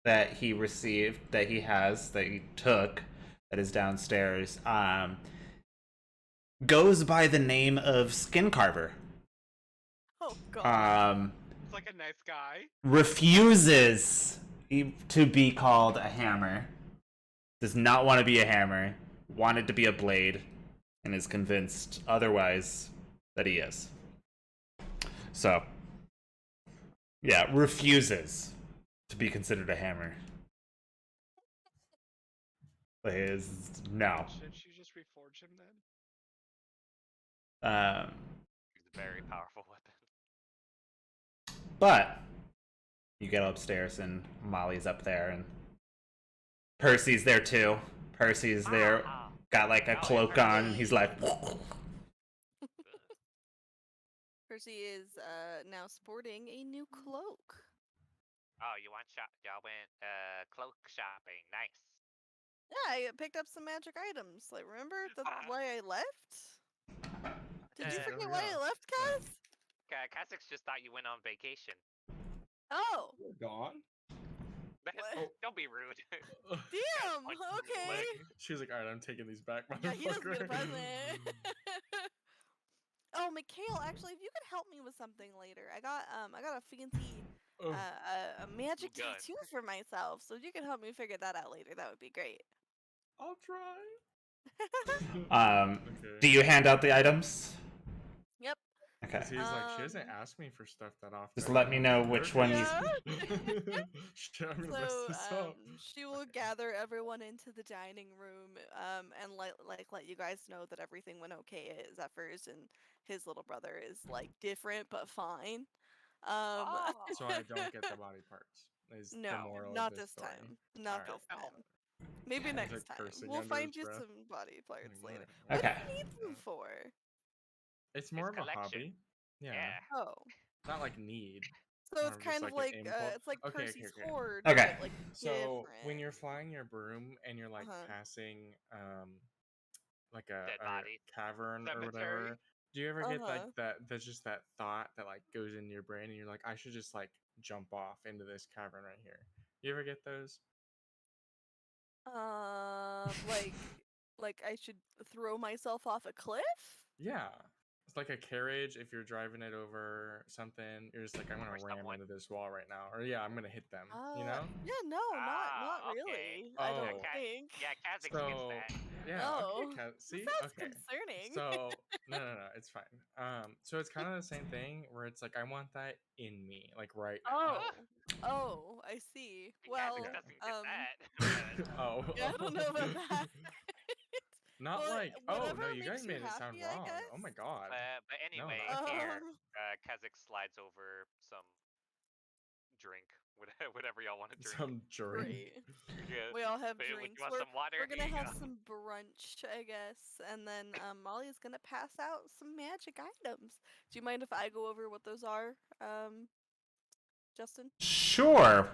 that he received, that he took, that is downstairs, goes by the name of Skin Carver. Oh god. It's like a nice guy. Refuses to be called a hammer. Does not want to be a hammer. Wanted to be a blade, and is convinced otherwise that he is. So, yeah, refuses to be considered a hammer. Is no. Shouldn't you just reforge him then? He's a very powerful weapon. But you get upstairs and Molly's up there and Percy's there too. Percy's there, got like a cloak on, and he's like, Percy is now sporting a new cloak. Oh, y'all went cloak shopping. Nice. Yeah, I picked up some magic items. Like, remember that's why I left? Did you forget why I left, Kaz? Kazakhs just thought you went on vacation. Oh, We're gone. What? Don't be rude. damn. punch him in the Okay. leg. She was like, "All right, I'm taking these back, Yeah, he doesn't get a motherfucker." present. Oh, Mikhail, actually, if you could help me with something later, I got a fancy Oh, a magic Gun. tattoo for myself. So if you could help me figure that out later, that would be great. I'll try. do you hand out the items? Yep. Okay. 'Cause he's like, she doesn't Um, ask me for stuff that often. Just let me know I'm which nervous." Yeah. Shit, I'm gonna mess So this up. she will gather everyone into the dining room and let you guys know that everything went okay at Zephyr's, and his little brother is like different but fine. So I don't get the body parts. Is the No, moral not of this this story. time. Not Alright. this No. time. Maybe Yeah, next like time. cursing We'll under find his you breath. some body parts Like, later. alright. What Okay. do you need them for? It's more of a collection. hobby. Yeah. Oh, Not like need. so More it's of kind just of like an like impulse. it's like Okay, Percy's okay. hoard, Okay. but like So when different. you're flying your broom and you're like Uh-huh. passing like Dead a body. cavern or Cemetery. whatever, do you ever get like Uh-huh. there's just that thought that like goes into your brain and you're like, I should just like jump off into this cavern right here. You ever get those? Like I should throw myself off a cliff? Yeah. It's like a carriage if you're driving it over something, you're just like, I'm gonna Or ram someone. into this wall right now. Or yeah, I'm gonna hit them. You know? Yeah, no, not Okay. really. I don't Oh. think. Yeah, Kazakhs So gets that. yeah, Oh, okay, see? That sounds Okay. concerning. So no, it's fine. So it's kind of the same thing where it's like I want that in me, like right now. Oh, I see. Well, Kazakh doesn't get that. Oh. yeah, I don't know about that. Not Well, like, oh no, whatever you guys makes you made it sound happy, I wrong. Oh my guess. god. But anyway, not here, Um, Kazakh slides over some drink, whatever y'all want to drink. Some drink. great. Yeah. We all have Would you drinks. want some water? We're gonna Here you have go. some brunch, I guess, and then Molly's gonna pass out some magic items. Do you mind if I go over what those are, Justin? Sure.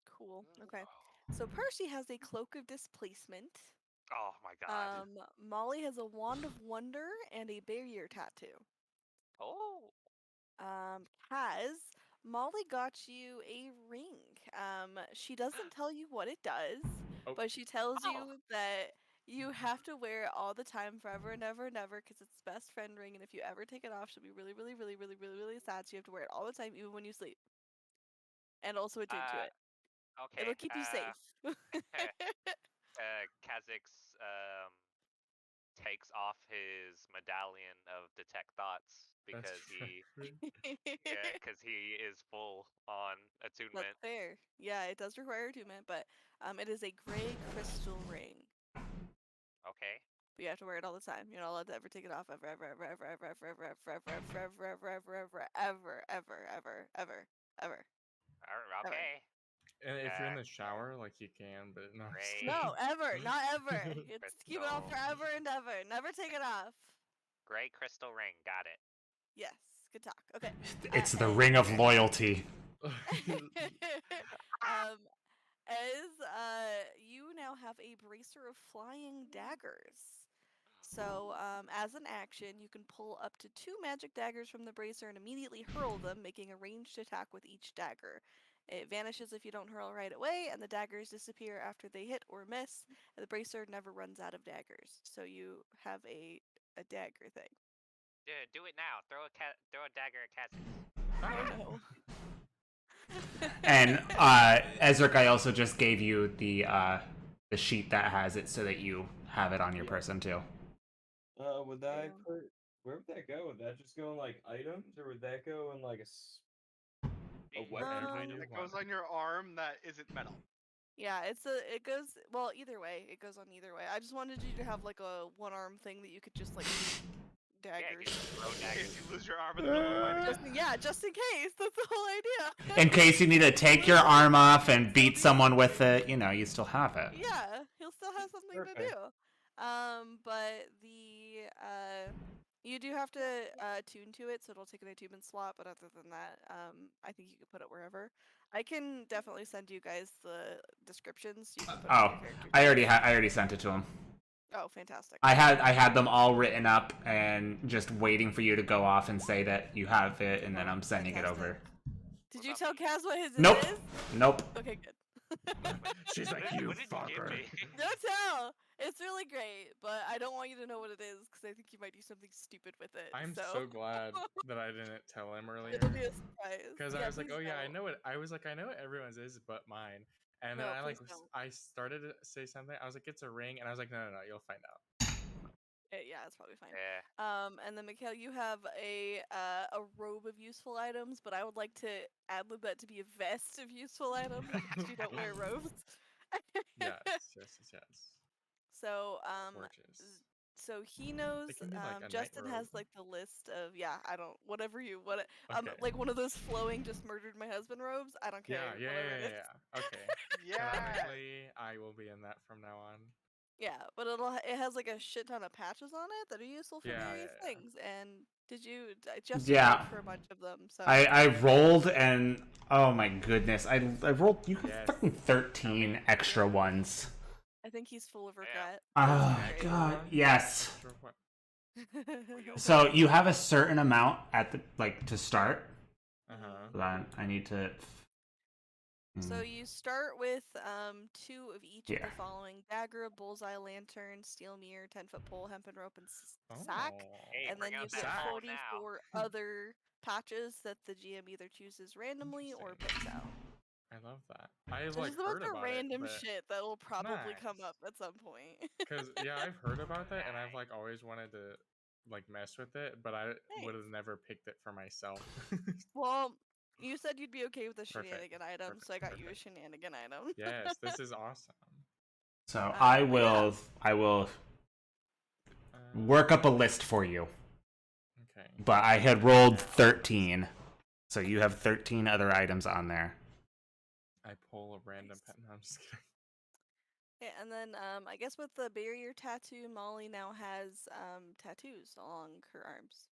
Cool. Okay. So Percy has a cloak of displacement. Oh my god. Molly has a wand of wonder and a barrier tattoo. Oh. Kaz, Molly got you a ring. She doesn't tell you what it does, Oh. but she tells Oh. you that you have to wear it all the time, forever and ever and ever, because it's the best friend ring. And if you ever take it off, she'll be really, really, really, really, really, really sad. So you have to wear it all the time, even when you sleep. And also it's into it. Okay. It'll keep you safe. Kazakh's takes off his medallion of detect thoughts because he is full on That's attunement. fair. Yeah, it does require attunement, but it is a gray crystal ring. Okay. But you have to wear it all the time. You're not allowed to ever take it off ever, ever, ever, ever, ever, ever, ever, ever, ever, ever, ever, ever, ever, ever, ever, ever, ever. Okay. And if you're in the shower, like you can, but no. Great. No, ever, not ever. It's keep it on Crystal. forever and ever. Never take it off. Gray crystal ring. Got it. Yes, good talk. Okay. It's the and- ring of loyalty. You now have a bracer of flying daggers. So, as an action, you can pull up to 2 magic daggers from the bracer and immediately hurl them, making a ranged attack with each dagger. It vanishes if you don't hurl right away, and the daggers disappear after they hit or miss, and the bracer never runs out of daggers. So you have a dagger thing. Do it now. Throw a dagger at Cassidy. Oh no. And Ezric, I also just gave you the sheet that has it so that you have it on your person too. Would that where would that go? Would that just go in like items, or would that go in like a weapon? It goes on your arm that isn't metal. Yeah, it goes well either way. It goes on either way. I just wanted you to have like a one arm thing that you could just like shoot daggers. Throw daggers. If you lose your arm in the middle of the fight. Just in case. That's the whole idea. In case you need to take your arm off and beat someone with it, you know, you still have it. Yeah, he'll still have something to Perfect. do. But you do have to tune to it, so it'll take an attunement slot. But other than that, I think you can put it wherever. I can definitely send you guys the descriptions. You can put it on Oh, your character I sheet. already sent it to him. Oh, fantastic. I had them all written up and just waiting for you to go off and say that you have it, and then I'm sending it over. Did you tell Kaz what his Nope. is? Nope. Okay, good. She's like, What you did you give fucker. me? Don't tell. It's really great, but I don't want you to know what it is because I think you might do something stupid with it. I'm so so glad that I didn't tell him earlier. it'll be a surprise. Because Yeah, I was like, please oh yeah, I don't. know it. I was like, I know what everyone's is but mine. And then No, I like please don't. I started to say something. I was like, it's a ring, and I was like, no, you'll find out. Yeah, it's probably fine. Yeah. And then Mikhail, you have a robe of useful items, but I would like to ad-lib that to be a vest of useful items because you don't wear robes. Yes. So Gorgeous. so he knows. It can be like a night Justin has robe. like the list of I don't Okay. like one of those flowing just murdered my husband robes. I don't care. Yeah. whatever it is. Okay. Yeah. Canonically, I will be in that from now on. Yeah, but it has like a shit ton of patches on it that are useful for various Yeah. things. And Justin Yeah. rolled for a bunch of them. So I rolled and oh my goodness, I rolled you have Yes. fucking 13 extra ones. I think he's full of regret. Oh Great. god, yes. Sure, what? So you have a certain amount at the to start. Uh-huh. Hold on, I need to. So you start with 2 of each of Yeah. the following: dagger, bullseye, lantern, steel mirror, 10-foot pole, hempen rope, and sack. Hey, And then bring you out get that phone now. 44 other patches that the GM either chooses randomly or picks out. I love that. I've So like just a bunch heard of about random it, shit that will probably come Nice. up at some point. Because I've heard about that, and I've like always wanted to like mess with it, but I would have never picked it for myself. Well, you said you'd be okay with a Perfect, shenanigan item, so I got you a perfect. shenanigan item. Yes, this is awesome. So but yeah. I will work up a list for you. Okay. But I had rolled 13, so you have 13 other items on there. I pull a random pet. No, I'm just kidding. Yeah, and then I guess with the barrier tattoo, Molly now has tattoos along her arms.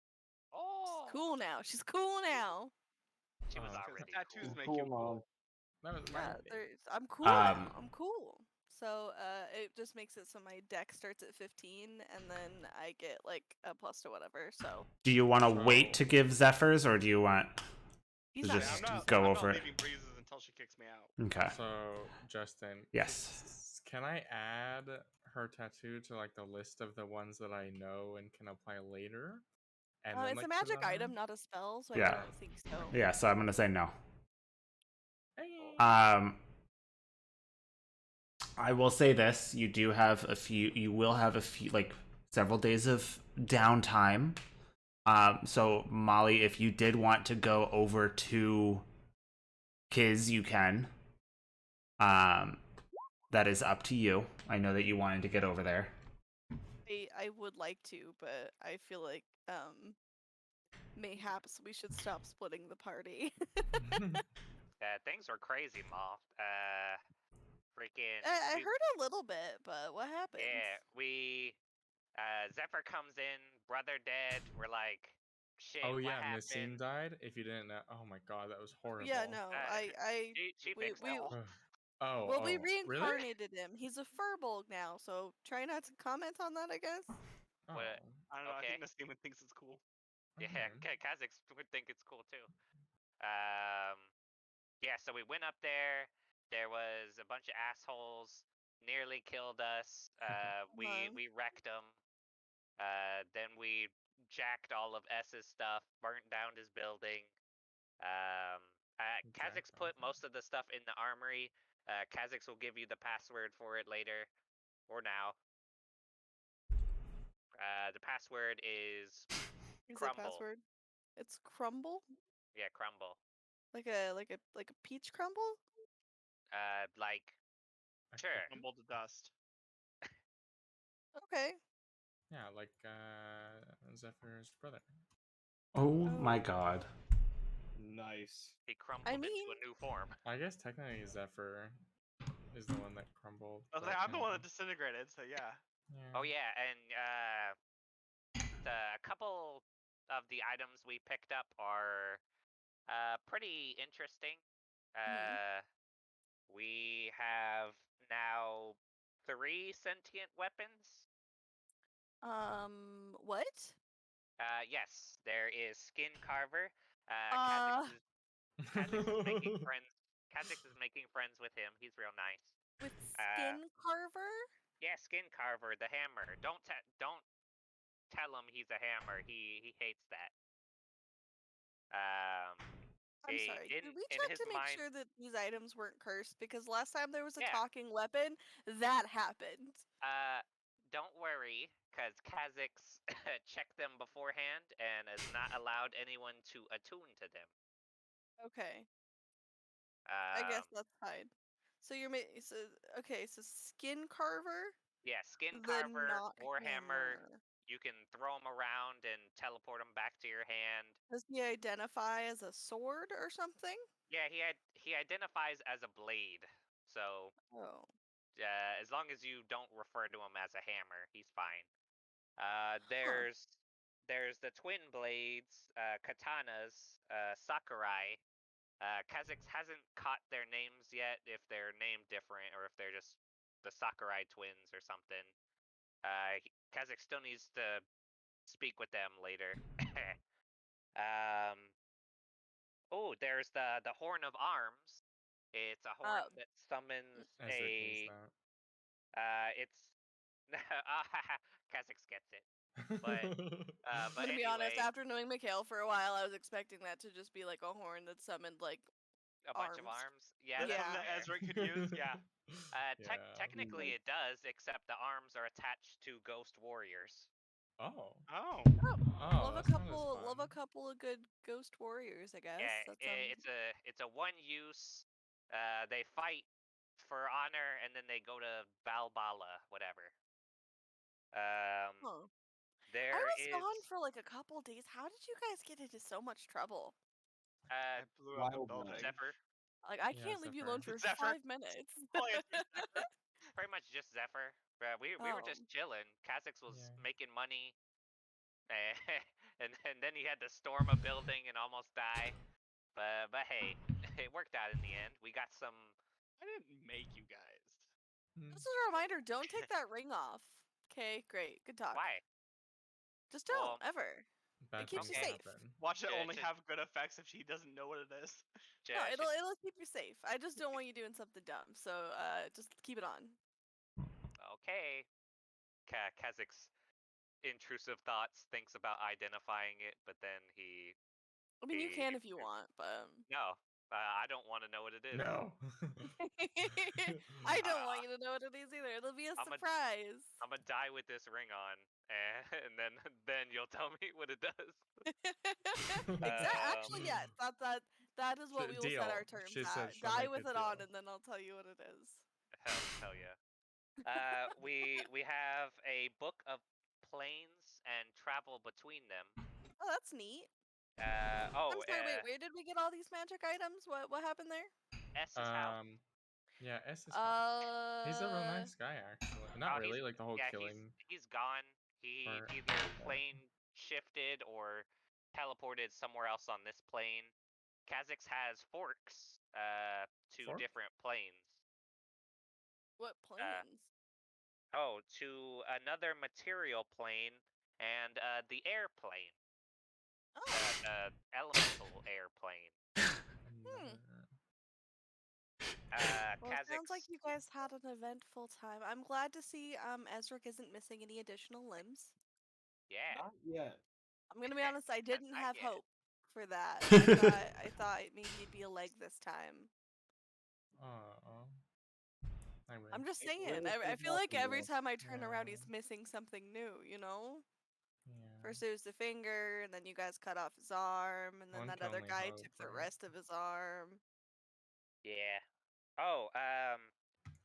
Oh. She's cool now. She's cool now. She was Oh, already tattoos cool. make Cool you mom. cool. That was Yeah, my I'm cool now. Um, I'm cool. So it just makes it so my deck starts at 15, and then I get like a plus to whatever. So Do you want to wait to give Zephyrs, or do you want he's to not just here. go I'm over not it? leaving breezes until she kicks me out. Okay. So, Justin. Yes. Can I add her tattoo to like the list of the ones that I know and can apply later? And then, It's like, a put it magic on item, her? not a spell, so I Yeah. don't think so. Yeah, so I'm gonna say no. Hey. I will say this: you do have a few. You will have a few, like several days of downtime. So Molly, if you did want to go over to Kiz, you can. That is up to you. I know that you wanted to get over there. I would like to, but I feel like mayhaps we should stop splitting the party. Things were crazy, Maul. Freaking. I we- heard a little bit, but what happened? Yeah, Zephyr comes in, brother dead. We're like, shit. Oh what yeah, happened? Missine died. If you didn't know, oh my god, that was horrible. Yeah, no, She we fixed we it. Oh, well we really? reincarnated him. He's a furbolg now, so try not to comment on that, I guess. Oh, What? I don't know. I Okay. think Nassim thinks it's cool. Yeah, okay. Kazakhs would think it's cool too. Yeah, so we went up there. There was a bunch of assholes, nearly killed us. We wrecked them. Then we jacked all of S's stuff, burnt down his building. Kazakhs Jacked put off. most of the stuff in the armory. Kazakhs will give you the password for it later, or now. The password is Is Crumble. the password? It's crumble? Yeah, Crumble. Like a peach crumble? Like I sure. Crumble to dust. Okay. Yeah, like Zephyr's brother. Oh Oh. my god. Nice. He crumbled into mean- a new form. I guess technically Zephyr is the one that crumbled. I was but, like, I'm the you one know. that disintegrated, so yeah. Oh yeah, and a couple of the items we picked up are pretty interesting. We have now 3 sentient weapons. What? Yes, there is Skin Carver. Kazakhs is making friends. Kazakhs is making friends with him. He's real nice. With skin carver? Yeah, Skin Carver, the hammer. Don't tell him he's a hammer. He hates that. I'm sorry. in Did we in check his to make mind, sure that these items weren't cursed? Because last time there was a Yeah. talking weapon, that happened. don't worry, because Kazakhs checked them beforehand and has not allowed anyone to attune to them. Okay. I guess Um, that's fine. So you're so skin carver, yeah, Skin the Carver, not Warhammer. hammer. You can throw them around and teleport them back to your hand. Does he identify as a sword or something? Yeah, he identifies as a blade. So Oh. as long as you don't refer to him as a hammer, he's fine. There's the twin blades, katanas, sakurai. Kazakhs hasn't caught their names yet, if they're named different or if they're just the Sakurai twins or something. Kazakhs still needs to speak with them later. Oh, there's the Horn of Arms. It's a horn that summons Ezra gets it's Kazakhs gets it. But I'm but gonna be honest, anyway, after knowing Mikhail for a while, I was expecting that to just be like a horn that summoned like a bunch of arms. arms. Yeah, Yeah. that's That fair. Ezra could use. Yeah. Technically it does, except the arms are attached to ghost warriors. Oh. Oh. Love a that's not as couple fun. of good ghost warriors, I guess. Yeah, That it's a one use. They fight for honor and then they go to Valbala, whatever. Huh. There I was is gone for like a couple days. How did you guys get into so much trouble? I blew up the Wild building. night. Zephyr. Like I Yeah, can't leave you Zephyr. alone for Zephyr. 5 minutes. All I have to do is Zephyr. Pretty much just Zephyr. We were just chilling. Kazakhs was Yeah. making money, and then he had to storm a building and almost die. But hey, it worked out in the end. We got some. I didn't make you guys. This is a reminder, don't take that ring off. Okay, great. Good talk. Why? Just don't, Well, ever. Bad keeps you things safe. happen. Watch it Yeah, only just- have good effects if she doesn't know what it is. No, it'll keep you safe. I just don't want you doing something dumb. So just keep it on. Okay. Kazakh's intrusive thoughts thinks about identifying it, but then he. I mean, you He- can if you want, but No, I don't want to know what it is. No. I don't want you to know what it is either. It'll be a I'm a- surprise. I'm gonna die with this ring on, and then you'll tell me what it does. Actually, yes. That is what we will set our Deal. terms She said at. she'll Die make with a it on, deal. and then I'll tell you what it is. Hell yeah. We have a book of planes and travel between them. Oh, that's neat. Oh, I'm sorry. Wait, where did we get all these magic items? What happened there? S's house. Yeah, S is fine. He's a real Uh, nice guy, actually. Not really, like the whole yeah, killing he's gone. He part. either plane shifted or teleported somewhere else on this plane. Kha'Zix has forks to Fork? different planes. what planes? To another material plane and the airplane, Oh, elemental airplane. well, it sounds like Kha'Zix, you guys had an eventful time. I'm glad to see Ezric isn't missing any additional limbs. yeah. Not yet. I'm gonna be honest, I didn't Not have yet. hope for that. I thought maybe it'd be a leg this time. Oh. I'm just It saying. really I is feel like every possible. time I turn around, he's Yeah. missing something new. You know. Yeah. First it was the finger, and then you guys cut off his arm, and then One that can other only guy hope, took the right? rest of his arm. Yeah.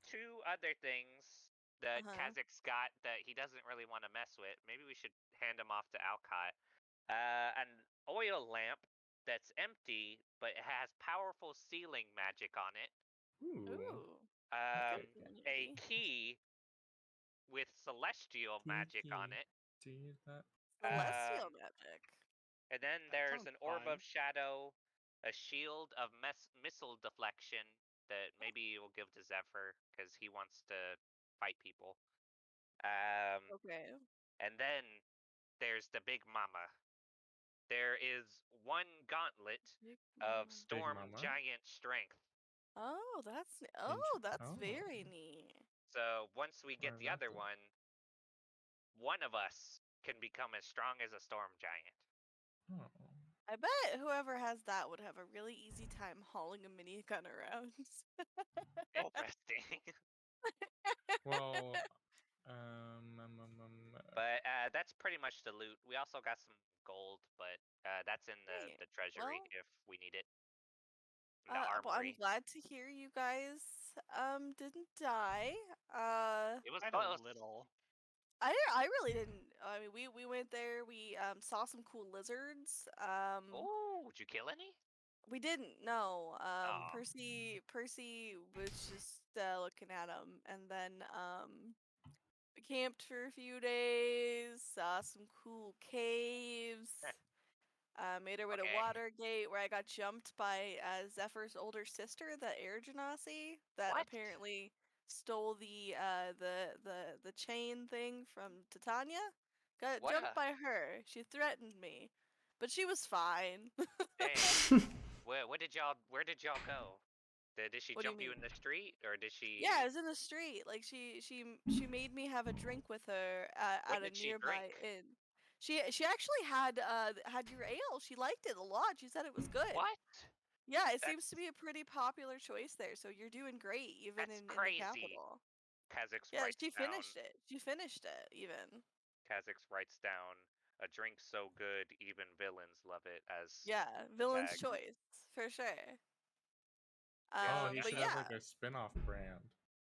Two other things that Uh-huh. Kha'Zix got that he doesn't really want to mess with. Maybe we should hand them off to Alcott. An oil lamp that's empty, but it has powerful sealing magic on it. Ooh. Ooh. A Maybe. key with celestial magic on Key. it. Do you use that? Celestial magic. And then That there's sounds an orb fun. of shadow, a shield of missile deflection that maybe we'll give to Zephyr because he wants to fight people. Okay. And then there's the Big Mama. There is one gauntlet Big of Mama. Storm Mama? Giant strength. Oh, that's very Oh. neat. So once we get I the like other it. one of us can become as strong as a Storm Giant. Oh. I bet whoever has that would have a really easy time hauling a minigun around. Interesting. Well, But that's pretty much the loot. We also got some gold, but that's in Hey, the treasury well, if we need it. In the well, I'm armory. glad to hear you guys didn't die. It was I close. a little. I really didn't. I mean, we went there. We saw some cool lizards. Oh, would you kill any? We didn't. No. Aw. Percy was just looking at them, and then we camped for a few days. Saw some cool caves. Made our way to Okay. Watergate, where I got jumped by Zephyr's older sister, the Air Genasi, that What? apparently stole the chain thing from Titania. Got What? jumped by her. She threatened me, but she was fine. Dang. Where did y'all go? Did she What do you jump you mean? in the street or did Yeah, she? I was in the street. Like she made me have a drink with her What at a did she nearby drink? inn. She actually had your ale. She liked it a lot. She said it was good. What? Yeah, it seems That's to be a pretty popular choice there. So you're doing great, even that's in the crazy. capital. Kha'Zix Yeah, writes she down. finished it. She finished it even. Kha'Zix writes down a drink so good even villains love it as Yeah, the villain's tag. choice for sure. Oh, he But should have yeah, like a spin-off brand.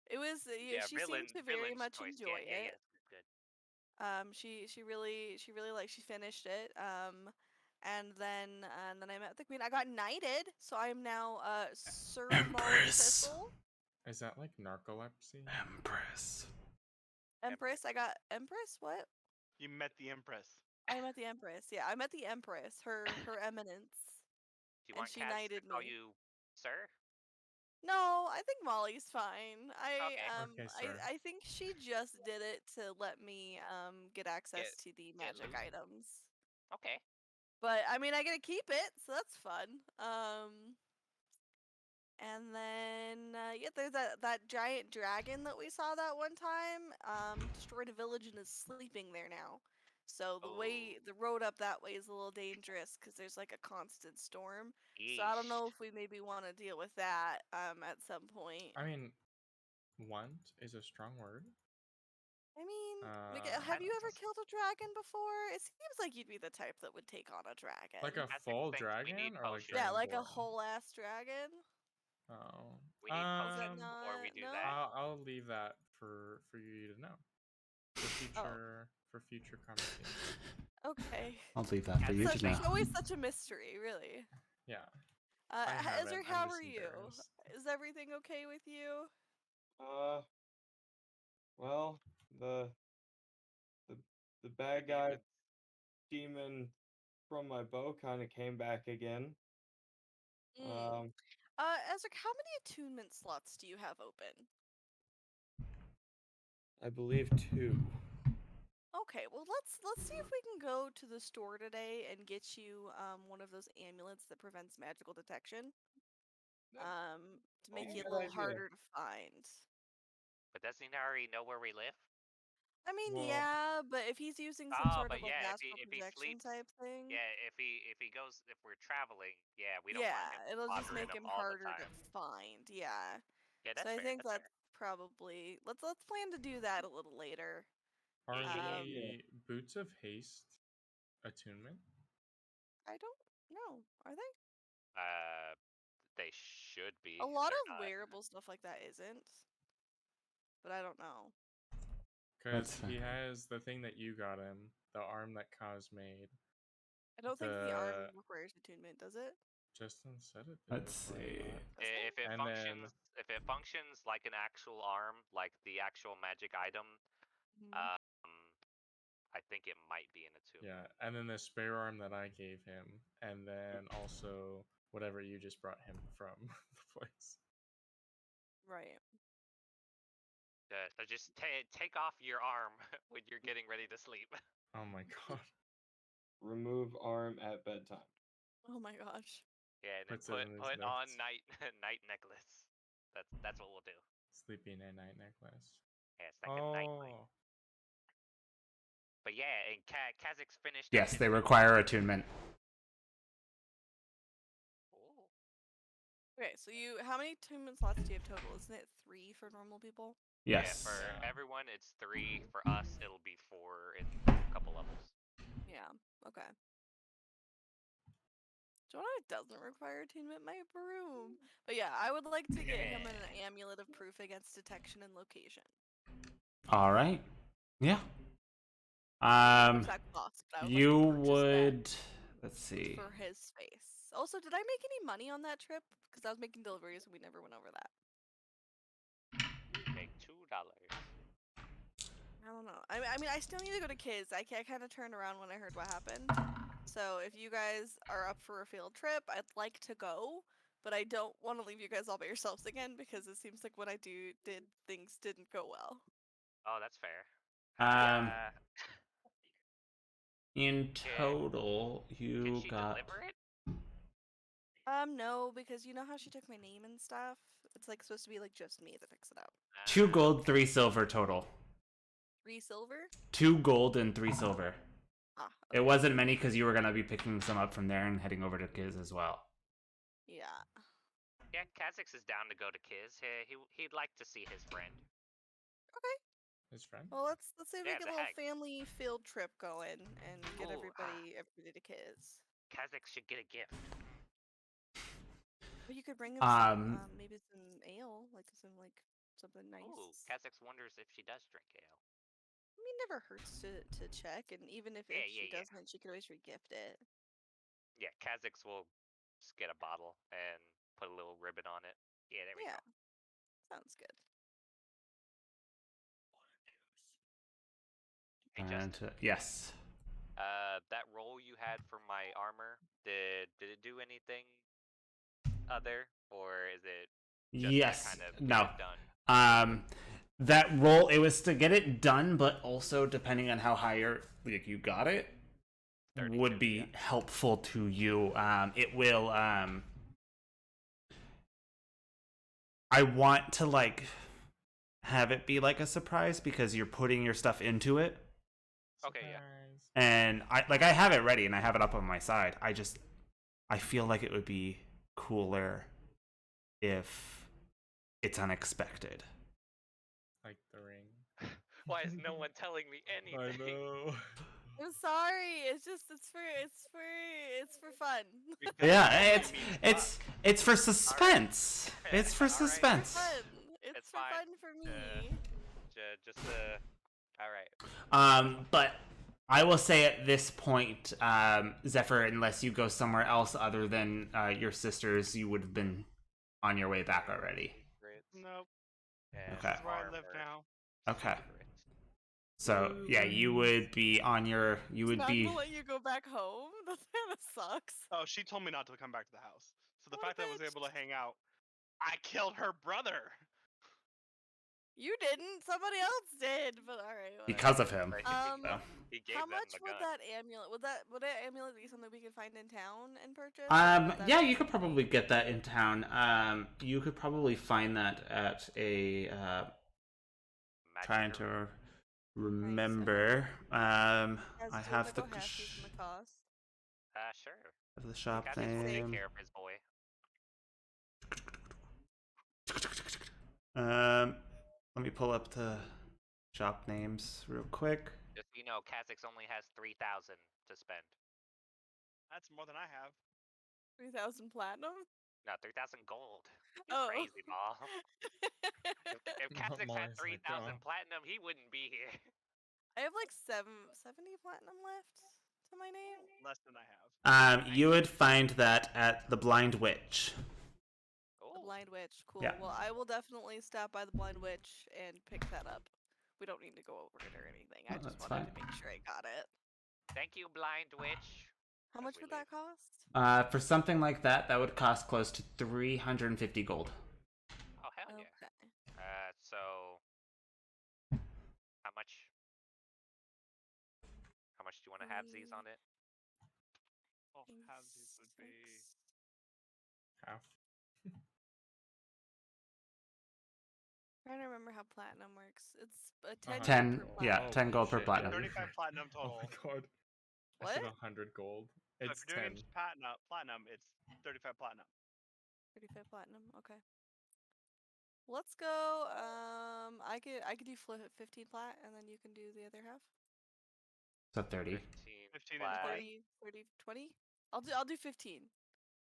it was. Yeah, She seemed to very villain's much choice. enjoy Yeah, it. good. She really like she finished it. And then I met the queen. I got knighted, so I am now Sir Molly Empress. Thistle. Is that like narcolepsy? Empress. Empress. I got Empress. What? You met the Empress. I met the Empress. Yeah, I met the Empress. Her Eminence. Do you And want she Kaz to knighted call me. you sir? No, I think Molly's fine. Okay, sir. I think she just did it to let me get access to the get magic loot? items. Okay. But I mean, I get to keep it, so that's fun. And then yeah, there's that giant dragon that we saw that one time. Destroyed a village and is sleeping there now. So the road up that way is a little dangerous because there's like a constant storm. So I don't know if we maybe want to deal with that at some point. I mean, want is a strong word. I mean, I have you don't ever know. killed a dragon before? It seems like you'd be the type that would take on a dragon. Like a Essex full thinks we need dragon or like Yeah, potions. like a dragonborn? whole ass dragon. Oh, We need Is that potions not before we do no? that. I'll leave that for you to know for future conversation. Okay. I'll leave that for you Such, to know. it's always such a mystery, really. Yeah, I haven't. Ezra, I'm how just are you? embarrassed. Is everything okay with you? Well, the the the bad The guy demons. demon from my bow kind of came back again. Mm. Ezra, how many attunement slots do you have open? I believe 2. Okay, well let's see if we can go to the store today and get you one of those amulets that prevents magical detection. To make Oh, you a good little idea. harder to find. But doesn't he already know where we live? I mean, Well, yeah, but if he's using some Oh, sort but of like yeah, astral if he projection sleeps, type thing, yeah, if we're traveling, yeah, we don't yeah, want him it'll just bothering make him him all the harder to time. find. Yeah. Yeah, So that's I fair. think That's that's probably let's plan to do that a little later. Are Yeah. the boots of haste attunement? I don't know. Are they? fair. They should be. A If lot they're of not. wearable stuff like that isn't. But I don't know. Because That's he has the thing that you got him, the arm that Kaz made. I don't think the arm The requires attunement, does it? Justin said it did Let's before he see. left. Does it? If it And functions, then- if it functions like an actual arm, like the actual magic item, Mhm. I think it might be an attunement. Yeah, and then the spare arm that I gave him, and then also whatever you just brought him from the place. Right. So just take off your arm when you're getting ready to sleep. Oh my god. remove arm at bedtime. Oh my gosh. Yeah, and then Puts it in his put on notes. night necklace. That's what we'll do. Sleeping at night necklace. Yeah, it's like a night light. Oh, But yeah, and Kazakh's finished. Yes, his they ritual. require attunement. Ooh. Okay, so how many attunement slots do you have total? Isn't it 3 for normal people? Yeah, Yes. for Yeah. everyone it's 3. For us, it'll be 4 in a couple levels. Yeah. Okay. Jonah doesn't require attunement, my broom. But yeah, I would like to get him an amulet of proof against detection and location. All right. Yeah. How much that costs, but I would like to You purchase that would. Let's see. for his space. Also, did I make any money on that trip? Because I was making deliveries and we never went over that. Make $2. I don't know. I mean, I still need to go to Kids. I kind of turned around when I heard what happened. So if you guys are up for a field trip, I'd like to go, but I don't want to leave you guys all by yourselves again because it seems like when I did things didn't go well. Oh, that's fair. In Can- total, Can you she got. deliver it? No, because you know how she took my name and stuff? It's like supposed to be like just me that picks it up. 2 gold, 3 silver total. 3 silver? 2 gold and 3 silver. Ah, It wasn't many because you were gonna be picking some up from there and heading over to Kiz as well. yeah. Yeah, Kazakh's is down to go to Kiz. He'd like to see his friend. his friend? Well, let's see if we Yeah, get the a little hag. family field trip going and get Ooh, everybody to Kids. Kazakh should get a gift. But you could bring him some, Um, maybe some ale, like something nice. Ooh, Kazakh wonders if she does drink ale. I mean, never hurts to check, and even if Yeah, she yeah. doesn't, she could always regift it. Yeah, Kazakhs will just get a bottle and put a little ribbon on it. Yeah, there we Yeah, go. sounds good. Hey, and Justin. yes. That roll you had for my armor, did it do anything other, or is it just Yes. to kind of No. get it done? That roll, it was to get it done, but also depending on how high you got it, 32, would be yeah. helpful to you. It will. I want to have it be like a surprise because you're putting your stuff into it, Okay, yeah. Surprise. and I have it ready and I have it up on my side. I feel like it would be cooler if it's unexpected. Like the ring. Why is no one telling me I anything? know. I'm sorry. It's just it's for fun. Because Yeah, it means it's for suspense. It's for Alright. for suspense. fun. It's It's for fine. fun for me. Just all right. But I will say at this point, Zephyr, unless you go somewhere else other than your sisters, you would have been on your way back already. Nope. And Okay. This is where I live armor now. Okay. secrets. So yeah, you would be on your. You would Not be. gonna let you go back home. That kind of sucks. Oh, she told me not to come back to the house. So the What a fact that I was able to bitch. hang out, I killed her brother. You didn't. Somebody else did. But all right. Whatever. Because of him. Right. So. He gave How them much the would gun. that amulet? Would that amulet be something we could find in town and purchase? or would that Yeah, be you could something- probably get that in town. You could probably find that at a. Magic Trying or- to remember. Guys, I do you have wanna the go half-piece in the cost? Sure. have the shop Cassie will take name. care of his boy. Let me pull up the shop names real quick. Just so you know, Kha'Zix only has 3,000 to spend. That's more than I have. 3,000 platinum. No, 3,000 gold. You Oh. crazy ball. If Kha'Zix had Molly's like, 3,000 "Oh." platinum, he wouldn't be here. I have like 70 platinum left to my name. Less than I have. You would find that at the Blind Witch. The Ooh. Blind Witch. Cool. Yeah. Well, I will definitely stop by the Blind Witch and pick that up. We don't need to go over it or anything. I No, just that's wanted fine. to make sure I got it. Thank you, Blind Witch. How As much we would leave. that cost? For something like that, that would cost close to 350 gold. Oh, hell yeah. Okay. So... How much? How much do you want to have these on it? Oh, halvesies would be. Half. Trying to remember how platinum works. It's a 10 10 gold per yeah, platinum. 10 gold per shit. platinum. 35 platinum Oh total. my god. I What? said 100 gold. So It's if you're doing 10. platinum, it's 35 platinum. 35 platinum. Okay. Let's go. I could do 15 plat, and then you can do the other half. So 30. 15 and plat. 20. 30, 20. I'll do 15.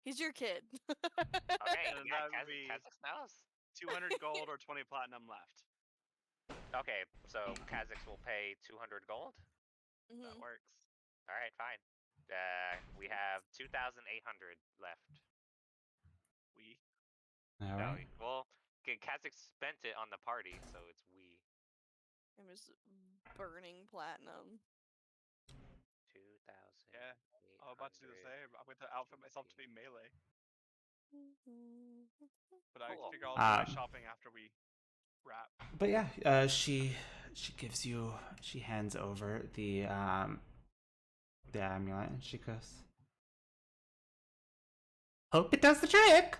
He's your kid. Okay, And yeah, that would be- Kha'Zix knows. 200 gold or 20 platinum left. Okay, so Kha'Zix will pay 200 gold? Mhm. That works. Alright, fine. We have 2,800 left. We. No, Alright. well, Kha'Zix spent it on the party, so it's we. I'm just burning platinum. 2,000. Yeah. I was about to do the same. I'm going to outfit myself to be melee. But I Cool. figure I'll do my Um, shopping after we wrap. But yeah, she gives you, she hands over the amulet, and she goes, "Hope it does the trick."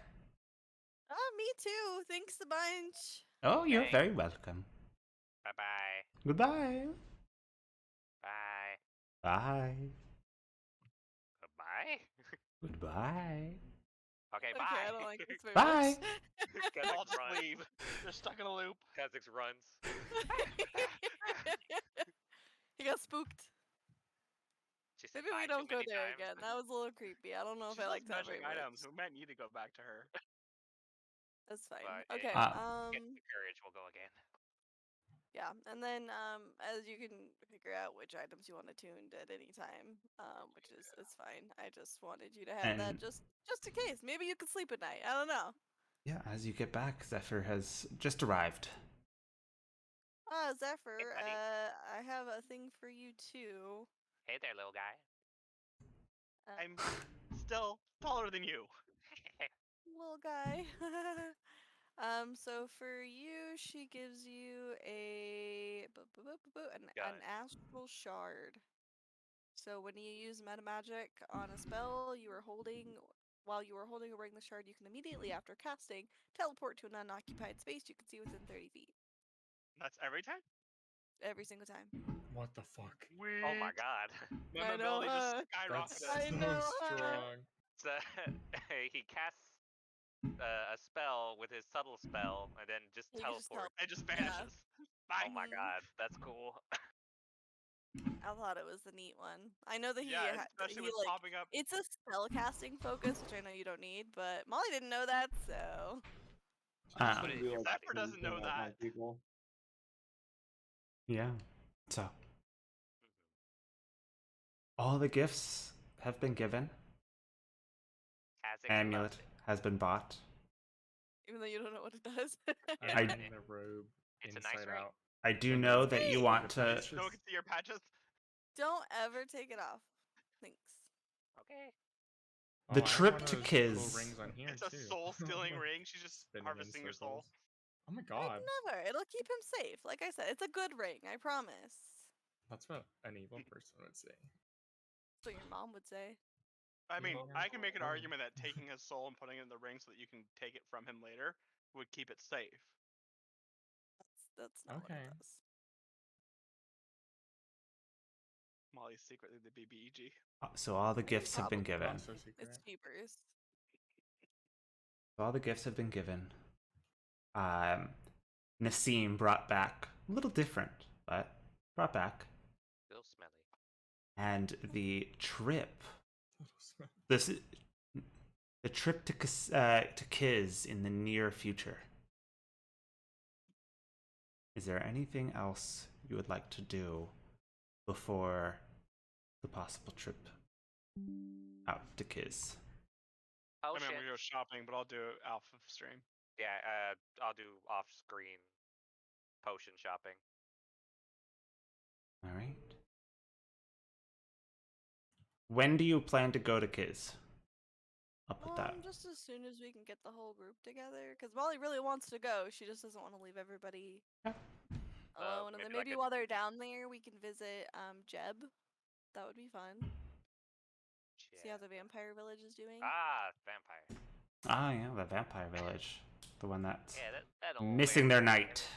Oh, me too. Thanks a bunch. Oh, you're Okay. very welcome. Bye-bye. Goodbye. Bye. Bye. Goodbye? Goodbye. Okay, Okay, bye. I don't like this very Bye. much. I'll Kha'Zix just runs. leave. They're stuck in a loop. Kha'Zix runs. He got spooked. She said Maybe bye we too don't go many there times. again. That was a little creepy. I don't know if She I loves like that very measuring items. much. We might need to go back to her. That's fine. But Okay. Get the courage, we'll go again. Yeah, and then as you can figure out which items you want to tune at any time, which is it's fine. I just wanted you to have that And- just in case. Maybe you could sleep at night. I don't know. Yeah, as you get back, Zephyr has just arrived. Zephyr, buddy. I have a thing for you too. Hey there, little guy. I'm still taller than you. Little guy. So for you, she gives you an Gun. astral shard. So when you use meta magic on a spell while you are holding or wearing the shard, you can immediately after casting teleport to an unoccupied space you can see within 30 feet That's every time? every single time. What the fuck? Oh my god. My I know, mobility huh? just skyrocketed. I That's so know, huh? strong. So, he casts a spell with his subtle spell and then just You can just teleports. It just Yeah. vanishes. Oh my Mhm. god, that's cool. I thought it was a neat one. I know that he Yeah, had especially he with like popping up. it's a spell casting focus, which I know you don't need, but Molly didn't know that, so Just Um, put it in Do your like body. Zephyr doesn't know ping-pong on that. people. yeah. So Mhm. all the gifts have been given. Kazakh Amulet loved it. has been bought. even though you don't know what it does. Yeah, I- And the robe It's a nice inside ring. out. I do The know robe that you Hey! want with to. the No patches. one can see your patches. Don't ever take it off. Thanks. Okay. The Oh, I have trip one of to those Kiz. Cool rings on here It's a too. soul-stealing ring. She's just Spinning in harvesting your soul. circles. Oh my I'd god, never. It'll keep him safe. Like I said, it's a good ring. I promise. that's what an evil person would say. That's what your mom would say. I mean, Yeah. I can make an Oh. argument that taking his soul and putting it in the ring so that you can take it from him later would keep it safe. That's not what Okay. it does. Molly's secretly the BBEG. So all the gifts have been given. Not so secret. It's cheapers. All the gifts have been given. Nassim brought back a little different, but brought back. Still smelly. And the trip, Little smell. this, the trip to Kiz in the near future. Is there anything else you would like to do before the possible trip out to Kiz? I Oh mean, I'm shit. gonna go shopping, but I'll do it off of stream. Yeah, I'll do off-screen potion shopping. All right. When do you plan to go to Kiz? I'll put that. Just as soon as we can get the whole group together, because Molly really wants to go. She just doesn't want to leave everybody Yeah. alone. And then maybe like maybe a- while they're down there, we can visit Jeb. That would be fun. See how Yeah. the vampire village is doing. Ah, vampire. Ah, yeah, the vampire village, the one that's Yeah, that old missing their vampire night.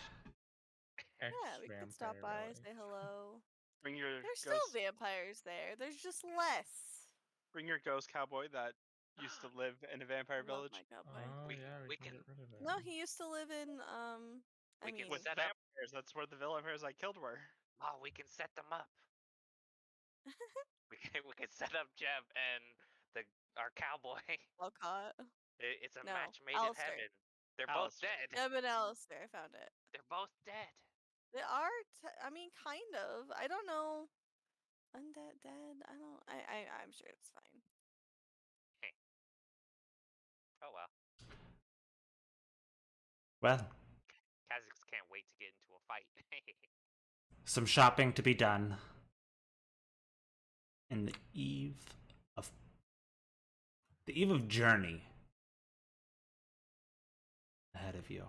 Yeah, we could stop by, say hello. Bring your There's ghost. still vampires there. There's just less. Bring your ghost cowboy that used to live in a vampire I love village. my cowboy. Oh We- yeah, we we can can- get rid of it. No, he used to live in I We mean, can With set up. vampires, that's where the vampires I killed were. Oh, we can set them up. we can set up Jeb and our cowboy. Alcott. It's a No, match made Alistair. in heaven. They're both Alistair. dead. Jeb and Alistair. I found it. They're both dead. They are. I mean, kind of. I don't know. Undead, dead. I don't. I'm sure it's fine. Oh well. Well, Kazakhs can't wait to get into a fight. some shopping to be done. In the eve of journey ahead of you.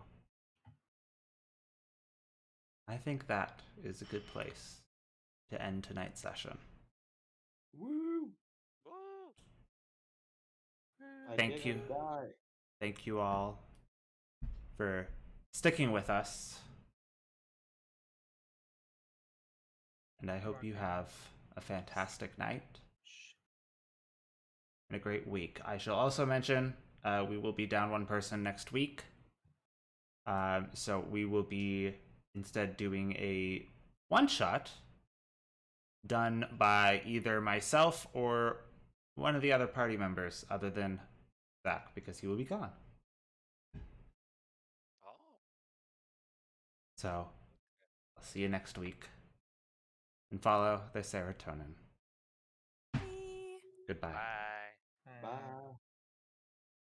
I think that is a good place to end tonight's session. Woo! Woo! I Thank didn't you. die. Thank you all for sticking with us. And I hope you have a fantastic night and a great week. I shall also mention we will be down one person next week. So we will be instead doing a one-shot done by either myself or one of the other party members other than Zach, because he will be gone. Oh. So I'll see you next week. And follow the serotonin. Bye. Goodbye. Bye. Bye.